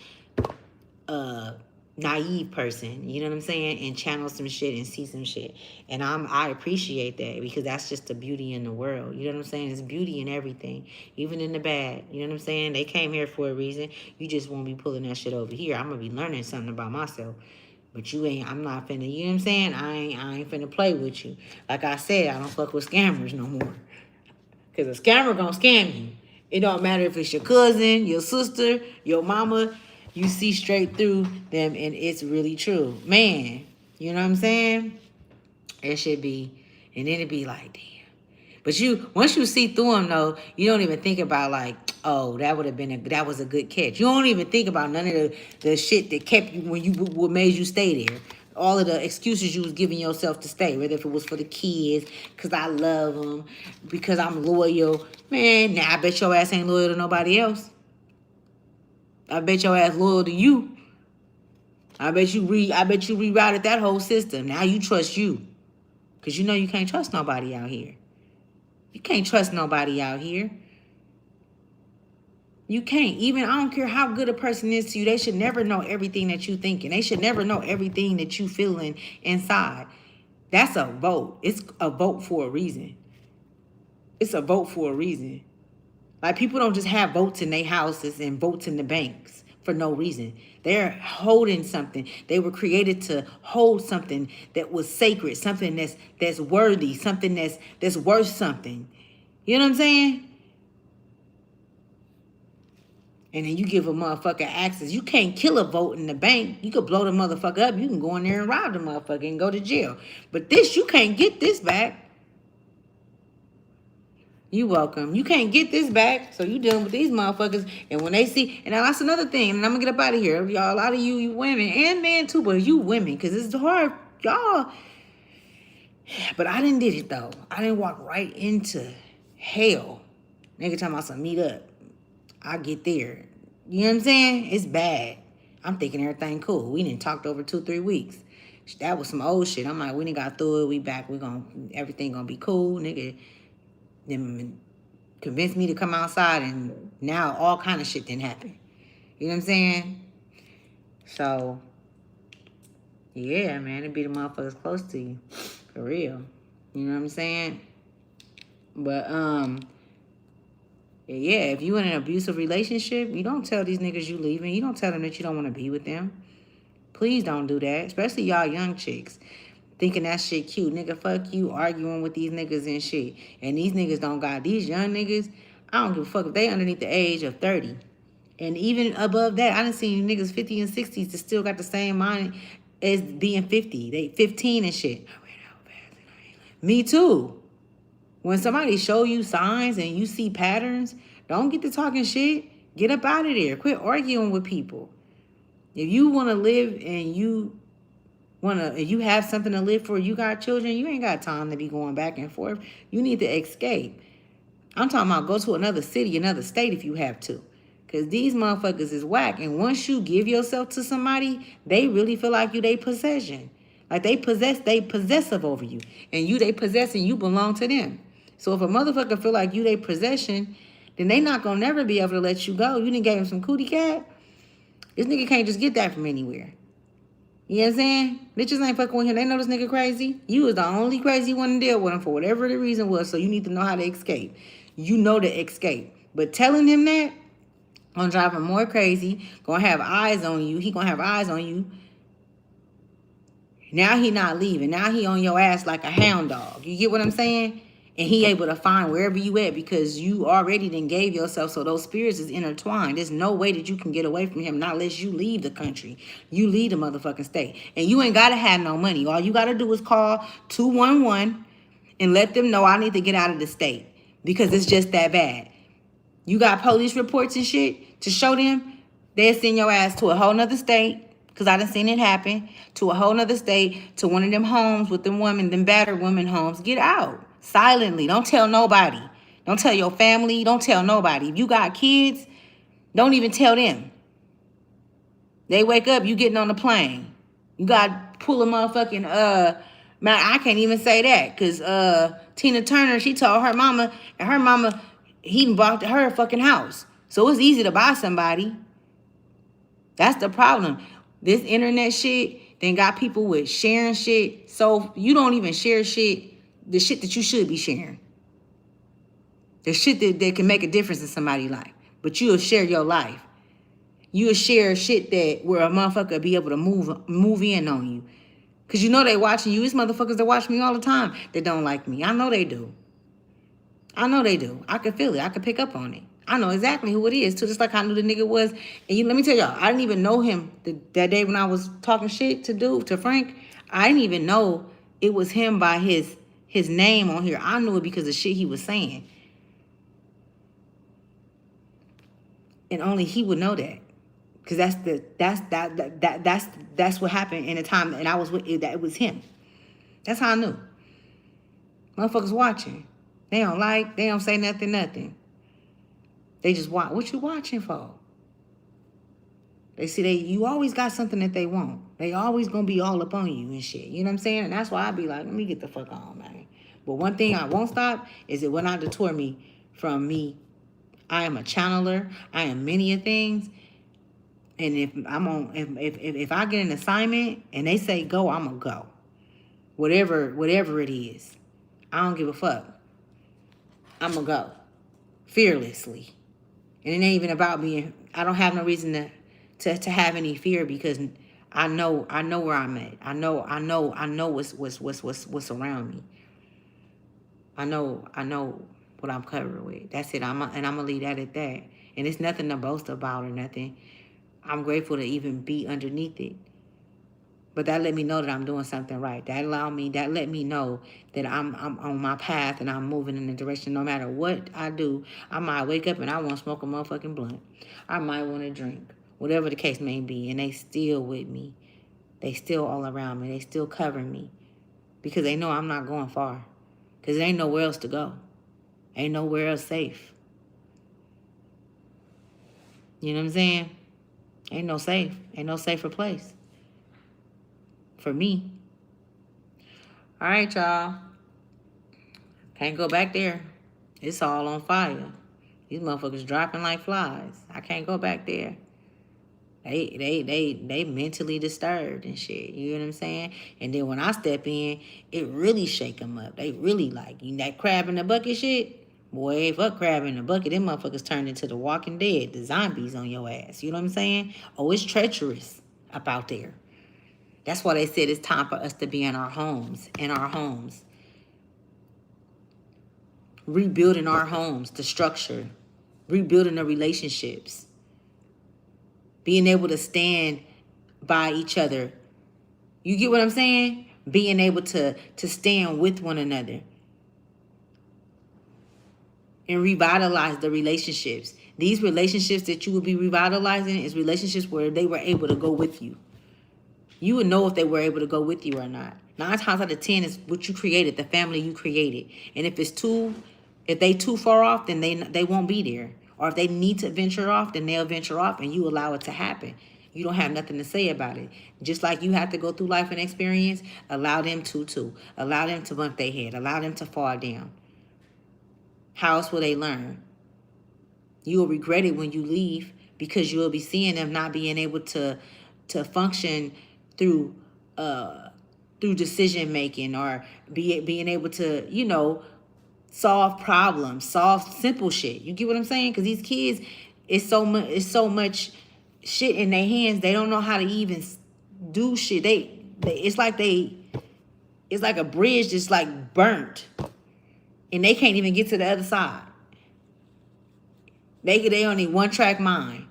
S1: naive person, you know what I'm saying, and channel some shit and see some shit. And I appreciate that because that's just the beauty in the world. You know what I'm saying? There's beauty in everything, even in the bad. You know what I'm saying? They came here for a reason. You just won't be pulling that shit over here. I'm gonna be learning something about myself. But I'm not finna, you know what I'm saying? I ain't finna play with you. Like I said, I don't fuck with scammers no more. Because a scammer gonna scam you. It don't matter if it's your cousin, your sister, your mama. You see straight through them and it's really true. Man, you know what I'm saying? It should be, and then it'd be like, damn. But once you see through them though, you don't even think about like, oh, that was a good catch. You don't even think about none of the shit that kept you what made you stay there. All of the excuses you was giving yourself to stay, whether if it was for the kids, because I love them, because I'm loyal. Man, now I bet your ass ain't loyal to nobody else. I bet your ass loyal to you. I bet you rerouted that whole system. Now you trust you. Because you know you can't trust nobody out here. You can't trust nobody out here. You can't. Even, I don't care how good a person is to you, they should never know everything that you thinking. They should never know everything that you feeling inside. That's a vote. It's a vote for a reason. It's a vote for a reason. Like, people don't just have votes in their houses and votes in the banks for no reason. They're holding something. They were created to hold something that was sacred, something that's worthy, something that's worth something. You know what I'm saying? And then you give a motherfucker access. You can't kill a vote in the bank. You could blow the motherfucker up. You can go in there and rob the motherfucker and go to jail. But this, you can't get this back. You welcome. You can't get this back. So you dealing with these motherfuckers. And when they see, and that's another thing, and I'm gonna get up out of here. Y'all, a lot of you women and men too, but you women, because it's hard, y'all. But I didn't did it though. I didn't walk right into hell. Nigga talking about some meet up. I get there. You know what I'm saying? It's bad. I'm thinking everything cool. We didn't talked over 2-3 weeks. That was some old shit. I'm like, we didn't got through it. We back. Everything gonna be cool, nigga. Then convinced me to come outside, and now all kind of shit didn't happen. You know what I'm saying? So, yeah, man, it be the motherfuckers close to you. For real. You know what I'm saying? But, yeah, if you in an abusive relationship, you don't tell these niggas you leaving. You don't tell them that you don't want to be with them. Please don't do that. Especially y'all young chicks. Thinking that shit cute. Nigga, fuck you arguing with these niggas and shit. And these niggas don't got, these young niggas, I don't give a fuck if they underneath the age of 30. And even above that, I done seen niggas 50 and 60s that still got the same mind as being 50. They 15 and shit. Me too. When somebody show you signs and you see patterns, don't get to talking shit. Get up out of there. Quit arguing with people. If you want to live and you have something to live for, you got children, you ain't got time to be going back and forth. You need to escape. I'm talking about go to another city, another state if you have to. Because these motherfuckers is whack. And once you give yourself to somebody, they really feel like you they possession. Like they possessive over you. And you they possess and you belong to them. So if a motherfucker feel like you they possession, then they not gonna never be able to let you go. You done gave him some cootie cat. This nigga can't just get that from anywhere. You know what I'm saying? Bitches ain't fucking with him. They know this nigga crazy. You was the only crazy one to deal with him for whatever the reason was. So you need to know how to escape. You know to escape. But telling him that gonna drive him more crazy. Gonna have eyes on you. He gonna have eyes on you. Now he not leaving. Now he on your ass like a hound dog. You get what I'm saying? And he able to find wherever you at because you already done gave yourself. So those spirits is intertwined. There's no way that you can get away from him not unless you leave the country. You leave the motherfucking state. And you ain't got to have no money. All you got to do is call 211 and let them know I need to get out of the state because it's just that bad. You got police reports and shit to show them. They'll send your ass to a whole nother state. Because I done seen it happen. To a whole nother state. To one of them homes with them women. Them battered women homes. Get out. Silently. Don't tell nobody. Don't tell your family. Don't tell nobody. If you got kids, don't even tell them. They wake up, you getting on the plane. You got to pull a motherfucking, man, I can't even say that. Because Tina Turner, she told her mama, and her mama, he bought her a fucking house. So it's easy to buy somebody. That's the problem. This internet shit then got people with sharing shit. So you don't even share shit, the shit that you should be sharing. The shit that can make a difference in somebody's life. But you'll share your life. You'll share shit that where a motherfucker be able to move in on you. Because you know they watching you. These motherfuckers that watch me all the time that don't like me. I know they do. I know they do. I can feel it. I can pick up on it. I know exactly who it is, too. Just like I knew the nigga was. And let me tell y'all, I didn't even know him that day when I was talking shit to Frank. I didn't even know it was him by his name on here. I knew it because of shit he was saying. And only he would know that. Because that's what happened in the time, and I was with that. It was him. That's how I knew. Motherfuckers watching. They don't like. They don't say nothing. They just watch. What you watching for? They see you always got something that they want. They always gonna be all up on you and shit. You know what I'm saying? And that's why I be like, let me get the fuck on, man. But one thing I won't stop is it will not deter me from me. I am a channeler. I am many of things. And if I get an assignment and they say go, I'm gonna go. Whatever it is. I don't give a fuck. I'm gonna go. Fearlessly. And it ain't even about being, I don't have no reason to have any fear because I know where I'm at. I know what's around me. I know what I'm covered with. That's it. I'm gonna leave that at that. And it's nothing to boast about or nothing. I'm grateful to even be underneath it. But that let me know that I'm doing something right. That let me know that I'm on my path and I'm moving in the direction. No matter what I do, I might wake up and I want to smoke a motherfucking blunt. I might want to drink. Whatever the case may be. And they still with me. They still all around me. They still cover me. Because they know I'm not going far. Because there ain't nowhere else to go. Ain't nowhere else safe. You know what I'm saying? Ain't no safer place. For me. All right, y'all. Can't go back there. It's all on fire. These motherfuckers dropping like flies. I can't go back there. They mentally disturbed and shit. You know what I'm saying? And then when I step in, it really shake them up. They really like, that crab in the bucket shit. Boy, fuck crab in the bucket. Them motherfuckers turned into the Walking Dead, the zombies on your ass. You know what I'm saying? Oh, it's treacherous up out there. That's why they said it's time for us to be in our homes. Rebuilding our homes, the structure. Rebuilding the relationships. Being able to stand by each other. You get what I'm saying? Being able to stand with one another. And revitalize the relationships. These relationships that you will be revitalizing is relationships where they were able to go with you. You would know if they were able to go with you or not. 9 times out of 10 is what you created, the family you created. And if they too far off, then they won't be there. Or if they need to venture off, then they'll venture off and you allow it to happen. You don't have nothing to say about it. Just like you have to go through life and experience, allow them to too. Allow them to bump their head. Allow them to fall down. How else will they learn? You will regret it when you leave because you will be seeing them not being able to function through decision making or being able to, solve problems, solve simple shit. You get what I'm saying? Because these kids, it's so much shit in their hands. They don't know how to even do shit. It's like a bridge just like burnt, and they can't even get to the other side. They only one track mind.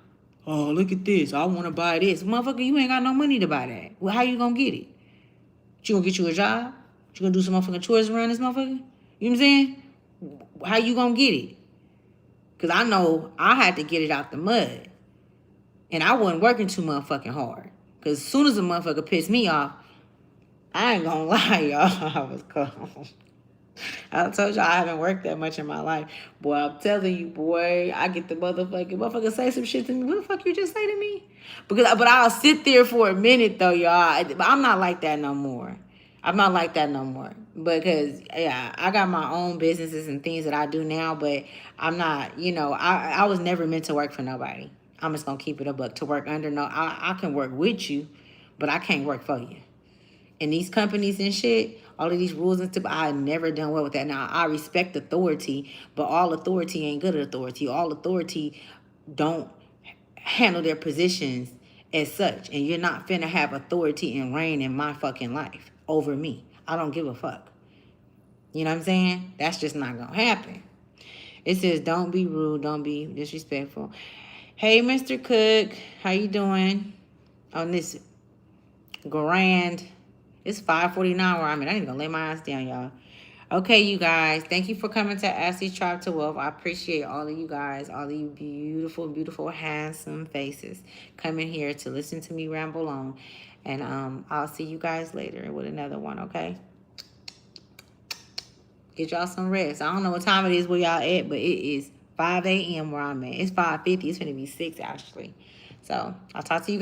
S1: Oh, look at this. I want to buy this. Motherfucker, you ain't got no money to buy that. Well, how you gonna get it? You gonna get you a job? You gonna do some motherfucking chores around this motherfucker? You know what I'm saying? How you gonna get it? Because I know I had to get it out the mud. And I wasn't working too motherfucking hard. Because as soon as a motherfucker pissed me off, I ain't gonna lie, y'all. I was calm. I told y'all I haven't worked that much in my life. Boy, I'm telling you, boy, I get the motherfucker say some shit to me. What the fuck you just say to me? But I'll sit there for a minute though, y'all. But I'm not like that no more. Because, yeah, I got my own businesses and things that I do now, but I'm not, I was never meant to work for nobody. I'm just going to keep it a buck. To work under, no, I can work with you, but I can't work for you. And these companies and shit, all of these rules and stuff, I never done well with that. Now, I respect authority, but all authority ain't good authority. All authority don't handle their positions as such. And you're not finna have authority and reign in my fucking life over me. I don't give a fuck. You know what I'm saying? That's just not gonna happen. It says, don't be rude, don't be disrespectful. Hey, Mr. Cook, how you doing on this grand? It's 5:49 where I'm at. I ain't gonna lay my ass down, y'all. Okay, you guys. Thank you for coming to Ashley Tribe to Wealth. I appreciate all of you guys, all of you beautiful, beautiful, handsome faces coming here to listen to me ramble on. And I'll see you guys later with another one, okay? Get y'all some rest. I don't know what time it is where y'all at, but it is 5 a.m. where I'm at. It's 5:50. It's going to be 6 actually. So I'll talk to you guys.